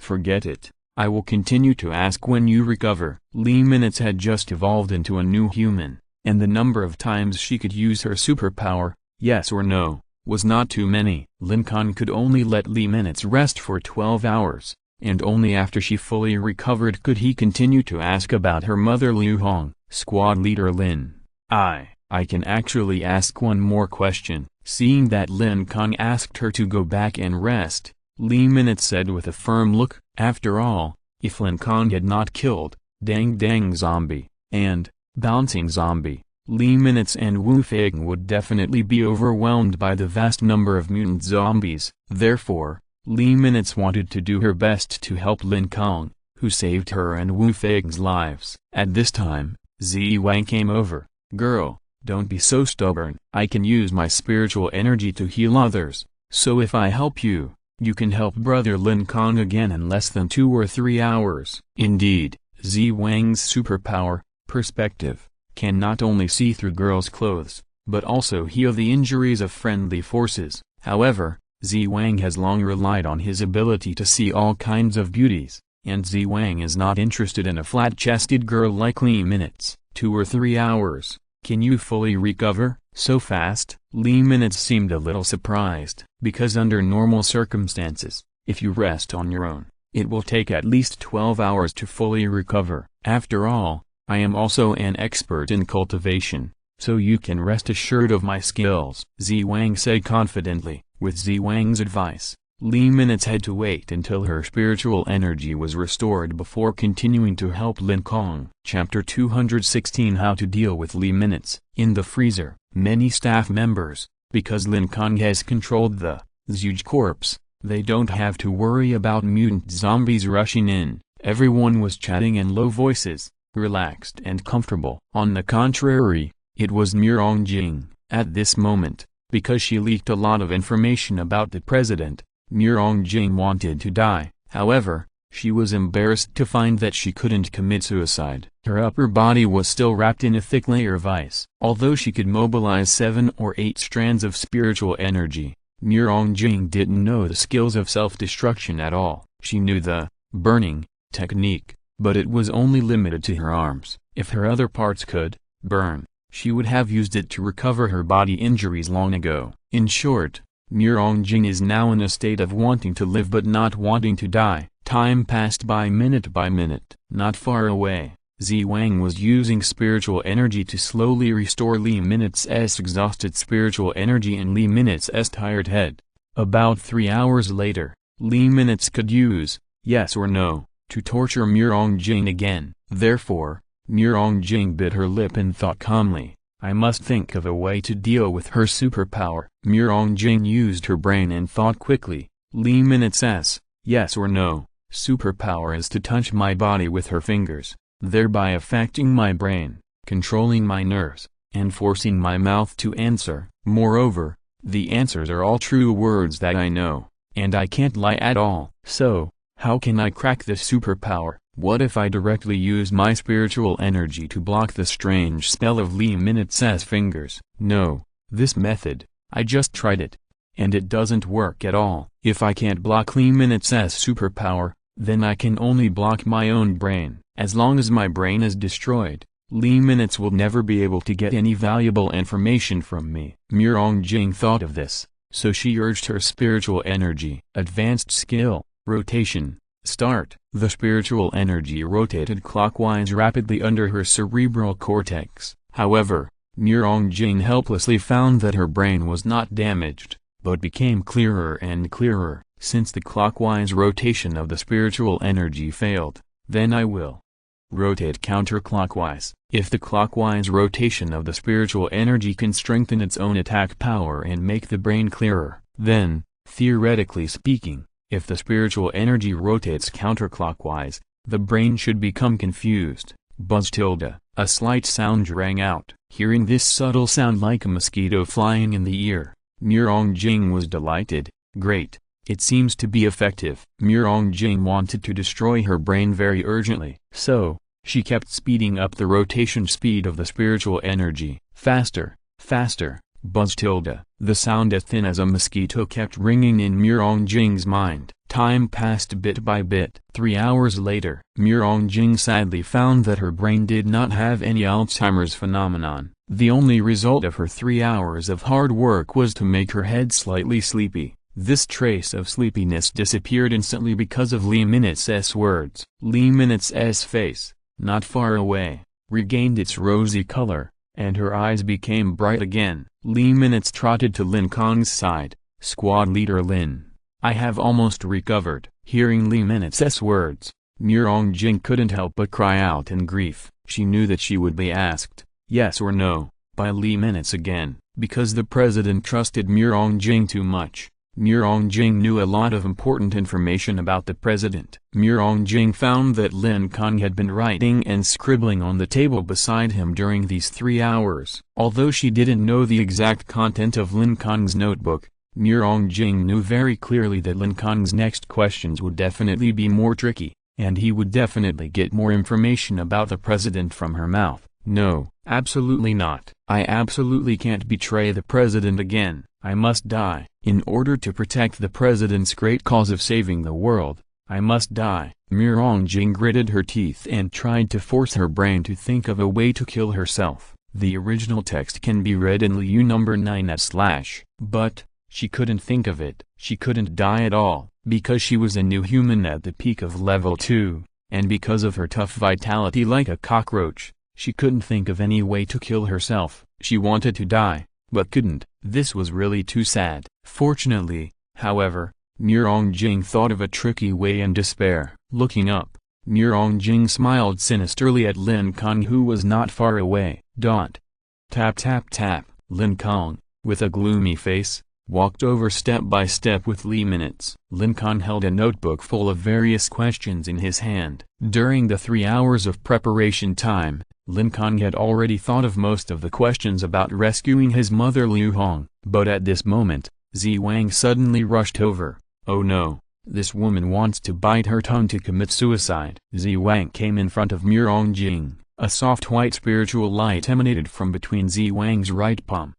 forget it. I will continue to ask when you recover. Li Minutes had just evolved into a new human, and the number of times she could use her superpower, yes or no, was not too many. Lin Kong could only let Li minutes rest for 12 hours, and only after she fully recovered could he continue to ask about her mother Liu Hong. Squad leader Lin, I can actually ask one more question. Seeing that Lin Kong asked her to go back and rest, Li minutes said with a firm look, after all, if Lin Kong had not killed Dang Dang Zombie and Bouncing Zombie, Li minutes and Wu Feigang would definitely be overwhelmed by the vast number of mutant zombies. Therefore, Li minutes wanted to do her best to help Lin Kong, who saved her and Wu Feigang's lives. At this time, Zi Wang came over. Girl, don't be so stubborn. I can use my spiritual energy to heal others, so if I help you, you can help brother Lin Kong again in less than 2 or 3 hours. Indeed, Zi Wang's superpower, perspective, can not only see through girls' clothes, but also heal the injuries of friendly forces. However, Zi Wang has long relied on his ability to see all kinds of beauties, and Zi Wang is not interested in a flat-chested girl like Li minutes. 2 or 3 hours, can you fully recover, so fast? Li minutes seemed a little surprised, because under normal circumstances, if you rest on your own, it will take at least 12 hours to fully recover. After all, I am also an expert in cultivation, so you can rest assured of my skills, Zi Wang said confidently. With Zi Wang's advice, Li minutes had to wait until her spiritual energy was restored before continuing to help Lin Kong. Chapter 216 How to deal with Li minutes. In the freezer, many staff members, because Lin Kong has controlled the Zhuge corpse, they don't have to worry about mutant zombies rushing in. Everyone was chatting in low voices, relaxed and comfortable. On the contrary, it was Murong Jing. At this moment, because she leaked a lot of information about the president, Murong Jing wanted to die. However, she was embarrassed to find that she couldn't commit suicide. Her upper body was still wrapped in a thick layer of ice. Although she could mobilize 7 or 8 strands of spiritual energy, Murong Jing didn't know the skills of self-destruction at all. She knew the burning technique, but it was only limited to her arms. If her other parts could burn, she would have used it to recover her body injuries long ago. In short, Murong Jing is now in a state of wanting to live but not wanting to die. Time passed by minute. Not far away, Zi Wang was using spiritual energy to slowly restore Li minutes' exhausted spiritual energy in Li minutes' tired head. About 3 hours later, Li minutes could use, yes or no, to torture Murong Jing again. Therefore, Murong Jing bit her lip and thought calmly, I must think of a way to deal with her superpower. Murong Jing used her brain and thought quickly. Li minutes' yes or no superpower is to touch my body with her fingers, thereby affecting my brain, controlling my nerves, and forcing my mouth to answer. Moreover, the answers are all true words that I know, and I can't lie at all. So, how can I crack this superpower? What if I directly use my spiritual energy to block the strange spell of Li minutes' fingers? No, this method, I just tried it, and it doesn't work at all. If I can't block Li minutes' superpower, then I can only block my own brain. As long as my brain is destroyed, Li minutes will never be able to get any valuable information from me. Murong Jing thought of this, so she urged her spiritual energy. Advanced skill, rotation, start. The spiritual energy rotated clockwise rapidly under her cerebral cortex. However, Murong Jing helplessly found that her brain was not damaged, but became clearer and clearer. Since the clockwise rotation of the spiritual energy failed, then I will rotate counterclockwise. If the clockwise rotation of the spiritual energy can strengthen its own attack power and make the brain clearer, then, theoretically speaking, if the spiritual energy rotates counterclockwise, the brain should become confused. Buzz tilde. A slight sound rang out. Hearing this subtle sound like a mosquito flying in the ear, Murong Jing was delighted. Great. It seems to be effective. Murong Jing wanted to destroy her brain very urgently. So, she kept speeding up the rotation speed of the spiritual energy. Faster, faster. Buzz tilde. The sound as thin as a mosquito kept ringing in Murong Jing's mind. Time passed bit by bit. 3 hours later, Murong Jing sadly found that her brain did not have any Alzheimer's phenomenon. The only result of her 3 hours of hard work was to make her head slightly sleepy. This trace of sleepiness disappeared instantly because of Lee Minutes' words. Lee Minutes' face, not far away, regained its rosy color, and her eyes became bright again. Lee Minutes trotted to Lin Kong's side. "Squad leader Lin, I have almost recovered." Hearing Lee Minutes' words, Murong Jing couldn't help but cry out in grief. She knew that she would be asked, yes or no, by Lee Minutes again, because the president trusted Murong Jing too much. Murong Jing knew a lot of important information about the president. Murong Jing found that Lin Kong had been writing and scribbling on the table beside him during these 3 hours. Although she didn't know the exact content of Lin Kong's notebook, Murong Jing knew very clearly that Lin Kong's next questions would definitely be more tricky, and he would definitely get more information about the president from her mouth. No, absolutely not. I absolutely can't betray the president again. I must die. In order to protect the president's great cause of saving the world, I must die. Murong Jing gritted her teeth and tried to force her brain to think of a way to kill herself. The original text can be read in Liu number 9/. But she couldn't think of it. She couldn't die at all, because she was a new human at the peak of level 2, and because of her tough vitality like a cockroach, she couldn't think of any way to kill herself. She wanted to die, but couldn't. This was really too sad. Fortunately, however, Murong Jing thought of a tricky way in despair. Looking up, Murong Jing smiled sinisterly at Lin Kong, who was not far away. Tap tap tap. Lin Kong, with a gloomy face, walked over step by step with Lee Minutes. Lin Kong held a notebook full of various questions in his hand. During the 3 hours of preparation time, Lin Kong had already thought of most of the questions about rescuing his mother Liu Hong. But at this moment, Zi Wang suddenly rushed over. Oh no, this woman wants to bite her tongue to commit suicide. Zi Wang came in front of Murong Jing. A soft white spiritual light emanated from between Zi Wang's right palm.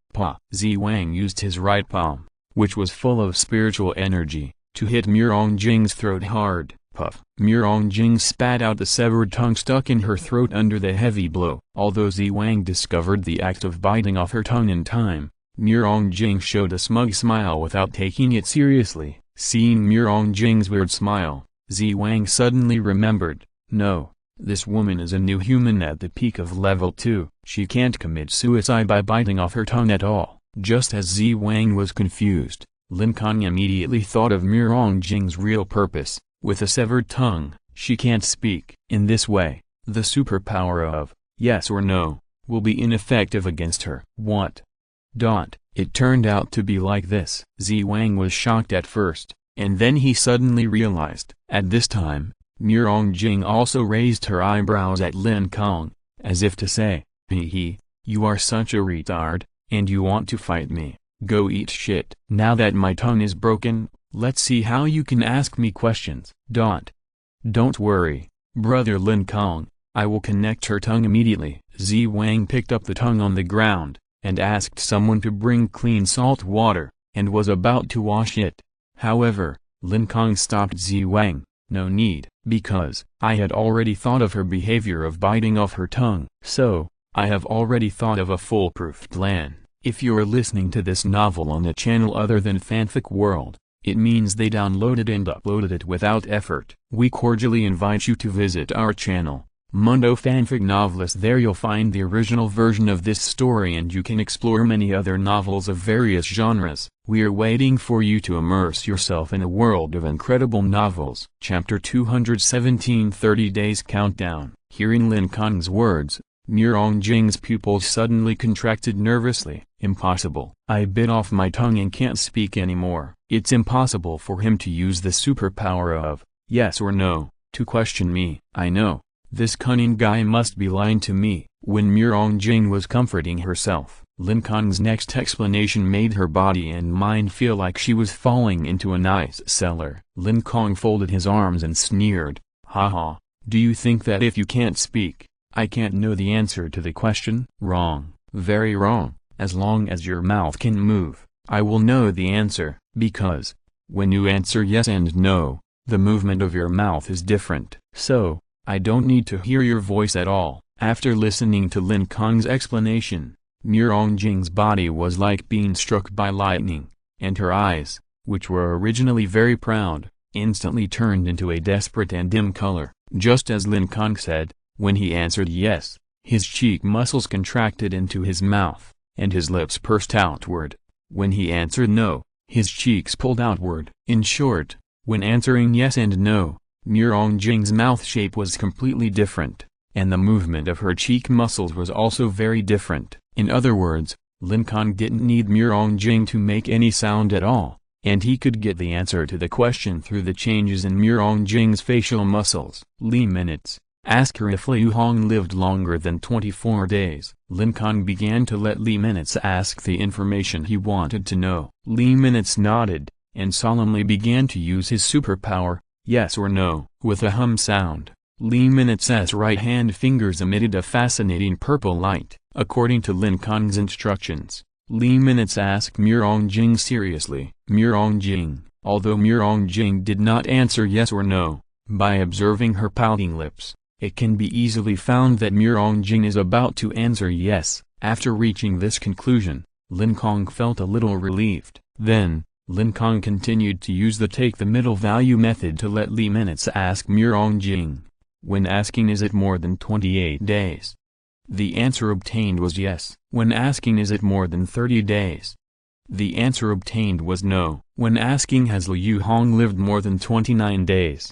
Zi Wang used his right palm, which was full of spiritual energy, to hit Murong Jing's throat hard. Puff. Murong Jing spat out the severed tongue stuck in her throat under the heavy blow. Although Zi Wang discovered the act of biting off her tongue in time, Murong Jing showed a smug smile without taking it seriously. Seeing Murong Jing's weird smile, Zi Wang suddenly remembered, no, this woman is a new human at the peak of level 2. She can't commit suicide by biting off her tongue at all. Just as Zi Wang was confused, Lin Kong immediately thought of Murong Jing's real purpose. With a severed tongue, she can't speak. In this way, the superpower of yes or no will be ineffective against her. What? It turned out to be like this. Zi Wang was shocked at first, and then he suddenly realized. At this time, Murong Jing also raised her eyebrows at Lin Kong, as if to say, hee, you are such a retard, and you want to fight me. Go eat shit. Now that my tongue is broken, let's see how you can ask me questions. Don't worry, brother Lin Kong, I will connect her tongue immediately. Zi Wang picked up the tongue on the ground, and asked someone to bring clean salt water, and was about to wash it. However, Lin Kong stopped Zi Wang. No need, because I had already thought of her behavior of biting off her tongue. So, I have already thought of a foolproof plan. If you're listening to this novel on a channel other than Fanfic World, it means they downloaded and uploaded it without effort. We cordially invite you to visit our channel, Mundo Fanfic Novelist. There you'll find the original version of this story, and you can explore many other novels of various genres. We are waiting for you to immerse yourself in a world of incredible novels. Chapter 217, 30 Days Countdown. Hearing Lin Kong's words, Murong Jing's pupils suddenly contracted nervously. Impossible. I bit off my tongue and can't speak anymore. It's impossible for him to use the superpower of yes or no to question me. I know. This cunning guy must be lying to me. When Murong Jing was comforting herself, Lin Kong's next explanation made her body and mind feel like she was falling into an ice cellar. Lin Kong folded his arms and sneered, haha, do you think that if you can't speak, I can't know the answer to the question? Wrong, very wrong. As long as your mouth can move, I will know the answer, because when you answer yes and no, the movement of your mouth is different. So, I don't need to hear your voice at all. After listening to Lin Kong's explanation, Mirongjing's body was like being struck by lightning, and her eyes, which were originally very proud, instantly turned into a desperate and dim color. Just as Lin Kong said, when he answered yes, his cheek muscles contracted into his mouth, and his lips pursed outward. When he answered no, his cheeks pulled outward. In short, when answering yes and no, Mirongjing's mouth shape was completely different, and the movement of her cheek muscles was also very different. In other words, Lin Kong didn't need Mirongjing to make any sound at all, and he could get the answer to the question through the changes in Mirongjing's facial muscles. Li minutes. Ask her if Liu Hong lived longer than 24 days. Lin Kong began to let Li minutes ask the information he wanted to know. Li minutes nodded, and solemnly began to use his superpower, yes or no. With a hum sound, Li minutes' right-hand fingers emitted a fascinating purple light. According to Lin Kong's instructions, Li minutes asked Mirongjing seriously. Mirongjing, although Mirongjing did not answer yes or no, by observing her pouting lips, it can be easily found that Mirongjing is about to answer yes. After reaching this conclusion, Lin Kong felt a little relieved. Then, Lin Kong continued to use the take-the-middle value method to let Li minutes ask Mirongjing, when asking is it more than 28 days? The answer obtained was yes. When asking is it more than 30 days? The answer obtained was no. When asking has Liu Hong lived more than 29 days?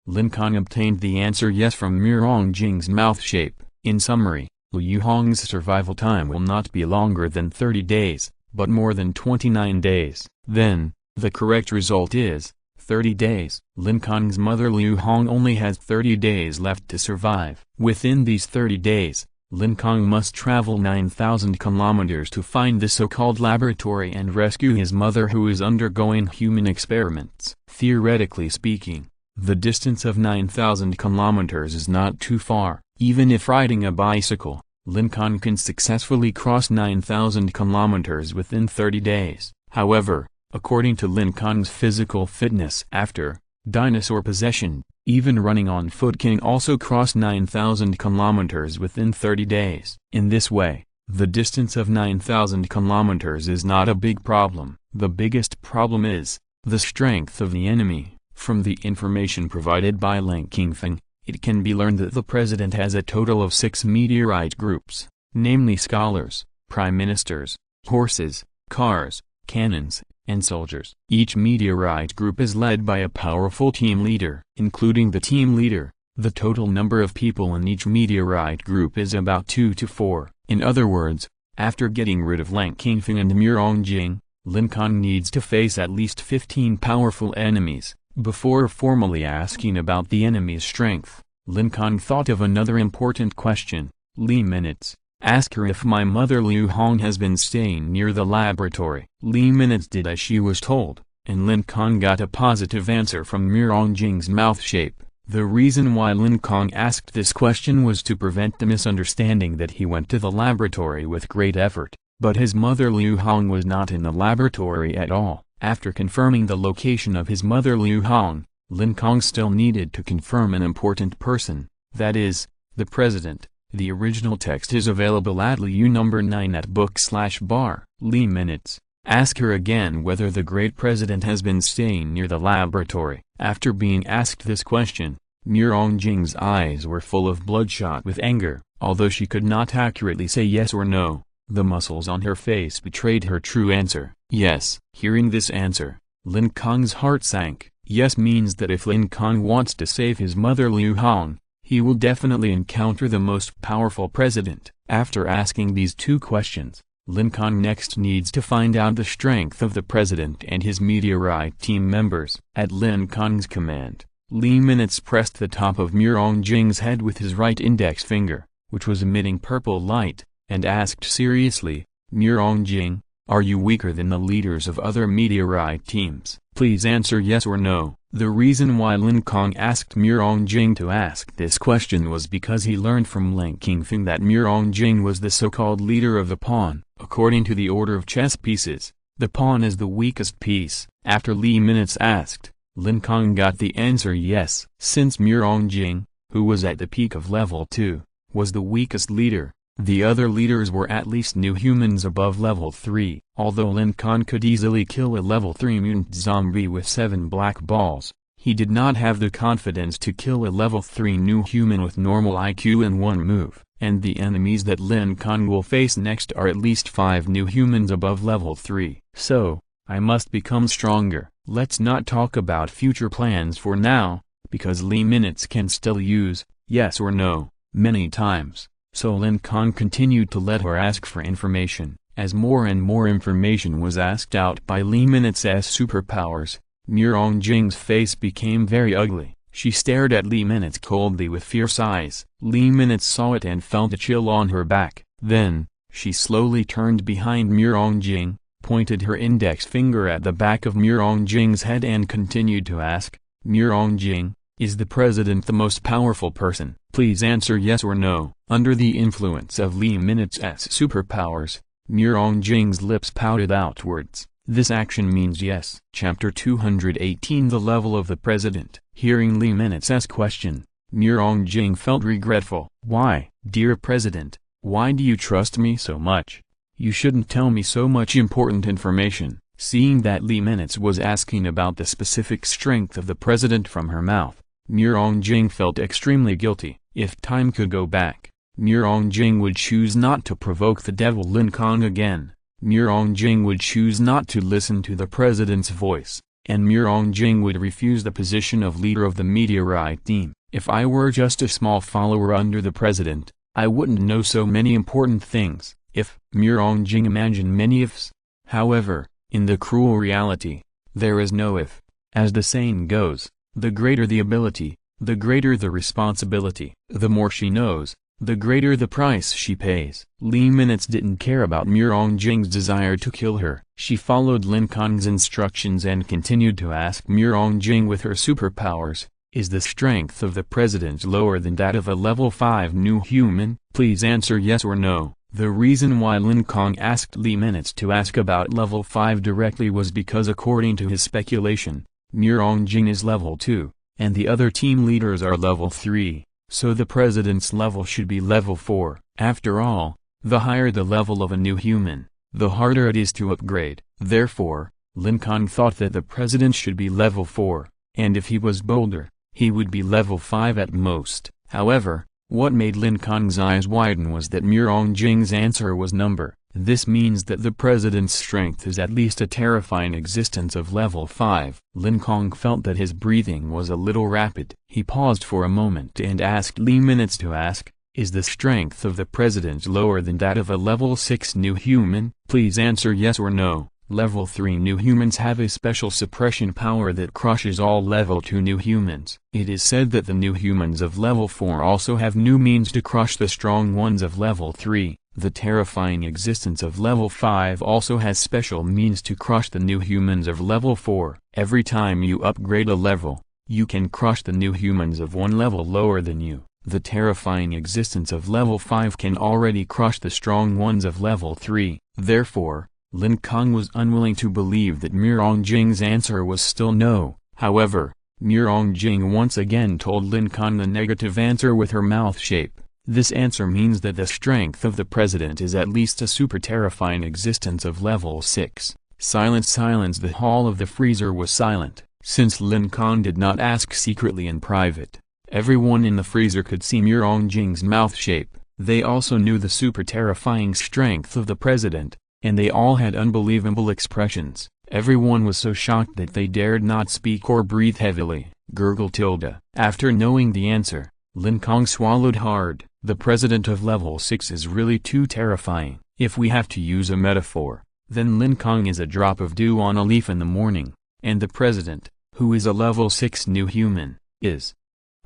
Lin Kong obtained the answer yes from Mirongjing's mouth shape. In summary, Liu Hong's survival time will not be longer than 30 days, but more than 29 days. Then, the correct result is 30 days. Lin Kong's mother Liu Hong only has 30 days left to survive. Within these 30 days, Lin Kong must travel 9,000 kilometers to find the so-called laboratory and rescue his mother who is undergoing human experiments. Theoretically speaking, the distance of 9,000 kilometers is not too far. Even if riding a bicycle, Lin Kong can successfully cross 9,000 kilometers within 30 days. However, according to Lin Kong's physical fitness after dinosaur possession, even running on foot can also cross 9,000 kilometers within 30 days. In this way, the distance of 9,000 kilometers is not a big problem. The biggest problem is the strength of the enemy. From the information provided by Lin Kong, it can be learned that the president has a total of 6 meteorite groups, namely scholars, prime ministers, horses, cars, cannons, and soldiers. Each meteorite group is led by a powerful team leader. Including the team leader, the total number of people in each meteorite group is about 2 to 4. In other words, after getting rid of Lin Kong and Mirongjing, Lin Kong needs to face at least 15 powerful enemies. Before formally asking about the enemy's strength, Lin Kong thought of another important question. Li minutes. Ask her if my mother Liu Hong has been staying near the laboratory. Li minutes did as she was told, and Lin Kong got a positive answer from Mirongjing's mouth shape. The reason why Lin Kong asked this question was to prevent the misunderstanding that he went to the laboratory with great effort, but his mother Liu Hong was not in the laboratory at all. After confirming the location of his mother Liu Hong, Lin Kong still needed to confirm an important person, that is, the president. The original text is available at Liu number 9 at book/bar. Li minutes. Ask her again whether the great president has been staying near the laboratory. After being asked this question, Mirongjing's eyes were full of bloodshot with anger. Although she could not accurately say yes or no, the muscles on her face betrayed her true answer. Yes. Hearing this answer, Lin Kong's heart sank. Yes means that if Lin Kong wants to save his mother Liu Hong, he will definitely encounter the most powerful president. After asking these two questions, Lin Kong next needs to find out the strength of the president and his meteorite team members. At Lin Kong's command, Li minutes pressed the top of Mirongjing's head with his right index finger, which was emitting purple light, and asked seriously, Mirongjing, are you weaker than the leaders of other meteorite teams? Please answer yes or no. The reason why Lin Kong asked Mirongjing to ask this question was because he learned from Lin Kong that Mirongjing was the so-called leader of the pawn. According to the order of chess pieces, the pawn is the weakest piece. After Li minutes asked, Lin Kong got the answer yes. Since Mirongjing, who was at the peak of level 2, was the weakest leader, The other leaders were at least new humans above level 3. Although Lin Kong could easily kill a level 3 mutant zombie with 7 black balls, he did not have the confidence to kill a level 3 new human with normal IQ in one move. And the enemies that Lin Kong will face next are at least 5 new humans above level 3. So, I must become stronger. Let's not talk about future plans for now, because Li minutes can still use yes or no many times. So Lin Kong continued to let her ask for information. As more and more information was asked out by Li minutes' superpowers, Murong Jing's face became very ugly. She stared at Li minutes coldly with fierce eyes. Li minutes saw it and felt a chill on her back. Then, she slowly turned behind Murong Jing, pointed her index finger at the back of Murong Jing's head and continued to ask, Murong Jing, is the president the most powerful person? Please answer yes or no. Under the influence of Li minutes' superpowers, Murong Jing's lips pouted outwards. This action means yes. Chapter 218 The level of the president. Hearing Li minutes' question, Murong Jing felt regretful. Why, dear president, why do you trust me so much? You shouldn't tell me so much important information. Seeing that Li minutes was asking about the specific strength of the president from her mouth, Murong Jing felt extremely guilty. If time could go back, Murong Jing would choose not to provoke the devil Lin Kong again. Murong Jing would choose not to listen to the president's voice, and Murong Jing would refuse the position of leader of the meteorite team. If I were just a small follower under the president, I wouldn't know so many important things. If Murong Jing imagined many ifs. However, in the cruel reality, there is no if. As the saying goes, the greater the ability, the greater the responsibility. The more she knows, the greater the price she pays. Li minutes didn't care about Murong Jing's desire to kill her. She followed Lin Kong's instructions and continued to ask Murong Jing with her superpowers, is the strength of the president lower than that of a level 5 new human? Please answer yes or no. The reason why Lin Kong asked Li minutes to ask about level 5 directly was because according to his speculation, Murong Jing is level 2, and the other team leaders are level 3. So the president's level should be level 4. After all, the higher the level of a new human, the harder it is to upgrade. Therefore, Lin Kong thought that the president should be level 4, and if he was bolder, he would be level 5 at most. However, what made Lin Kong's eyes widen was that Murong Jing's answer was number. This means that the president's strength is at least a terrifying existence of level 5. Lin Kong felt that his breathing was a little rapid. He paused for a moment and asked Li minutes to ask, is the strength of the president lower than that of a level 6 new human? Please answer yes or no. Level 3 new humans have a special suppression power that crushes all level 2 new humans. It is said that the new humans of level 4 also have new means to crush the strong ones of level 3. The terrifying existence of level 5 also has special means to crush the new humans of level 4. Every time you upgrade a level, you can crush the new humans of one level lower than you. The terrifying existence of level 5 can already crush the strong ones of level 3. Therefore, Lin Kong was unwilling to believe that Murong Jing's answer was still no. However, Murong Jing once again told Lin Kong the negative answer with her mouth shape. This answer means that the strength of the president is at least a super terrifying existence of level 6. Silence. The hall of the freezer was silent. Since Lin Kong did not ask secretly in private, everyone in the freezer could see Murong Jing's mouth shape. They also knew the super terrifying strength of the president, and they all had unbelievable expressions. Everyone was so shocked that they dared not speak or breathe heavily. Gurgle tilde. After knowing the answer, Lin Kong swallowed hard. The president of level 6 is really too terrifying. If we have to use a metaphor, then Lin Kong is a drop of dew on a leaf in the morning, and the president, who is a level 6 new human, is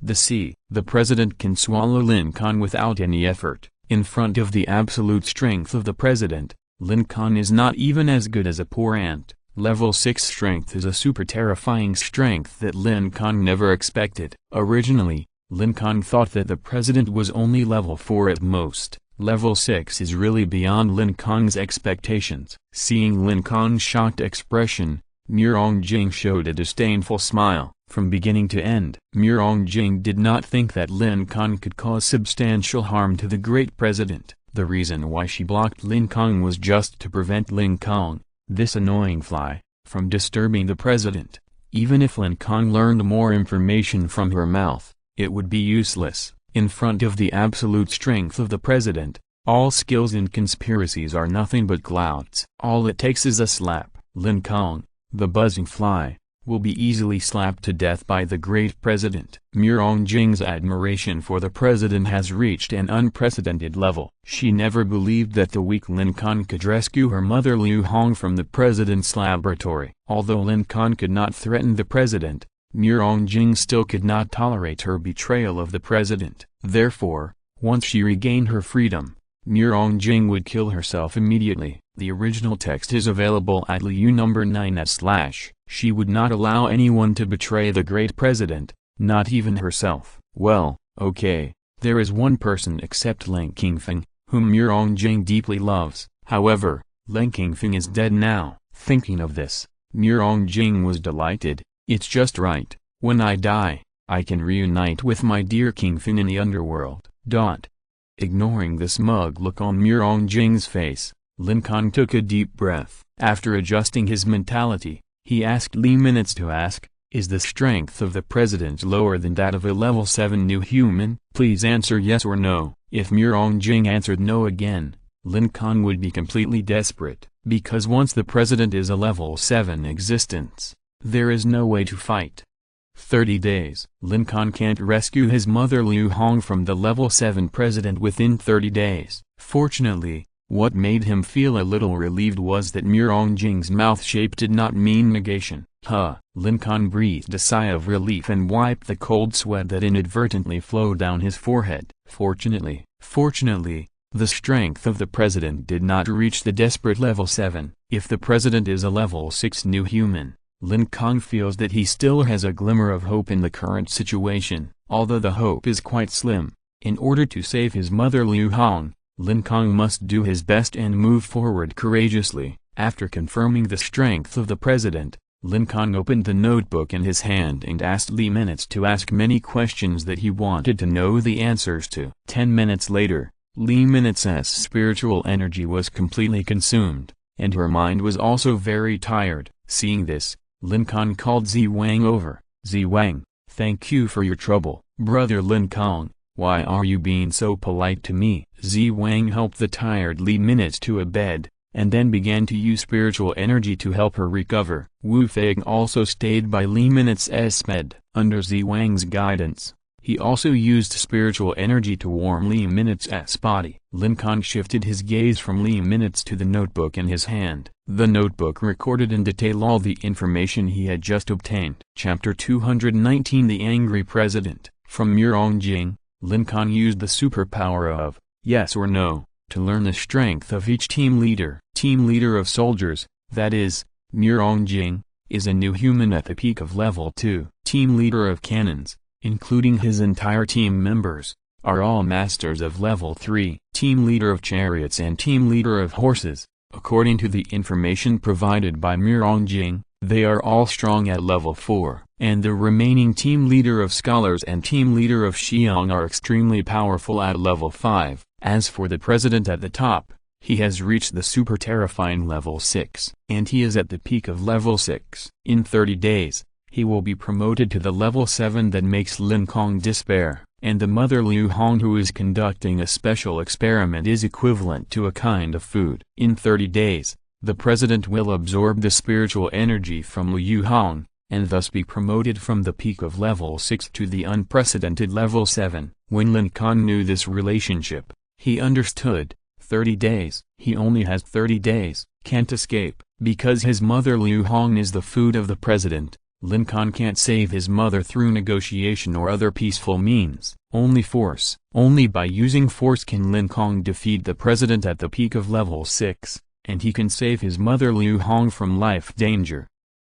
the sea. The president can swallow Lin Kong without any effort. In front of the absolute strength of the president, Lin Kong is not even as good as a poor ant. Level 6 strength is a super terrifying strength that Lin Kong never expected. Originally, Lin Kong thought that the president was only level 4 at most. Level 6 is really beyond Lin Kong's expectations. Seeing Lin Kong's shocked expression, Murong Jing showed a disdainful smile. From beginning to end, Murong Jing did not think that Lin Kong could cause substantial harm to the great president. The reason why she blocked Lin Kong was just to prevent Lin Kong, this annoying fly, from disturbing the president. Even if Lin Kong learned more information from her mouth, it would be useless. In front of the absolute strength of the president, all skills and conspiracies are nothing but clouds. All it takes is a slap. Lin Kong, the buzzing fly, will be easily slapped to death by the great president. Murong Jing's admiration for the president has reached an unprecedented level. She never believed that the weak Lin Kong could rescue her mother Liu Hong from the president's laboratory. Although Lin Kong could not threaten the president, Murong Jing still could not tolerate her betrayal of the president. Therefore, once she regained her freedom, Murong Jing would kill herself immediately. The original text is available at Liu number 9/. She would not allow anyone to betray the great president, not even herself. Well, okay, there is one person except Lin Kingfeng, whom Murong Jing deeply loves. However, Lin Kingfeng is dead now. Thinking of this, Murong Jing was delighted. It's just right. When I die, I can reunite with my dear Kingfeng in the underworld. Ignoring the smug look on Murong Jing's face, Lin Kong took a deep breath. After adjusting his mentality, he asked Li Minutes to ask, is the strength of the president lower than that of a level 7 new human? Please answer yes or no. If Murong Jing answered no again, Lin Kong would be completely desperate, because once the president is a level 7 existence, there is no way to fight. 30 days. Lin Kong can't rescue his mother Liu Hong from the level 7 president within 30 days. Fortunately, what made him feel a little relieved was that Murong Jing's mouth shape did not mean negation. Lin Kong breathed a sigh of relief and wiped the cold sweat that inadvertently flowed down his forehead. Fortunately, the strength of the president did not reach the desperate level 7. If the president is a level 6 new human, Lin Kong feels that he still has a glimmer of hope in the current situation, although the hope is quite slim. In order to save his mother Liu Hong, Lin Kong must do his best and move forward courageously. After confirming the strength of the president, Lin Kong opened the notebook in his hand and asked Li Minutes to ask many questions that he wanted to know the answers to. 10 minutes later, Li Minutes' spiritual energy was completely consumed, and her mind was also very tired. Seeing this, Lin Kong called Zi Wang over. Zi Wang, thank you for your trouble. Brother Lin Kong, why are you being so polite to me? Zi Wang helped the tired Li Minutes to a bed, and then began to use spiritual energy to help her recover. Wu Feng also stayed by Li Minutes' bed. Under Zi Wang's guidance, he also used spiritual energy to warm Li Minutes' body. Lin Kong shifted his gaze from Li Minutes to the notebook in his hand. The notebook recorded in detail all the information he had just obtained. Chapter 219 The Angry President. From Murong Jing, Lin Kong used the superpower of yes or no to learn the strength of each team leader. Team leader of soldiers, that is, Murong Jing, is a new human at the peak of level 2. Team leader of cannons, including his entire team members, are all masters of level 3. Team leader of chariots and team leader of horses, according to the information provided by Murong Jing, they are all strong at level 4. And the remaining team leader of scholars and team leader of Xiong are extremely powerful at level 5. As for the president at the top, he has reached the super terrifying level 6. And he is at the peak of level 6. In 30 days, he will be promoted to the level 7 that makes Lin Kong despair. And the mother Liu Hong who is conducting a special experiment is equivalent to a kind of food. In 30 days, the president will absorb the spiritual energy from Liu Hong, and thus be promoted from the peak of level 6 to the unprecedented level 7. When Lin Kong knew this relationship, he understood. 30 days. He only has 30 days, can't escape. Because his mother Liu Hong is the food of the president, Lin Kong can't save his mother through negotiation or other peaceful means. Only force. Only by using force can Lin Kong defeat the president at the peak of level 6, and he can save his mother Liu Hong from life danger.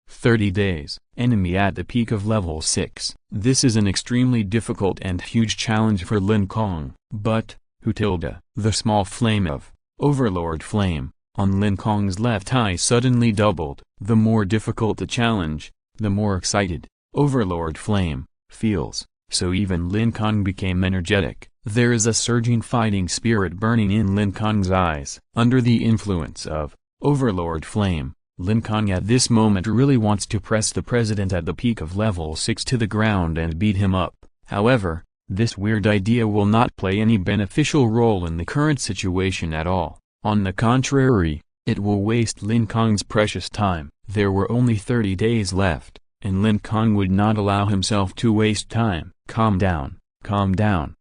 30 days. Enemy at the peak of level 6. This is an extremely difficult and huge challenge for Lin Kong. But, the small flame of Overlord Flame on Lin Kong's left eye suddenly doubled. The more difficult the challenge, the more excited Overlord Flame feels. So even Lin Kong became energetic. There is a surging fighting spirit burning in Lin Kong's eyes. Under the influence of Overlord Flame, Lin Kong at this moment really wants to press the president at the peak of level 6 to the ground and beat him up. However, this weird idea will not play any beneficial role in the current situation at all. On the contrary, it will waste Lin Kong's precious time. There were only 30 days left, and Lin Kong would not allow himself to waste time. Calm down,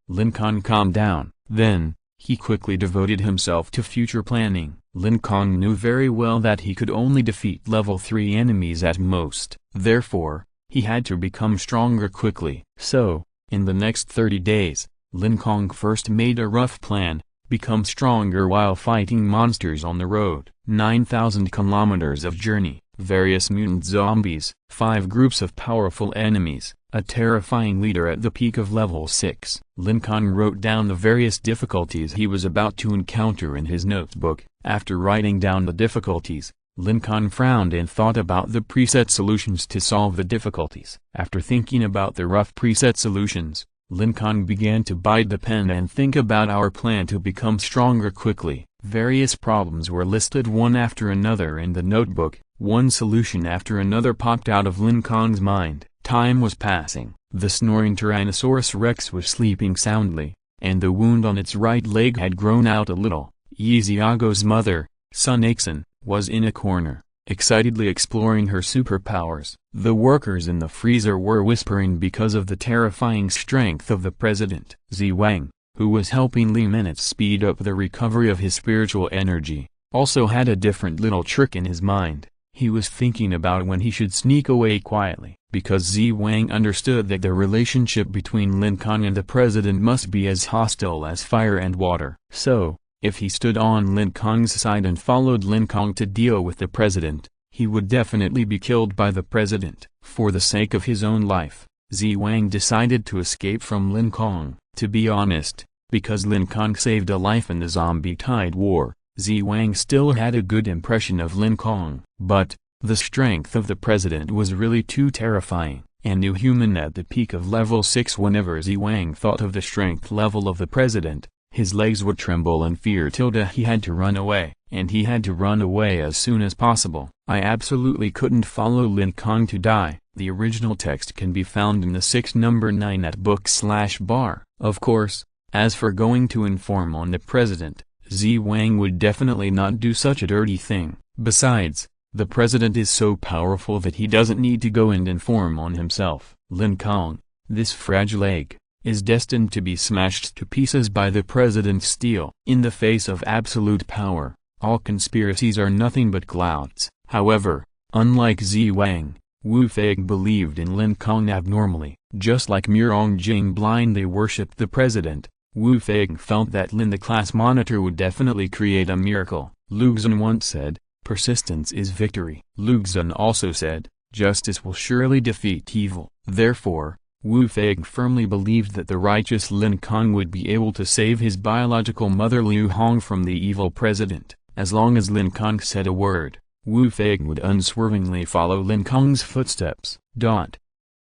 Lin Kong, calm down. Then, he quickly devoted himself to future planning. Lin Kong knew very well that he could only defeat level 3 enemies at most. Therefore, he had to become stronger quickly. So, in the next 30 days, Lin Kong first made a rough plan: become stronger while fighting monsters on the road. 9,000 kilometers of journey, various mutant zombies, 5 groups of powerful enemies, a terrifying leader at the peak of level 6. Lin Kong wrote down the various difficulties he was about to encounter in his notebook. After writing down the difficulties, Lin Kong frowned and thought about the preset solutions to solve the difficulties. After thinking about the rough preset solutions, Lin Kong began to bite the pen and think about our plan to become stronger quickly. Various problems were listed one after another in the notebook. One solution after another popped out of Lin Kong's mind. Time was passing. The snoring Tyrannosaurus Rex was sleeping soundly, and the wound on its right leg had grown out a little. Yiziago's mother, Sun Axon, was in a corner, excitedly exploring her superpowers. The workers in the freezer were whispering because of the terrifying strength of the president. Zi Wang, who was helping Li Minutes speed up the recovery of his spiritual energy, also had a different little trick in his mind. He was thinking about when he should sneak away quietly, because Zi Wang understood that the relationship between Lin Kong and the president must be as hostile as fire and water. So, if he stood on Lin Kong's side and followed Lin Kong to deal with the president, he would definitely be killed by the president. For the sake of his own life, Zi Wang decided to escape from Lin Kong. To be honest, because Lin Kong saved a life in the zombie tide war, Zi Wang still had a good impression of Lin Kong. But, the strength of the president was really too terrifying. And new human at the peak of level 6. Whenever Zi Wang thought of the strength level of the president, his legs would tremble in fear. He had to run away, and he had to run away as soon as possible. I absolutely couldn't follow Lin Kong to die. The original text can be found in the 6 number 9 at book/bar. Of course, as for going to inform on the president, Zi Wang would definitely not do such a dirty thing. Besides, the president is so powerful that he doesn't need to go and inform on himself. Lin Kong, this fragile egg, is destined to be smashed to pieces by the president's steel. In the face of absolute power, all conspiracies are nothing but clouds. However, unlike Zi Wang, Wu Feigang believed in Lin Kong abnormally. Just like Murong Jing blindly worshipped the president, Wu Feigang felt that Lin the class monitor would definitely create a miracle. Lu Xun once said, "Persistence is victory." Lu Xun also said, "Justice will surely defeat evil." Therefore, Wu Feigang firmly believed that the righteous Lin Kong would be able to save his biological mother Liu Hong from the evil president. As long as Lin Kong said a word, Wu Feigang would unswervingly follow Lin Kong's footsteps.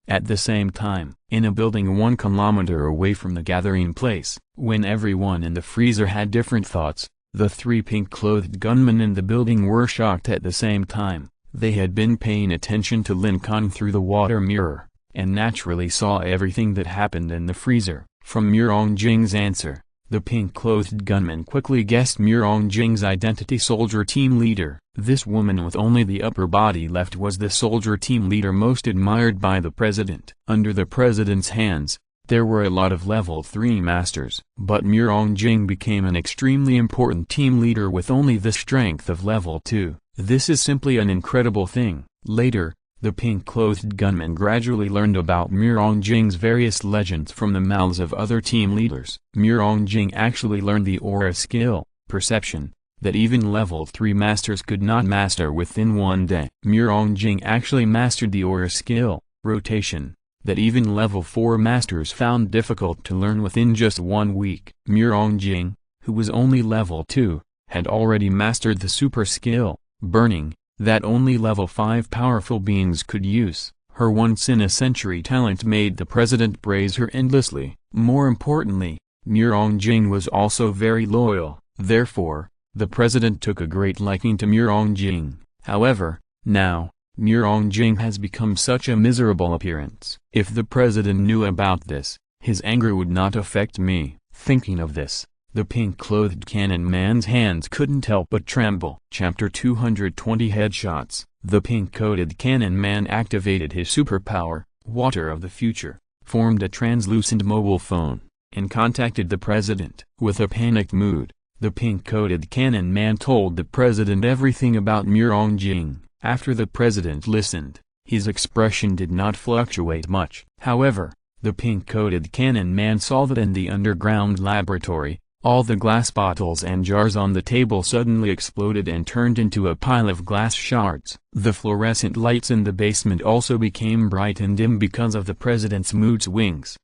At the same time, in a building 1 kilometer away from the gathering place, when everyone in the freezer had different thoughts, the 3 pink-clothed gunmen in the building were shocked at the same time. They had been paying attention to Lin Kong through the water mirror, and naturally saw everything that happened in the freezer. From Murong Jing's answer, the pink-clothed gunman quickly guessed Murong Jing's identity: soldier team leader. This woman with only the upper body left was the soldier team leader most admired by the president. Under the president's hands, there were a lot of level 3 masters, but Murong Jing became an extremely important team leader with only the strength of level 2. This is simply an incredible thing. Later, the pink-clothed gunman gradually learned about Murong Jing's various legends from the mouths of other team leaders. Murong Jing actually learned the aura skill, perception, that even level 3 masters could not master within one day. Murong Jing actually mastered the aura skill, rotation, that even level 4 masters found difficult to learn within just 1 week. Murong Jing, who was only level 2, had already mastered the super skill, burning, that only level 5 powerful beings could use. Her once-in-a-century talent made the president praise her endlessly. More importantly, Jing was also very loyal, therefore, the president took a great liking to Jing. However, now, Jing has become such a miserable appearance. If the president knew about this, his anger would not affect me. Thinking of this, the pink-clothed cannon man's hands couldn't help but tremble. Chapter 220 Headshots. The pink-coated cannon man activated his superpower, Water of the Future, formed a translucent mobile phone, and contacted the president. With a panicked mood, the pink-coated cannon man told the president everything about Jing. After the president listened, his expression did not fluctuate much. However, the pink-coated cannon man saw that in the underground laboratory, all the glass bottles and jars on the table suddenly exploded and turned into a pile of glass shards. The fluorescent lights in the basement also became bright and dim because of the president's mood swings.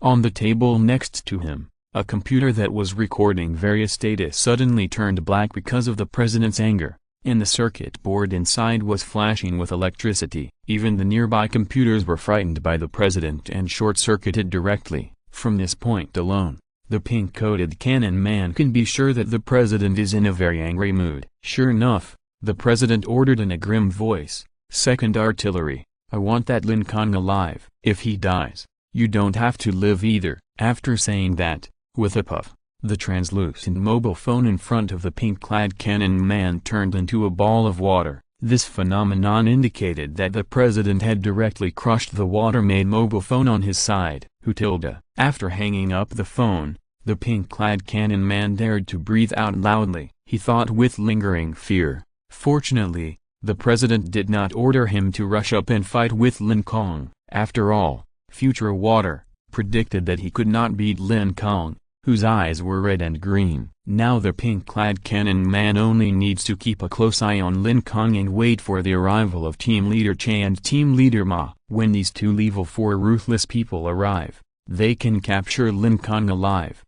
On the table next to him, a computer that was recording various data suddenly turned black because of the president's anger, and the circuit board inside was flashing with electricity. Even the nearby computers were frightened by the president and short-circuited directly. From this point alone, the pink-coated cannon man can be sure that the president is in a very angry mood. Sure enough, the president ordered in a grim voice, "Second Artillery, I want that Lin Kong alive. If he dies, you don't have to live either." After saying that, with a puff, the translucent mobile phone in front of the pink-clad cannon man turned into a ball of water. This phenomenon indicated that the president had directly crushed the water-made mobile phone on his side. After hanging up the phone, the pink-clad cannon man dared to breathe out loudly. He thought with lingering fear. Fortunately, the president did not order him to rush up and fight with Lin Kong. After all, Future Water predicted that he could not beat Lin Kong, whose eyes were red and green. Now the pink-clad cannon man only needs to keep a close eye on Lin Kong and wait for the arrival of Team Leader Che and Team Leader Ma. When these two level 4 ruthless people arrive, they can capture Lin Kong alive.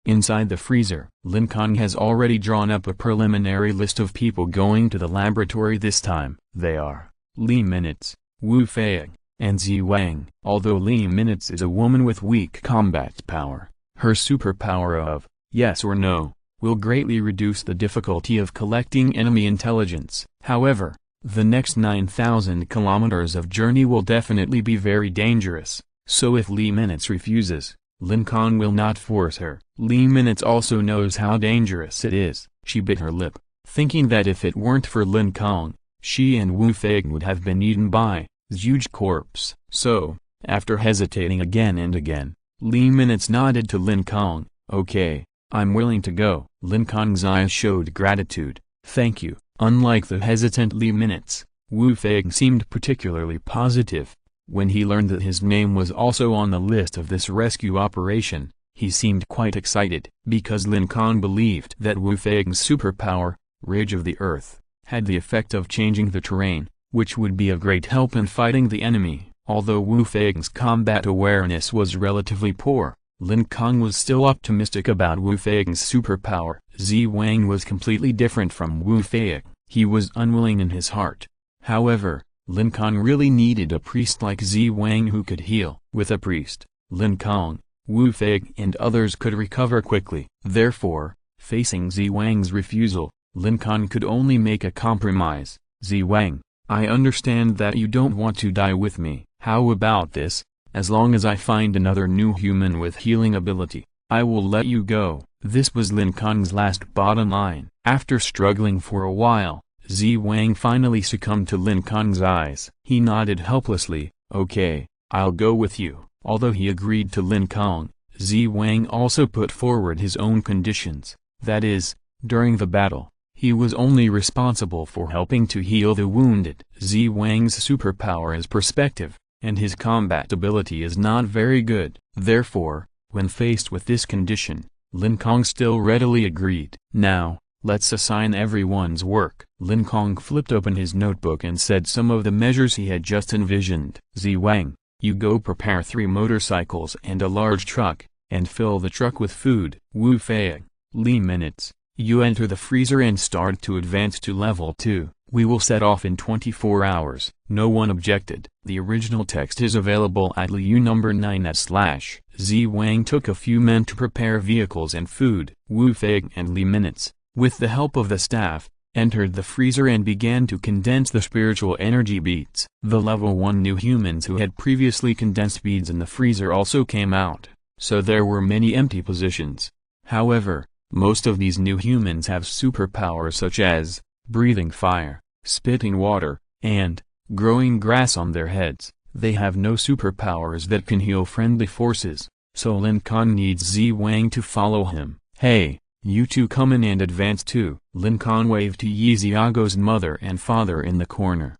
Inside the freezer, Lin Kong has already drawn up a preliminary list of people going to the laboratory this time. They are Li Minutes, Wu Fei, and Zi Wang. Although Li Minutes is a woman with weak combat power, her superpower of yes or no will greatly reduce the difficulty of collecting enemy intelligence. However, the next 9,000 kilometers of journey will definitely be very dangerous, so if Li Minutes refuses, Lin Kong will not force her. Li Minutes also knows how dangerous it is. She bit her lip, thinking that if it weren't for Lin Kong, she and Wu Fei would have been eaten by the huge corpse. So, after hesitating again and again, Li Minutes nodded to Lin Kong. "Okay, I'm willing to go." Lin Kong's eyes showed gratitude. "Thank you." Unlike the hesitant Li Minutes, Wu Fei seemed particularly positive. When he learned that his name was also on the list of this rescue operation, he seemed quite excited. Because Lin Kong believed that Wu Fei's superpower, Rage of the Earth, had the effect of changing the terrain, which would be of great help in fighting the enemy. Although Wu Fei's combat awareness was relatively poor, Lin Kong was still optimistic about Wu Fei's superpower. Zi Wang was completely different from Wu Fei. He was unwilling in his heart. However, Lin Kong really needed a priest like Zi Wang who could heal. With a priest, Lin Kong, Wu Fei and others could recover quickly. Therefore, facing Zi Wang's refusal, Lin Kong could only make a compromise. "Zi Wang, I understand that you don't want to die with me. How about this? As long as I find another new human with healing ability, I will let you go." This was Lin Kong's last bottom line. After struggling for a while, Zi Wang finally succumbed to Lin Kong's eyes. He nodded helplessly. "Okay, I'll go with you." Although he agreed to Lin Kong, Zi Wang also put forward his own conditions. That is, during the battle, he was only responsible for helping to heal the wounded. Zi Wang's superpower is perspective, and his combat ability is not very good. Therefore, when faced with this condition, Lin Kong still readily agreed. "Now, let's assign everyone's work." Lin Kong flipped open his notebook and said some of the measures he had just envisioned. "Zi Wang, you go prepare 3 motorcycles and a large truck, and fill the truck with food." Wu Fei, Li Minutes, you enter the freezer and start to advance to level 2. We will set off in 24 hours. No one objected. The original text is available at liu number 9 / Zi Wang took a few men to prepare vehicles and food. Wu Feng and Li Minutes, with the help of the staff, entered the freezer and began to condense the spiritual energy beads. The level 1 new humans who had previously condensed beads in the freezer also came out, so there were many empty positions. However, most of these new humans have superpowers such as breathing fire, spitting water, and growing grass on their heads. They have no superpowers that can heal friendly forces, so Lin Kong needs Zi Wang to follow him. Hey, you two come in and advance too. Lin Kong waved to Yi Xiaogo's mother and father in the corner.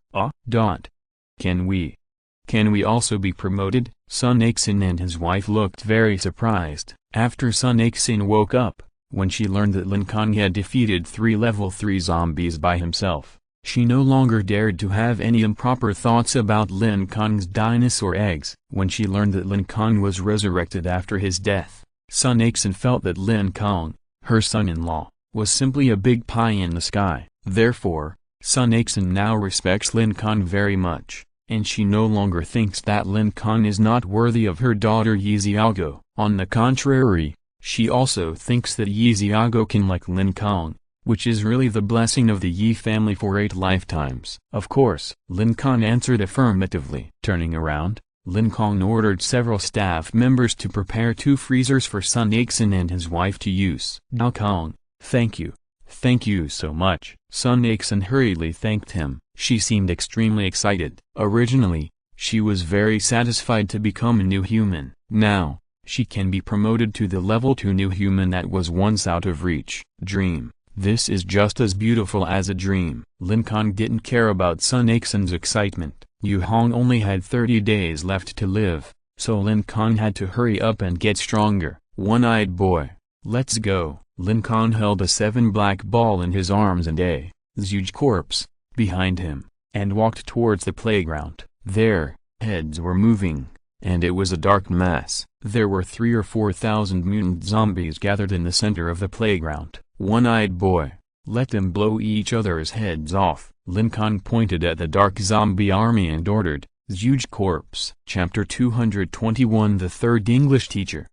Can we also be promoted? Sun Aixin and his wife looked very surprised. After Sun Aixin woke up, when she learned that Lin Kong had defeated 3 level 3 zombies by himself, she no longer dared to have any improper thoughts about Lin Kong's dinosaur eggs. When she learned that Lin Kong was resurrected after his death, Sun Aixin felt that Lin Kong, her son-in-law, was simply a big pie in the sky. Therefore, Sun Aixin now respects Lin Kong very much, and she no longer thinks that Lin Kong is not worthy of her daughter Yi Xiaogo. On the contrary, she also thinks that Yi Xiaogo can like Lin Kong, which is really the blessing of the Yi family for 8 lifetimes. Of course, Lin Kong answered affirmatively. Turning around, Lin Kong ordered several staff members to prepare 2 freezers for Sun Aixin and his wife to use. Now Kong, thank you. Thank you so much. Sun Aixin hurriedly thanked him. She seemed extremely excited. Originally, she was very satisfied to become a new human. Now, she can be promoted to the level 2 new human that was once out of reach. Dream. This is just as beautiful as a dream. Lin Kong didn't care about Sun Aixin's excitement. Yu Hong only had 30 days left to live, so Lin Kong had to hurry up and get stronger. One-eyed boy, let's go. Lin Kong held a 7 black ball in his arms and a huge corpse behind him, and walked towards the playground. Their heads were moving, and it was a dark mass. There were 3,000 or 4,000 mutant zombies gathered in the center of the playground. One-eyed boy, let them blow each other's heads off. Lin Kong pointed at the dark zombie army and ordered, huge corpse. Chapter 221. The third English teacher.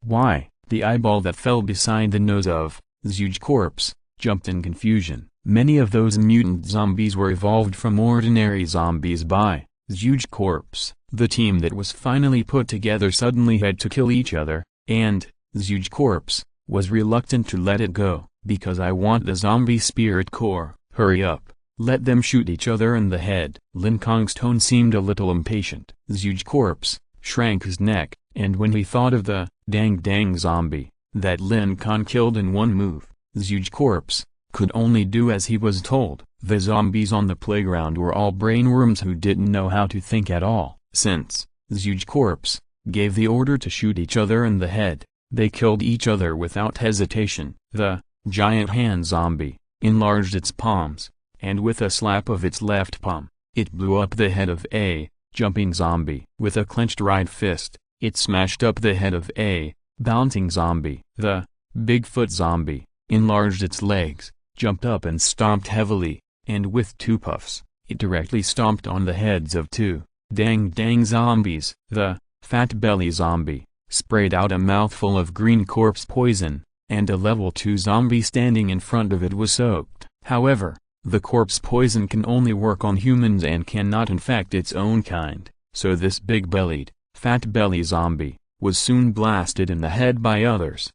Why? The eyeball that fell beside the nose of huge corpse jumped in confusion. Many of those mutant zombies were evolved from ordinary zombies by huge corpse. The team that was finally put together suddenly had to kill each other, and huge corpse was reluctant to let it go. Because I want the zombie spirit core. Hurry up, let them shoot each other in the head. Lin Kong's tone seemed a little impatient. Huge corpse shrank his neck, and when he thought of the dang zombie that Lin Kong killed in one move, huge corpse could only do as he was told. The zombies on the playground were all brainworms who didn't know how to think at all. Since huge corpse gave the order to shoot each other in the head, they killed each other without hesitation. The giant hand zombie enlarged its palms, and with a slap of its left palm, it blew up the head of a jumping zombie. With a clenched right fist, it smashed up the head of a bouncing zombie. The Bigfoot zombie enlarged its legs, jumped up and stomped heavily, and with 2 puffs, it directly stomped on the heads of 2 dang zombies. The fat belly zombie sprayed out a mouthful of green corpse poison, and a level 2 zombie standing in front of it was soaked. However, the corpse poison can only work on humans and cannot infect its own kind, so this big-bellied, fat-belly zombie was soon blasted in the head by others.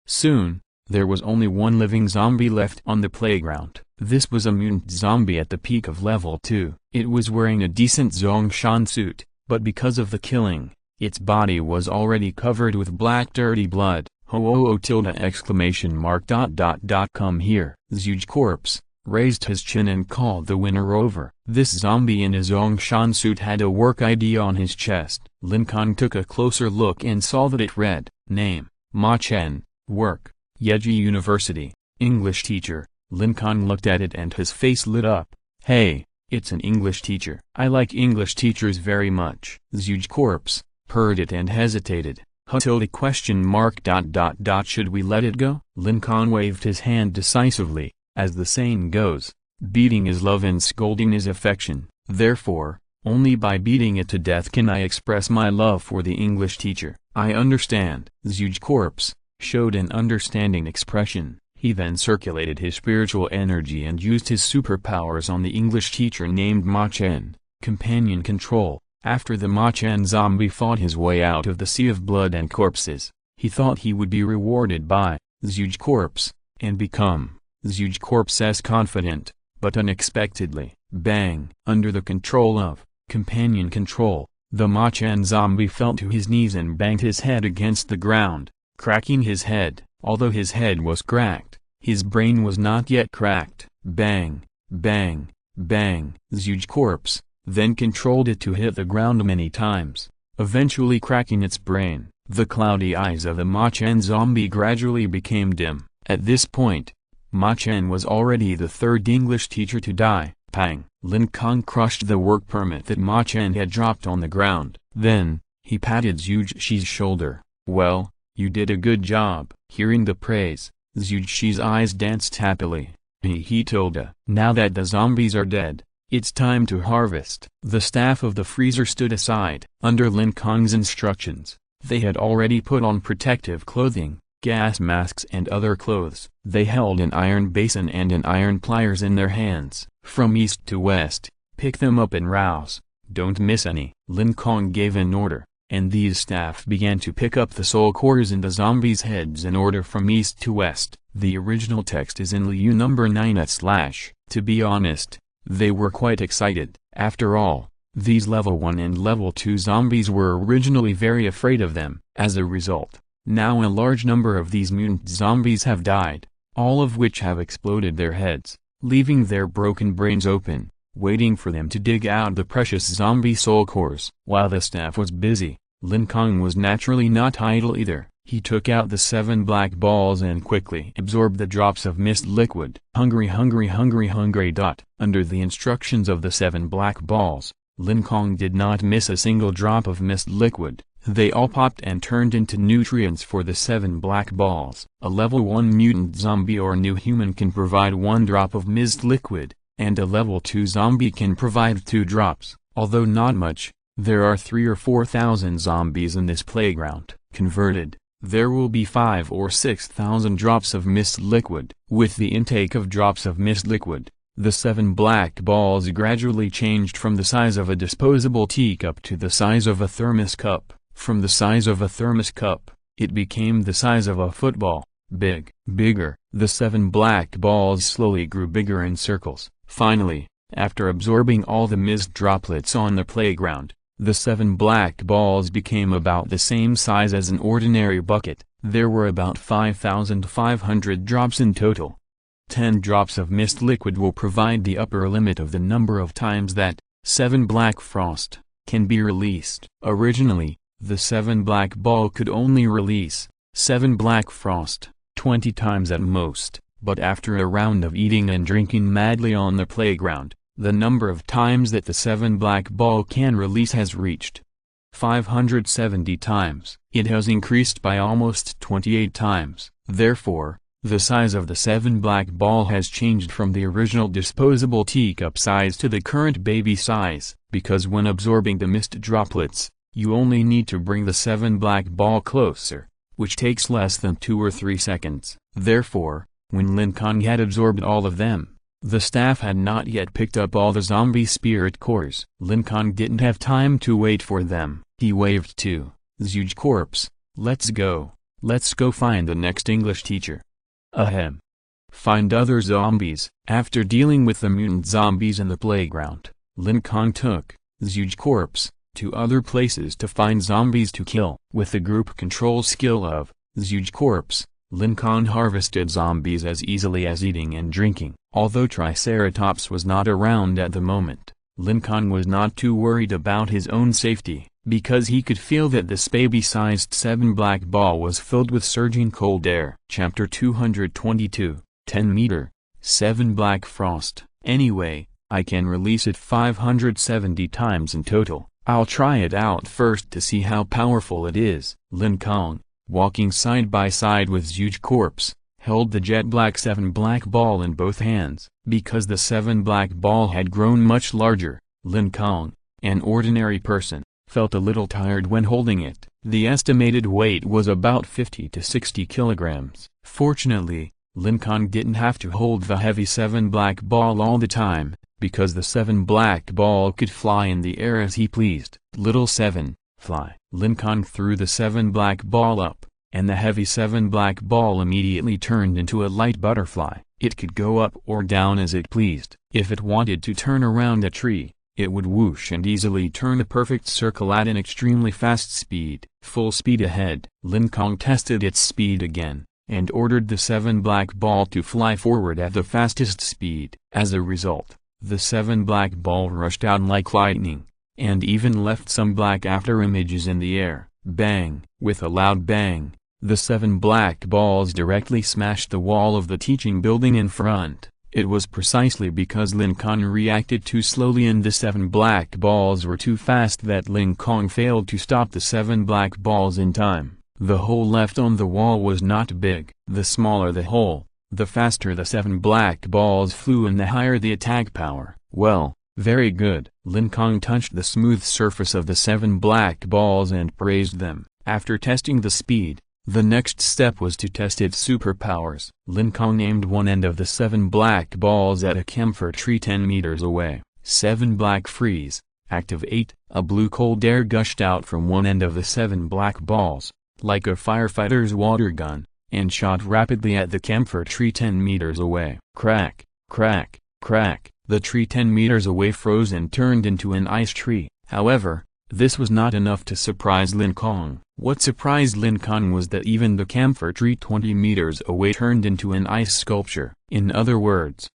Soon, there was only one living zombie left on the playground. This was a mutant zombie at the peak of level 2. It was wearing a decent Zongshan suit, but because of the killing, its body was already covered with black dirty blood. Come here. Huge corpse raised his chin and called the winner over. This zombie in his Zongshan suit had a work ID on his chest. Lin Kong took a closer look and saw that it read, name, Ma Chen, work, Yeji University, English teacher. Lin Kong looked at it and his face lit up. Hey, it's an English teacher. I like English teachers very much. Huge corpse heard it and hesitated. Should we let it go? Lin Kong waved his hand decisively. As the saying goes, beating is love and scolding is affection. Therefore, Only by beating it to death can I express my love for the English teacher. I understand. Huge corpse showed an understanding expression. He then circulated his spiritual energy and used his superpowers on the English teacher named Ma-Chen. Companion control. After the Ma-Chen zombie fought his way out of the sea of blood and corpses, he thought he would be rewarded by Huge corpse, and become Huge corpse's confidant, but unexpectedly, bang! Under the control of companion control, the Ma-Chen zombie fell to his knees and banged his head against the ground, cracking his head. Although his head was cracked, his brain was not yet cracked. Bang! Bang! Bang! Huge corpse then controlled it to hit the ground many times, eventually cracking its brain. The cloudy eyes of the Ma-Chen zombie gradually became dim. At this point, Ma-Chen was already the third English teacher to die. Pang! Lin Kong crushed the work permit that Ma-Chen had dropped on the ground. Then, he patted Zhu Shi's shoulder. Well, you did a good job. Hearing the praise, Zhu Shi's eyes danced happily. He told her. Now that the zombies are dead, it's time to harvest. The staff of the freezer stood aside. Under Lin Kong's instructions, they had already put on protective clothing, gas masks and other clothes. They held an iron basin and an iron pliers in their hands. From east to west, pick them up and rouse. Don't miss any. Lin Kong gave an order, and these staff began to pick up the soul cores in the zombies' heads in order from east to west. The original text is in Liu number 9/. To be honest, they were quite excited. After all, these level 1 and level 2 zombies were originally very afraid of them. As a result, now a large number of these mutant zombies have died, all of which have exploded their heads, leaving their broken brains open, waiting for them to dig out the precious zombie soul cores. While the staff was busy, Lin Kong was naturally not idle either. He took out the 7 black balls and quickly absorbed the drops of mist liquid. Hungry. Under the instructions of the 7 black balls, Lin Kong did not miss a single drop of mist liquid. They all popped and turned into nutrients for the 7 black balls. A level 1 mutant zombie or new human can provide 1 drop of mist liquid, and a level 2 zombie can provide 2 drops. Although not much, there are 3,000 or 4,000 zombies in this playground. Converted, there will be 5,000 or 6,000 drops of mist liquid. With the intake of drops of mist liquid, the 7 black balls gradually changed from the size of a disposable teacup to the size of a thermos cup. From the size of a thermos cup, it became the size of a football. Bigger. The 7 black balls slowly grew bigger in circles. Finally, after absorbing all the mist droplets on the playground, the 7 black balls became about the same size as an ordinary bucket. There were about 5,500 drops in total. 10 drops of mist liquid will provide the upper limit of the number of times that 7 black frost can be released. Originally, the 7 black ball could only release 7 black frost, 20 times at most, but after a round of eating and drinking madly on the playground, the number of times that the 7 black ball can release has reached 570 times. It has increased by almost 28 times. Therefore, the size of the 7 black ball has changed from the original disposable teacup size to the current baby size. Because when absorbing the mist droplets, you only need to bring the 7 black ball closer, which takes less than 2 or 3 seconds. Therefore, when Lin Kong had absorbed all of them, the staff had not yet picked up all the zombie spirit cores. Lin Kong didn't have time to wait for them. He waved to Zhuge corpse. Let's go find the next English teacher. Ahem. Find other zombies. After dealing with the mutant zombies in the playground, Lin Kong took Zhuge corpse to other places to find zombies to kill. With the group control skill of Zhuge corpse, Lin Kong harvested zombies as easily as eating and drinking. Although Triceratops was not around at the moment, Lin Kong was not too worried about his own safety, because he could feel that this baby-sized 7 black ball was filled with surging cold air. Chapter 222, 10 meter, 7 black frost. Anyway, I can release it 570 times in total. I'll try it out first to see how powerful it is. Lin Kong, walking side by side with Zhuge corpse, held the jet black 7 black ball in both hands. Because the 7 black ball had grown much larger, Lin Kong, An ordinary person felt a little tired when holding it. The estimated weight was about 50 to 60 kilograms. Fortunately, Lin Kong didn't have to hold the heavy 7 black ball all the time, because the 7 black ball could fly in the air as he pleased. Little 7, fly. Lin Kong threw the 7 black ball up, and the heavy 7 black ball immediately turned into a light butterfly. It could go up or down as it pleased. If it wanted to turn around a tree, it would whoosh and easily turn a perfect circle at an extremely fast speed. Full speed ahead. Lin Kong tested its speed again, and ordered the 7 black ball to fly forward at the fastest speed. As a result, the 7 black ball rushed out like lightning, and even left some black afterimages in the air. Bang! With a loud bang, the 7 black balls directly smashed the wall of the teaching building in front. It was precisely because Lin Kong reacted too slowly and the 7 black balls were too fast that Lin Kong failed to stop the 7 black balls in time. The hole left on the wall was not big. The smaller the hole, the faster the 7 black balls flew and the higher the attack power. Well, very good. Lin Kong touched the smooth surface of the 7 black balls and praised them. After testing the speed, the next step was to test its superpowers. Lin Kong aimed one end of the 7 black balls at a camphor tree 10 meters away. 7 black freeze. Activate. A blue cold air gushed out from one end of the 7 black balls, like a firefighter's water gun, and shot rapidly at the camphor tree 10 meters away. Crack, crack, crack. The tree 10 meters away froze and turned into an ice tree. However, this was not enough to surprise Lin Kong. What surprised Lin Kong was that even the camphor tree 20 meters away turned into an ice sculpture. In other words,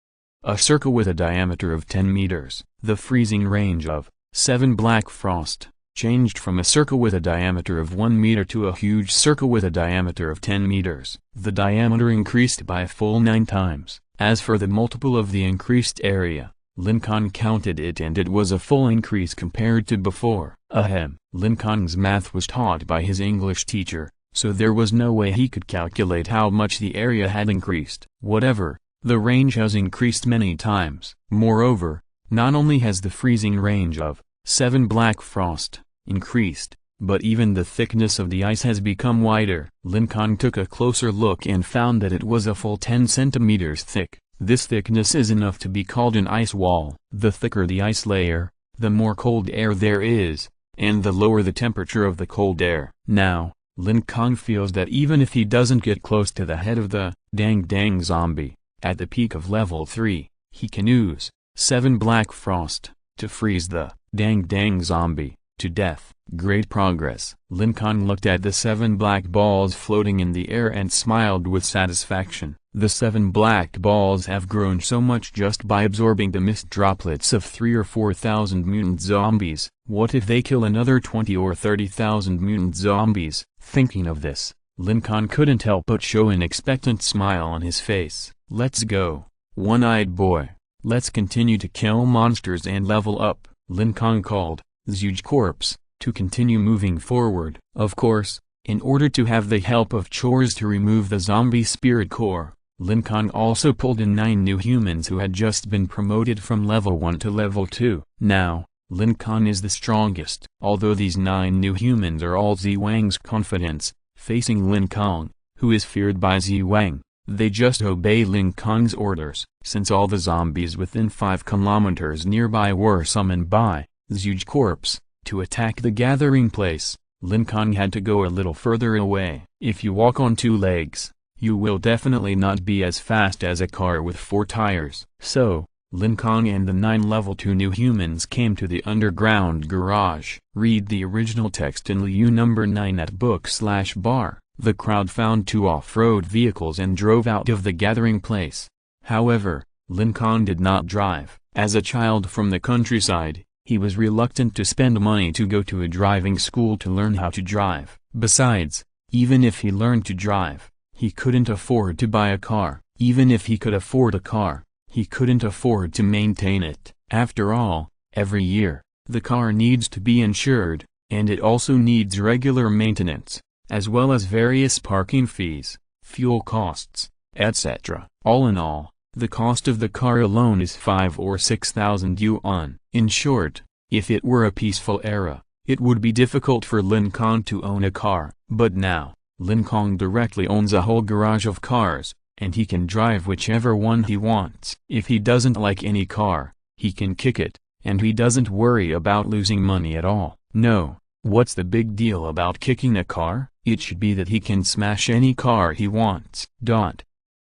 a circle with a diameter of 10 meters. The freezing range of 7 black frost changed from a circle with a diameter of 1 meter to a huge circle with a diameter of 10 meters. The diameter increased by a full 9 times. As for the multiple of the increased area, Lin Kong counted it and it was a full increase compared to before. Ahem. Lin Kong's math was taught by his English teacher, so there was no way he could calculate how much the area had increased. Whatever, the range has increased many times. Moreover, not only has the freezing range of 7 black frost increased, but even the thickness of the ice has become wider. Lin Kong took a closer look and found that it was a full 10 centimeters thick. This thickness is enough to be called an ice wall. The thicker the ice layer, the more cold air there is, and the lower the temperature of the cold air. Now, Lin Kong feels that even if he doesn't get close to the head of the dang zombie, at the peak of level 3, he can use 7 black frost to freeze the dang zombie to death. Great progress. Lin Kong looked at the 7 black balls floating in the air and smiled with satisfaction. The 7 black balls have grown so much just by absorbing the mist droplets of 3 or 4,000 mutant zombies. What if they kill another 20 or 30,000 mutant zombies? Thinking of this, Lin Kong couldn't help but show an expectant smile on his face. Let's go, one-eyed boy. Let's continue to kill monsters and level up, Lin Kong called Zhuge Corpse, to continue moving forward. Of course, in order to have the help of chores to remove the zombie spirit core, Lin Kong also pulled in 9 new humans who had just been promoted from level 1 to level 2. Now, Lin Kong is the strongest. Although these 9 new humans are all Zi Wang's confidants, facing Lin Kong, who is feared by Zi Wang, they just obey Lin Kong's orders. Since all the zombies within 5 kilometers nearby were summoned by Zhuge Corpse to attack the gathering place, Lin Kong had to go a little further away. If you walk on 2 legs, you will definitely not be as fast as a car with 4 tires. So, Lin Kong and the 9 level 2 new humans came to the underground garage. Read the original text in Liu number 9 at book/bar. The crowd found 2 off-road vehicles and drove out of the gathering place. However, Lin Kong did not drive. As a child from the countryside, he was reluctant to spend money to go to a driving school to learn how to drive. Besides, even if he learned to drive, he couldn't afford to buy a car. Even if he could afford a car, he couldn't afford to maintain it. After all, every year, the car needs to be insured, and it also needs regular maintenance, as well as various parking fees, fuel costs, etc. All in all, the cost of the car alone is 5 or 6,000 yuan. In short, If it were a peaceful era, it would be difficult for Lin Kong to own a car. But now, Lin Kong directly owns a whole garage of cars, and he can drive whichever one he wants. If he doesn't like any car, he can kick it, and he doesn't worry about losing money at all. No, what's the big deal about kicking a car? It should be that he can smash any car he wants.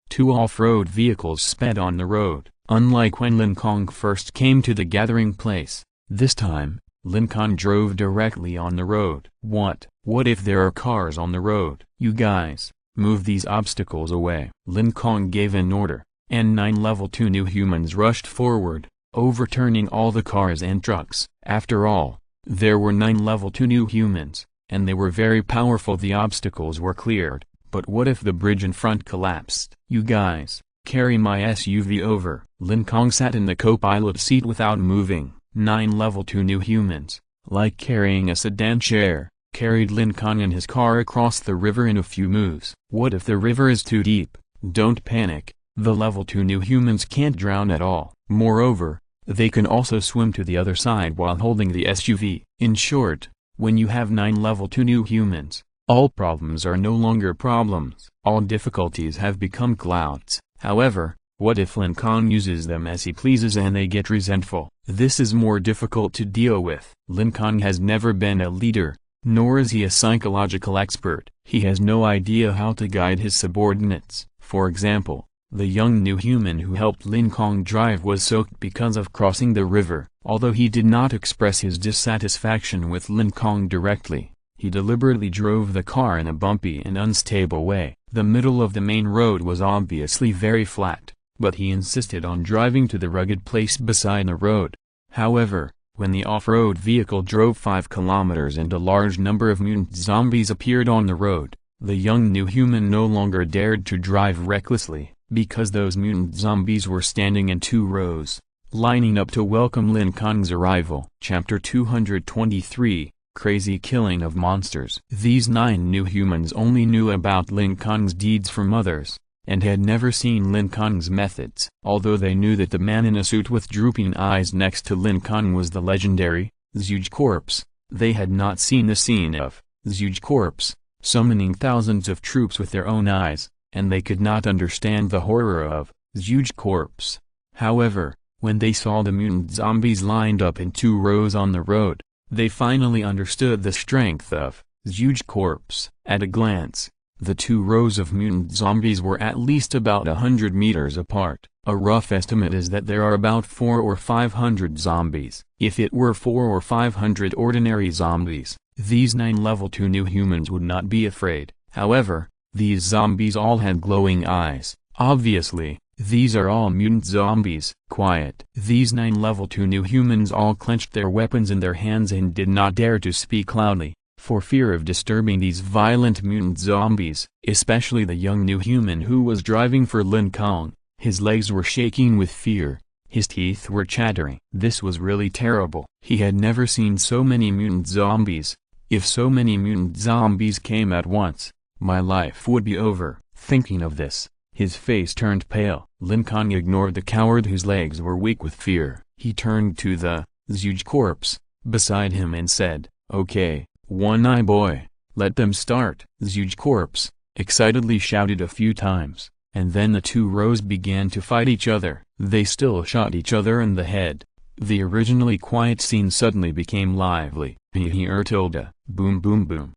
Two off-road vehicles sped on the road. Unlike when Lin Kong first came to the gathering place, this time, Lin Kong drove directly on the road. What if there are cars on the road? You guys, move these obstacles away. Lin Kong gave an order, and 9 level 2 new humans rushed forward, overturning all the cars and trucks. After all, there were 9 level 2 new humans, and they were very powerful. The obstacles were cleared, but what if the bridge in front collapsed? You guys, carry my SUV over. Lin Kong sat in the co-pilot seat without moving. 9 level 2 new humans, like carrying a sedan chair, carried Lin Kong and his car across the river in a few moves. What if the river is too deep? Don't panic, the level 2 new humans can't drown at all. Moreover, they can also swim to the other side while holding the SUV. In short, when you have 9 level 2 new humans, all problems are no longer problems. All difficulties have become clouds. However, what if Lin Kong uses them as he pleases and they get resentful? This is more difficult to deal with. Lin Kong has never been a leader, nor is he a psychological expert. He has no idea how to guide his subordinates. For example, the young new human who helped Lin Kong drive was soaked because of crossing the river. Although he did not express his dissatisfaction with Lin Kong directly, he deliberately drove the car in a bumpy and unstable way. The middle of the main road was obviously very flat, but he insisted on driving to the rugged place beside the road. However, when the off-road vehicle drove 5 kilometers and a large number of mutant zombies appeared on the road, the young new human no longer dared to drive recklessly, because those mutant zombies were standing in 2 rows, lining up to welcome Lin Kong's arrival. Chapter 223, Crazy Killing of Monsters. These 9 new humans only knew about Lin Kong's deeds from others, and had never seen Lin Kong's methods. Although they knew that the man in a suit with drooping eyes next to Lin Kong was the legendary Huge Corpse, they had not seen the scene of Huge Corpse summoning thousands of troops with their own eyes, and they could not understand the horror of Huge Corpse. However, when they saw the mutant zombies lined up in 2 rows on the road, they finally understood the strength of Huge Corpse. At a glance, the 2 rows of mutant zombies were at least about 100 meters apart. A rough estimate is that there are about 400 or 500 zombies. If it were 400 or 500 ordinary zombies, these 9 level 2 new humans would not be afraid. However, these zombies all had glowing eyes. Obviously, these are all mutant zombies. Quiet. These 9 level 2 new humans all clenched their weapons in their hands and did not dare to speak loudly, for fear of disturbing these violent mutant zombies, especially the young new human who was driving for Lin Kong. His legs were shaking with fear, his teeth were chattering. This was really terrible. He had never seen so many mutant zombies. If so many mutant zombies came at once, my life would be over. Thinking of this, his face turned pale. Lin Kong ignored the coward whose legs were weak with fear. He turned to the Huge Corpse beside him and said, "Okay, One-Eye Boy, let them start." Huge Corpse excitedly shouted a few times, and then the 2 rows began to fight each other. They still shot each other in the head. The originally quiet scene suddenly became lively. Boom boom boom.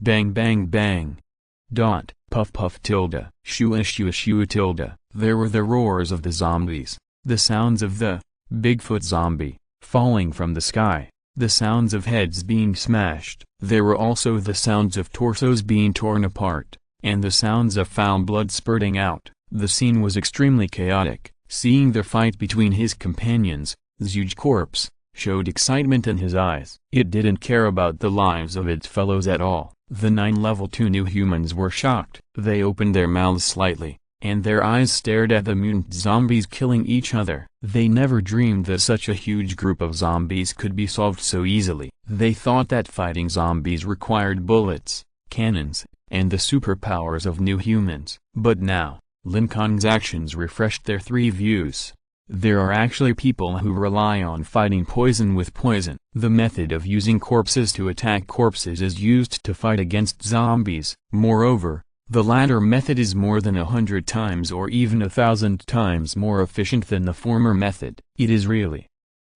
Bang bang bang. Puff puff tilde. Shua shua shua tilde. There were the roars of the zombies, the sounds of the Bigfoot zombie falling from the sky, the sounds of heads being smashed. There were also the sounds of torsos being torn apart, and the sounds of foul blood spurting out. The scene was extremely chaotic. Seeing the fight between his companions, Huge Corpse showed excitement in his eyes. It didn't care about the lives of its fellows at all. The 9 level 2 new humans were shocked. They opened their mouths slightly, and their eyes stared at the mutant zombies killing each other. They never dreamed that such a huge group of zombies could be solved so easily. They thought that fighting zombies required bullets, cannons, and the superpowers of new humans. But now, Lin Kong's actions refreshed their 3 views. There are actually people who rely on fighting poison with poison. The method of using corpses to attack corpses is used to fight against zombies. Moreover, the latter method is more than 100 times or even 1,000 times more efficient than the former method. It is really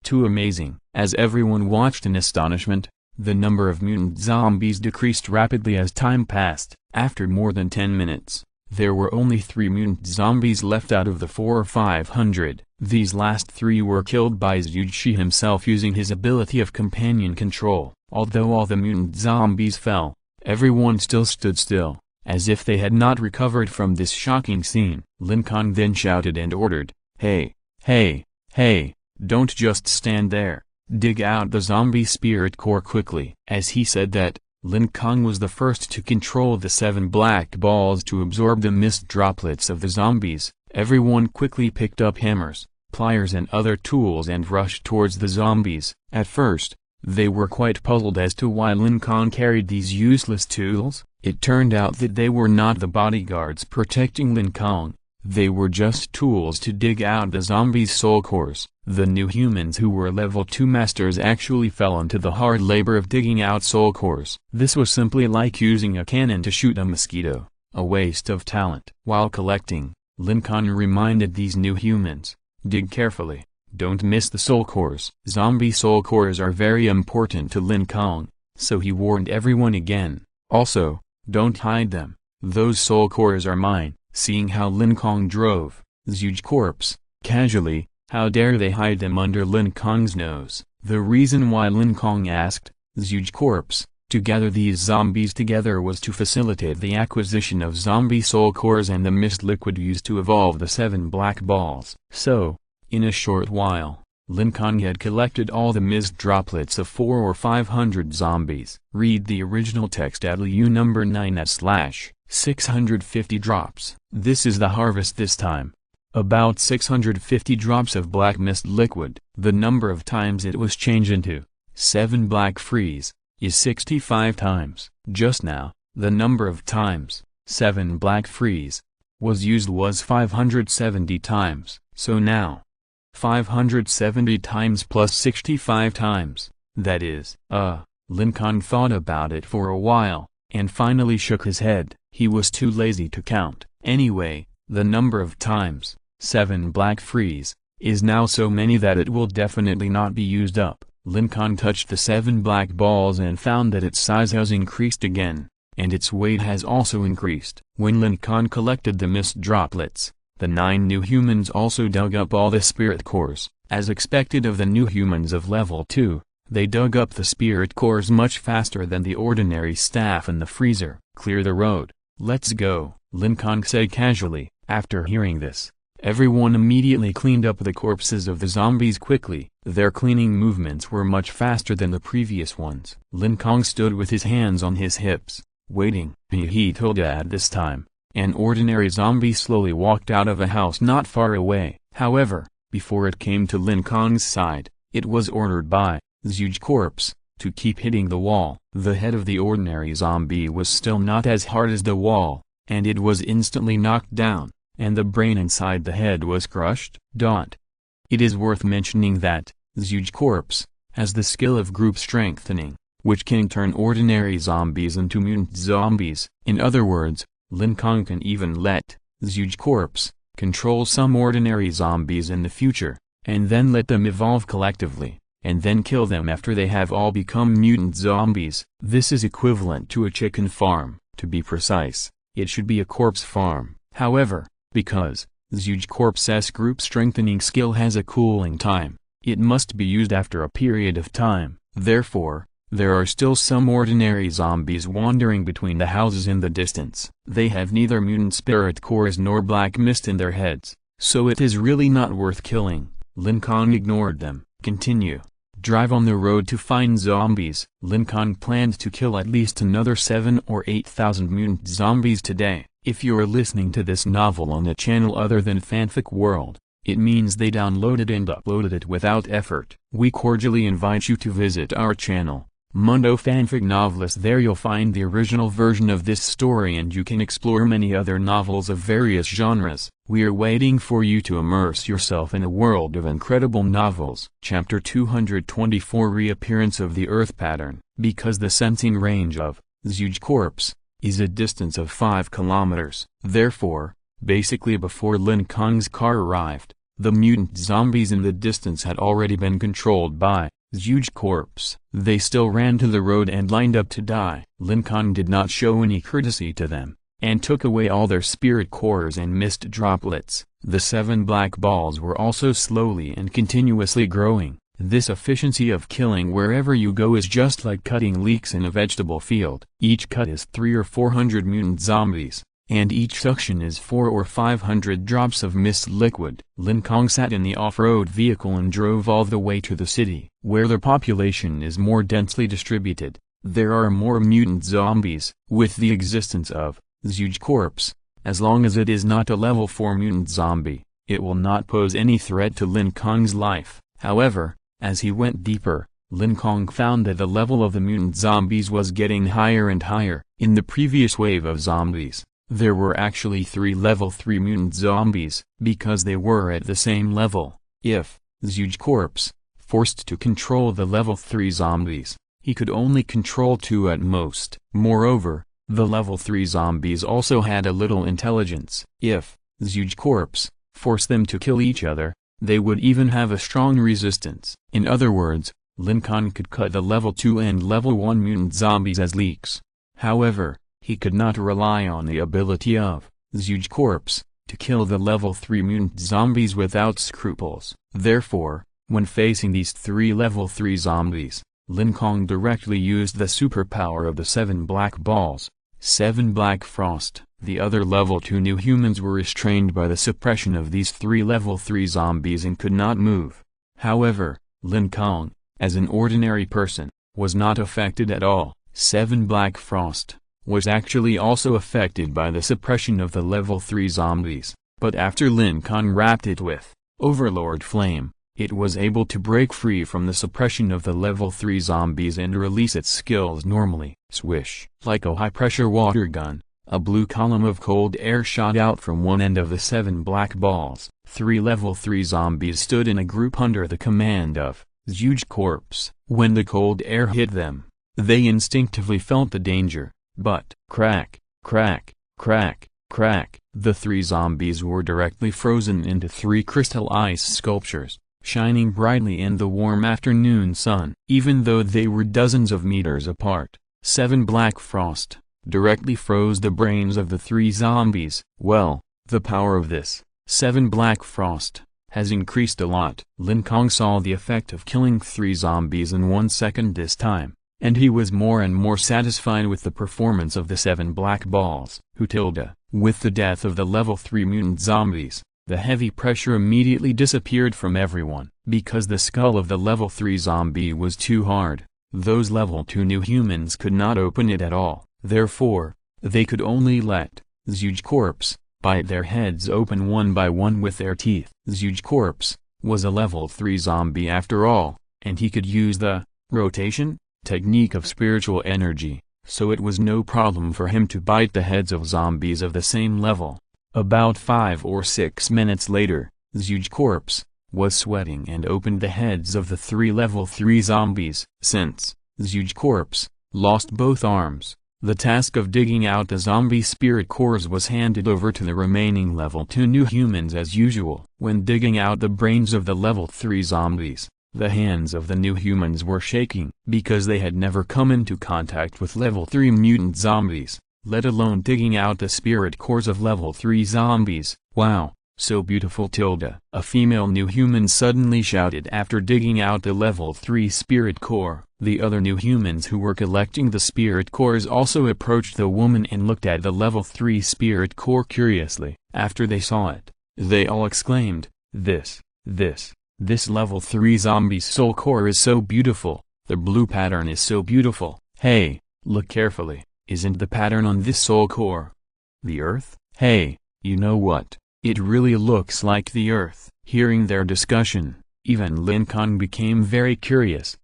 too amazing. As everyone watched in astonishment, the number of mutant zombies decreased rapidly as time passed. After more than 10 minutes, there were only 3 mutant zombies left out of the 400 or 500. These last 3 were killed by Zhuge himself using his ability of companion control. Although all the mutant zombies fell, everyone still stood still, as if they had not recovered from this shocking scene. Lin Kong then shouted and ordered, "Hey, hey, hey, don't just stand there. Dig out the zombie spirit core quickly." As he said that, Lin Kong was the first to control the 7 black balls to absorb the mist droplets of the zombies. Everyone quickly picked up hammers, pliers and other tools and rushed towards the zombies. At first, they were quite puzzled as to why Lin Kong carried these useless tools. It turned out that they were not the bodyguards protecting Lin Kong. They were just tools to dig out the zombies' soul cores. The new humans who were level 2 masters actually fell into the hard labor of digging out soul cores. This was simply like using a cannon to shoot a mosquito, a waste of talent. While collecting, Lin Kong reminded these new humans, "Dig carefully, don't miss the soul cores." Zombie soul cores are very important to Lin Kong, so he warned everyone again. Also, don't hide them. Those soul cores are mine. Seeing how Lin Kong drove Zhuge corpse casually, how dare they hide them under Lin Kong's nose? The reason why Lin Kong asked Zhuge corpse to gather these zombies together was to facilitate the acquisition of zombie soul cores and the mist liquid used to evolve the 7 black balls. So, in a short while, Lin Kong had collected all the mist droplets of 400 or 500 zombies. Read the original text at LU number 9/650 drops. This is the harvest this time. About 650 drops of black mist liquid. The number of times it was changed into 7 black freeze is 65 times. Just now, the number of times 7 black freeze was used was 570 times. So now, 570 times plus 65 times, that is, Lin Kong thought about it for a while, and finally shook his head. He was too lazy to count. Anyway, the number of times 7 black freeze is now so many that it will definitely not be used up. Lin Kong touched the 7 black balls and found that its size has increased again, and its weight has also increased. When Lin Kong collected the mist droplets, the 9 new humans also dug up all the spirit cores. As expected of the new humans of level 2, they dug up the spirit cores much faster than the ordinary staff in the freezer. "Clear the road, let's go," Lin Kong said casually. After hearing this, everyone immediately cleaned up the corpses of the zombies quickly. Their cleaning movements were much faster than the previous ones. Lin Kong stood with his hands on his hips, waiting. He told at this time, an ordinary zombie slowly walked out of a house not far away. However, before it came to Lin Kong's side, it was ordered by Zhuge corpse to keep hitting the wall. The head of the ordinary zombie was still not as hard as the wall, and it was instantly knocked down, and the brain inside the head was crushed. It is worth mentioning that Zhuge corpse has the skill of group strengthening, which can turn ordinary zombies into mutant zombies. In other words, Lin Kong can even let Zhuge corpse control some ordinary zombies in the future, and then let them evolve collectively, and then kill them after they have all become mutant zombies. This is equivalent to a chicken farm. To be precise, it should be a corpse farm. However, because Zhuge corpse's group strengthening skill has a cooling time, it must be used after a period of time. Therefore, there are still some ordinary zombies wandering between the houses in the distance. They have neither mutant spirit cores nor black mist in their heads, so it is really not worth killing. Lin Kong ignored them. Continue. Drive on the road to find zombies. Lin Kong planned to kill at least another 7 or 8,000 mutant zombies today. If you're listening to this novel on a channel other than Fanfic World, it means they downloaded and uploaded it without effort. We cordially invite you to visit our channel. Mundo fanfic novelist. There you'll find the original version of this story, and you can explore many other novels of various genres. We are waiting for you to immerse yourself in a world of incredible novels. Chapter 224, Reappearance of the Earth Pattern. Because the sensing range of this huge corpse is a distance of 5 kilometers. Therefore, basically before Lin Kong's car arrived, the mutant zombies in the distance had already been controlled by this huge corpse. They still ran to the road and lined up to die. Lin Kong did not show any courtesy to them, and took away all their spirit cores and mist droplets. The 7 black balls were also slowly and continuously growing. This efficiency of killing wherever you go is just like cutting leeks in a vegetable field. Each cut is 300 or 400 mutant zombies, and each suction is 400 or 500 drops of mist liquid. Lin Kong sat in the off-road vehicle and drove all the way to the city, where the population is more densely distributed. There are more mutant zombies. With the existence of this huge corpse, as long as it is not a level 4 mutant zombie, it will not pose any threat to Lin Kong's life. However, as he went deeper, Lin Kong found that the level of the mutant zombies was getting higher and higher. In the previous wave of zombies, there were actually 3 level 3 mutant zombies. Because they were at the same level, if this huge corpse forced to control the level 3 zombies, he could only control 2 at most. Moreover, the level 3 zombies also had a little intelligence. If this huge corpse forced them to kill each other, they would even have a strong resistance. In other words, Lin Kong could cut the level 2 and level 1 mutant zombies as leeks. However, he could not rely on the ability of this huge corpse to kill the level 3 mutant zombies without scruples. Therefore, when facing these 3 level 3 zombies, Lin Kong directly used the superpower of the 7 black balls, 7 black frost. The other level 2 new humans were restrained by the suppression of these 3 level 3 zombies and could not move. However, Lin Kong, as an ordinary person, was not affected at all. 7 black frost was actually also affected by the suppression of the level 3 zombies, but after Lin Kong wrapped it with Overlord Flame, it was able to break free from the suppression of the level 3 zombies and release its skills normally. Swish! Like a high-pressure water gun, a blue column of cold air shot out from one end of the 7 black balls. 3 level 3 zombies stood in a group under the command of this huge corpse. When the cold air hit them, they instinctively felt the danger, but crack, crack, crack, crack. The 3 zombies were directly frozen into 3 crystal ice sculptures, shining brightly in the warm afternoon sun. Even though they were dozens of meters apart, 7 black frost directly froze the brains of the 3 zombies. Well, the power of this 7 black frost has increased a lot. Lin Kong saw the effect of killing 3 zombies in 1 second this time, and he was more and more satisfied with the performance of the 7 black balls. With the death of the level 3 mutant zombies, the heavy pressure immediately disappeared from everyone. Because the skull of the level 3 zombie was too hard, those level 2 new humans could not open it at all. Therefore, they could only let this huge corpse bite their heads open one by one with their teeth. This huge corpse was a level 3 zombie after all, and he could use the rotation technique of spiritual energy, so it was no problem for him to bite the heads of zombies of the same level. About 5 or 6 minutes later, this huge corpse was sweating and opened the heads of the 3 level 3 zombies. Since this huge corpse lost both arms, the task of digging out the zombie spirit cores was handed over to the remaining level 2 new humans as usual. When digging out the brains of the level 3 zombies, the hands of the new humans were shaking, because they had never come into contact with level 3 mutant zombies, let alone digging out the spirit cores of level 3 zombies. Wow, so beautiful! A female new human suddenly shouted after digging out the level 3 spirit core. The other new humans who were collecting the spirit cores also approached the woman and looked at the level 3 spirit core curiously. After they saw it, they all exclaimed, This level 3 zombie's soul core is so beautiful, the blue pattern is so beautiful. Hey, look carefully, isn't the pattern on this soul core the Earth? Hey, you know what, it really looks like the Earth. Hearing their discussion, even Lin Kong became very curious.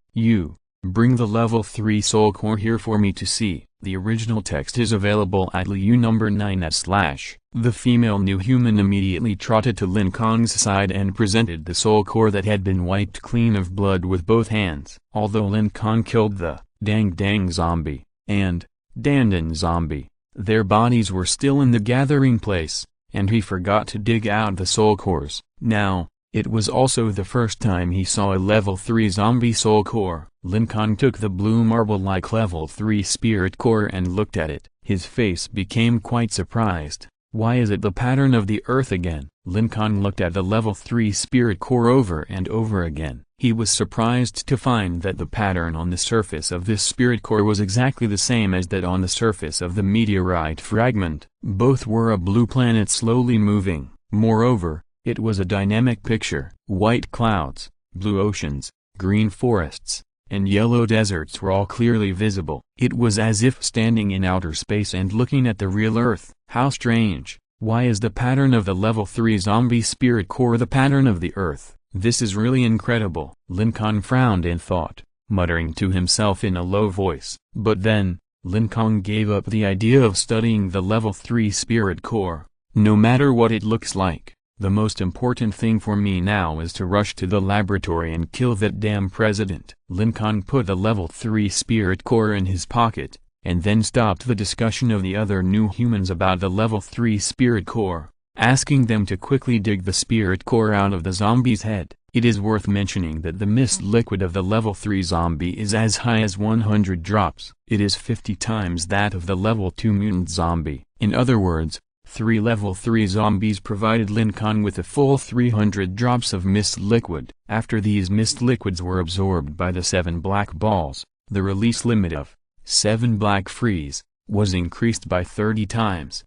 Bring the level 3 soul core here for me to see. The original text is available at LU number 9 /. The female new human immediately trotted to Lin Kong's side and presented the soul core that had been wiped clean of blood with both hands. Although Lin Kong killed the Dang zombie and Dandan zombie, their bodies were still in the gathering place, and he forgot to dig out the soul cores. Now, it was also the first time he saw a level 3 zombie soul core. Lin Kong took the blue marble-like level 3 spirit core and looked at it. His face became quite surprised. Why is it the pattern of the earth again? Lin Kong looked at the level 3 spirit core over and over again. He was surprised to find that the pattern on the surface of this spirit core was exactly the same as that on the surface of the meteorite fragment. Both were a blue planet slowly moving. Moreover, it was a dynamic picture. White clouds, blue oceans, green forests, and yellow deserts were all clearly visible. It was as if standing in outer space and looking at the real Earth. How strange! Why is the pattern of the level 3 zombie spirit core the pattern of the Earth? This is really incredible. Lin Kong frowned and thought, muttering to himself in a low voice. But then, Lin Kong gave up the idea of studying the level 3 spirit core. No matter what it looks like, the most important thing for me now is to rush to the laboratory and kill that damn president. Lin Kong put the level 3 spirit core in his pocket, and then stopped the discussion of the other new humans about the level 3 spirit core, asking them to quickly dig the spirit core out of the zombie's head. It is worth mentioning that the mist liquid of the level 3 zombie is as high as 100 drops. It is 50 times that of the level 2 mutant zombie. In other words, 3 level 3 zombies provided Lin Kong with a full 300 drops of mist liquid. After these mist liquids were absorbed by the 7 black balls, the release limit of 7 black freeze was increased by 30 times.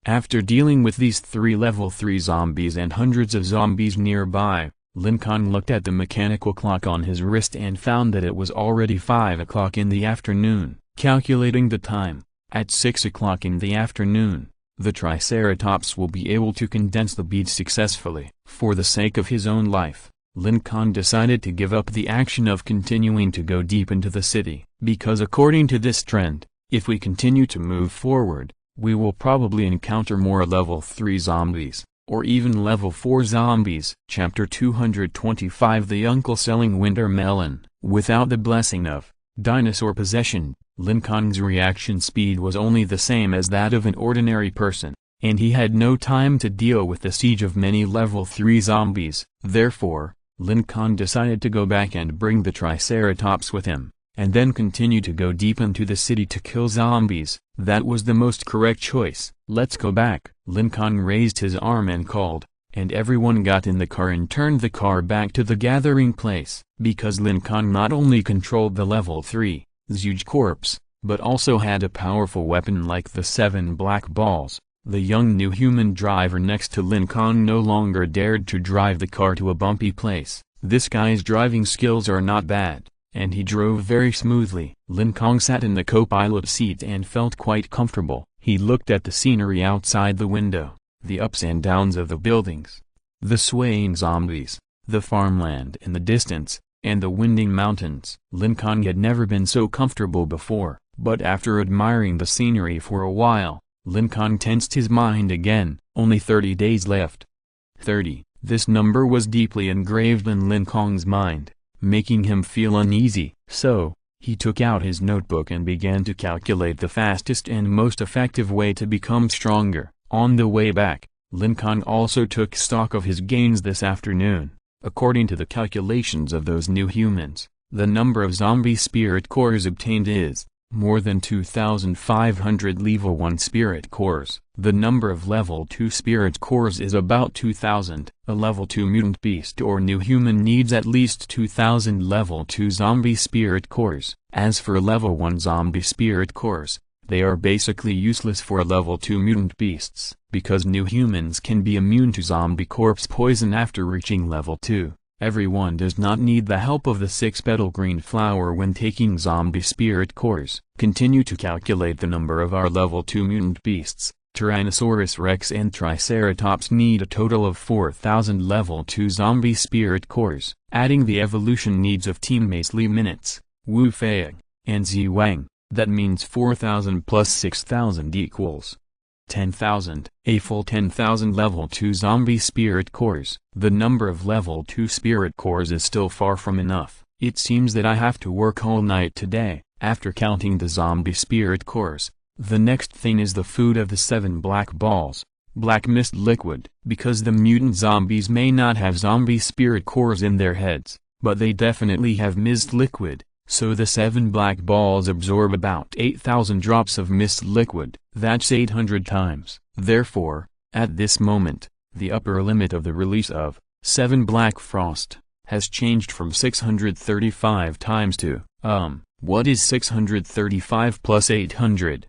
After dealing with these 3 level 3 zombies and hundreds of zombies nearby, Lin Kong looked at the mechanical clock on his wrist and found that it was already 5 o'clock in the afternoon. Calculating the time, at 6 o'clock in the afternoon, the Triceratops will be able to condense the bead successfully. For the sake of his own life, Lin Kong decided to give up the action of continuing to go deep into the city. Because according to this trend, if we continue to move forward, we will probably encounter more level 3 zombies, or even level 4 zombies. Chapter 225 The Uncle Selling Winter Melon. Without the blessing of dinosaur possession, Lin Kong's reaction speed was only the same as that of an ordinary person, and he had no time to deal with the siege of many level 3 zombies. Therefore, Lin Kong decided to go back and bring the Triceratops with him, and then continue to go deep into the city to kill zombies. That was the most correct choice. Let's go back. Lin Kong raised his arm and called, and everyone got in the car and turned the car back to the gathering place. Because Lin Kong not only controlled the level 3 huge corpse, but also had a powerful weapon like the 7 black balls, the young new human driver next to Lin Kong no longer dared to drive the car to a bumpy place. This guy's driving skills are not bad, and he drove very smoothly. Lin Kong sat in the co-pilot seat and felt quite comfortable. He looked at the scenery outside the window, the ups and downs of the buildings, the swaying zombies, the farmland in the distance, and the winding mountains. Lin Kong had never been so comfortable before, but after admiring the scenery for a while, Lin Kong tensed his mind again. Only 30 days left. 30. This number was deeply engraved in Lin Kong's mind, making him feel uneasy. So, he took out his notebook and began to calculate the fastest and most effective way to become stronger. On the way back, Lin Kong also took stock of his gains this afternoon. According to the calculations of those new humans, the number of zombie spirit cores obtained is more than 2,500 level 1 spirit cores. The number of level 2 spirit cores is about 2,000. A level 2 mutant beast or new human needs at least 2,000 level 2 zombie spirit cores. As for level 1 zombie spirit cores, they are basically useless for level 2 mutant beasts, because new humans can be immune to zombie corpse poison after reaching level 2. Everyone does not need the help of the 6-petal green flower when taking zombie spirit cores. Continue to calculate the number of our level 2 mutant beasts, Tyrannosaurus rex and Triceratops need a total of 4,000 level 2 zombie spirit cores, adding the evolution needs of teammates Li Minutes, Wu Fei, and Zi Wang. That means 4,000 plus 6,000 equals 10,000. A full 10,000 level 2 zombie spirit cores. The number of level 2 spirit cores is still far from enough. It seems that I have to work all night today. After counting the zombie spirit cores, the next thing is the food of the 7 black balls, black mist liquid. Because the mutant zombies may not have zombie spirit cores in their heads, but they definitely have mist liquid, so the 7 black balls absorb about 8,000 drops of mist liquid. That's 800 times. Therefore, at this moment, the upper limit of the release of 7 black frost has changed from 635 times to, what is 635 plus 800?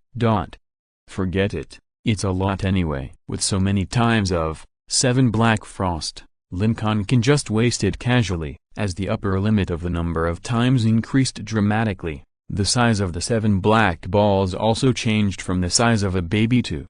Forget it, it's a lot anyway. With so many times of 7 black frost, Lin Kong can just waste it casually. As the upper limit of the number of times increased dramatically, the size of the 7 black balls also changed from the size of a baby to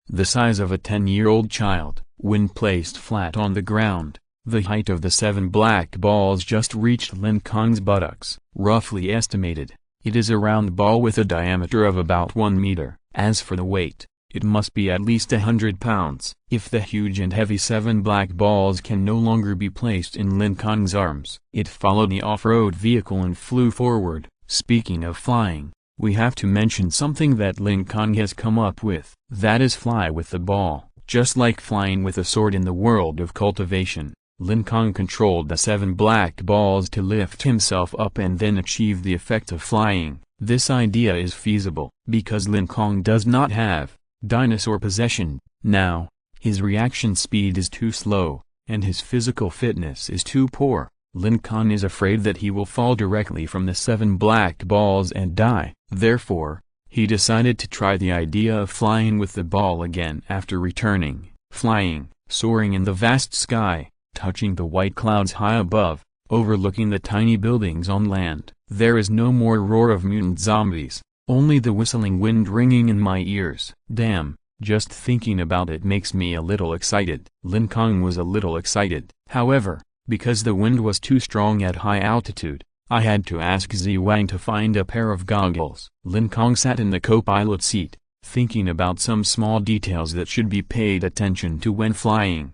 the size of a 10-year-old child. When placed flat on the ground, the height of the 7 black balls just reached Lin Kong's buttocks. Roughly estimated, it is a round ball with a diameter of about 1 meter. As for the weight, it must be at least 100 pounds. If the huge and heavy 7 black balls can no longer be placed in Lin Kong's arms, it followed the off-road vehicle and flew forward. Speaking of flying, we have to mention something that Lin Kong has come up with. That is fly with the ball. Just like flying with a sword in the world of cultivation, Lin Kong controlled the 7 black balls to lift himself up and then achieve the effect of flying. This idea is feasible, because Lin Kong does not have dinosaur possession. Now, his reaction speed is too slow, and his physical fitness is too poor. Lin Kong is afraid that he will fall directly from the 7 black balls and die. Therefore, he decided to try the idea of flying with the ball again after returning. Flying, soaring in the vast sky, touching the white clouds high above, overlooking the tiny buildings on land. There is no more roar of mutant zombies, only the whistling wind ringing in my ears. Damn, just thinking about it makes me a little excited. Lin Kong was a little excited. However, because the wind was too strong at high altitude, I had to ask Zi Wang to find a pair of goggles. Lin Kong sat in the co-pilot seat, thinking about some small details that should be paid attention to when flying.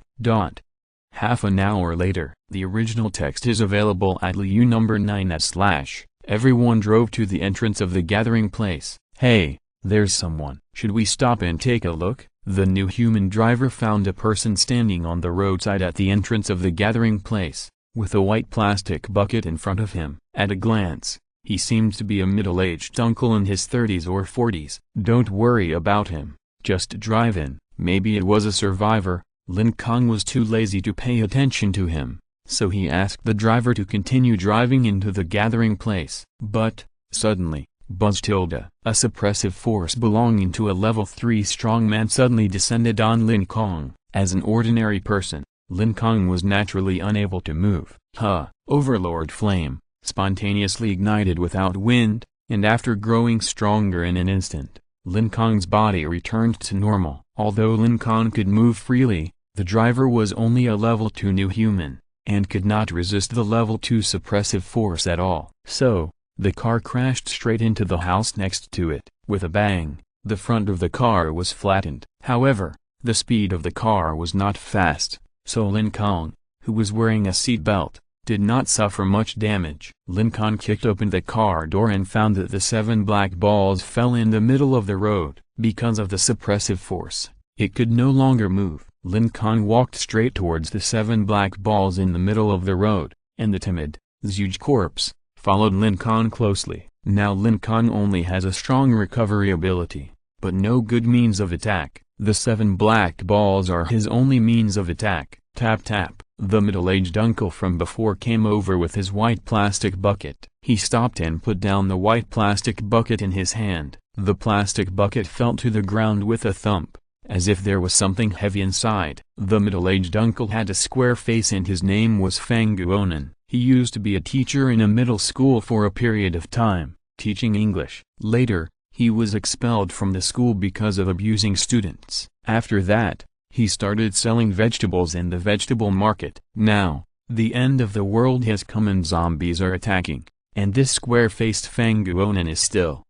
Half an hour later, the original text is available at Liu number 9 / Everyone drove to the entrance of the gathering place. Hey, there's someone. Should we stop and take a look? The new human driver found a person standing on the roadside at the entrance of the gathering place, with a white plastic bucket in front of him. At a glance, he seemed to be a middle-aged uncle in his 30s or 40s. Don't worry about him, just drive in. Maybe it was a survivor. Lin Kong was too lazy to pay attention to him, so he asked the driver to continue driving into the gathering place. But, suddenly, Buzz tilde, a suppressive force belonging to a level 3 strongman suddenly descended on Lin Kong. As an ordinary person, Lin Kong was naturally unable to move. Overlord Flame, spontaneously ignited without wind, and after growing stronger in an instant, Lin Kong's body returned to normal. Although Lin Kong could move freely, the driver was only a level 2 new human, and could not resist the level 2 suppressive force at all. So, the car crashed straight into the house next to it. With a bang, the front of the car was flattened. However, the speed of the car was not fast, so Lin Kong, who was wearing a seat belt, did not suffer much damage. Lin Kong kicked open the car door and found that the 7 black balls fell in the middle of the road. Because of the suppressive force, it could no longer move. Lin Kong walked straight towards the 7 black balls in the middle of the road, and the timid, huge corpse followed Lin Kong closely. Now Lin Kong only has a strong recovery ability, but no good means of attack. The 7 black balls are his only means of attack. Tap tap. The middle-aged uncle from before came over with his white plastic bucket. He stopped and put down the white plastic bucket in his hand. The plastic bucket fell to the ground with a thump, as if there was something heavy inside. The middle-aged uncle had a square face and his name was Fang Guonan. He used to be a teacher in a middle school for a period of time, teaching English. Later, He was expelled from the school because of abusing students. After that, he started selling vegetables in the vegetable market. Now, the end of the world has come and zombies are attacking, and this square-faced Fanguonan is still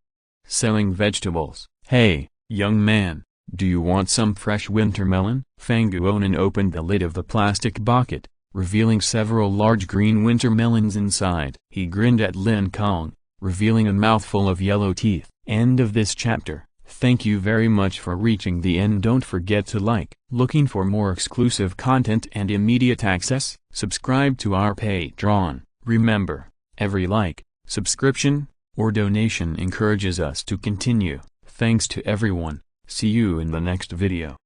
selling vegetables. Hey, young man, do you want some fresh winter melon? Fanguonan opened the lid of the plastic bucket, revealing several large green winter melons inside. He grinned at Lin Kong, revealing a mouthful of yellow teeth. End of this chapter. Thank you very much for reaching the end. Don't forget to like. Looking for more exclusive content and immediate access? Subscribe to our Patreon. Remember, every like, subscription, or donation encourages us to continue. Thanks to everyone. See you in the next video.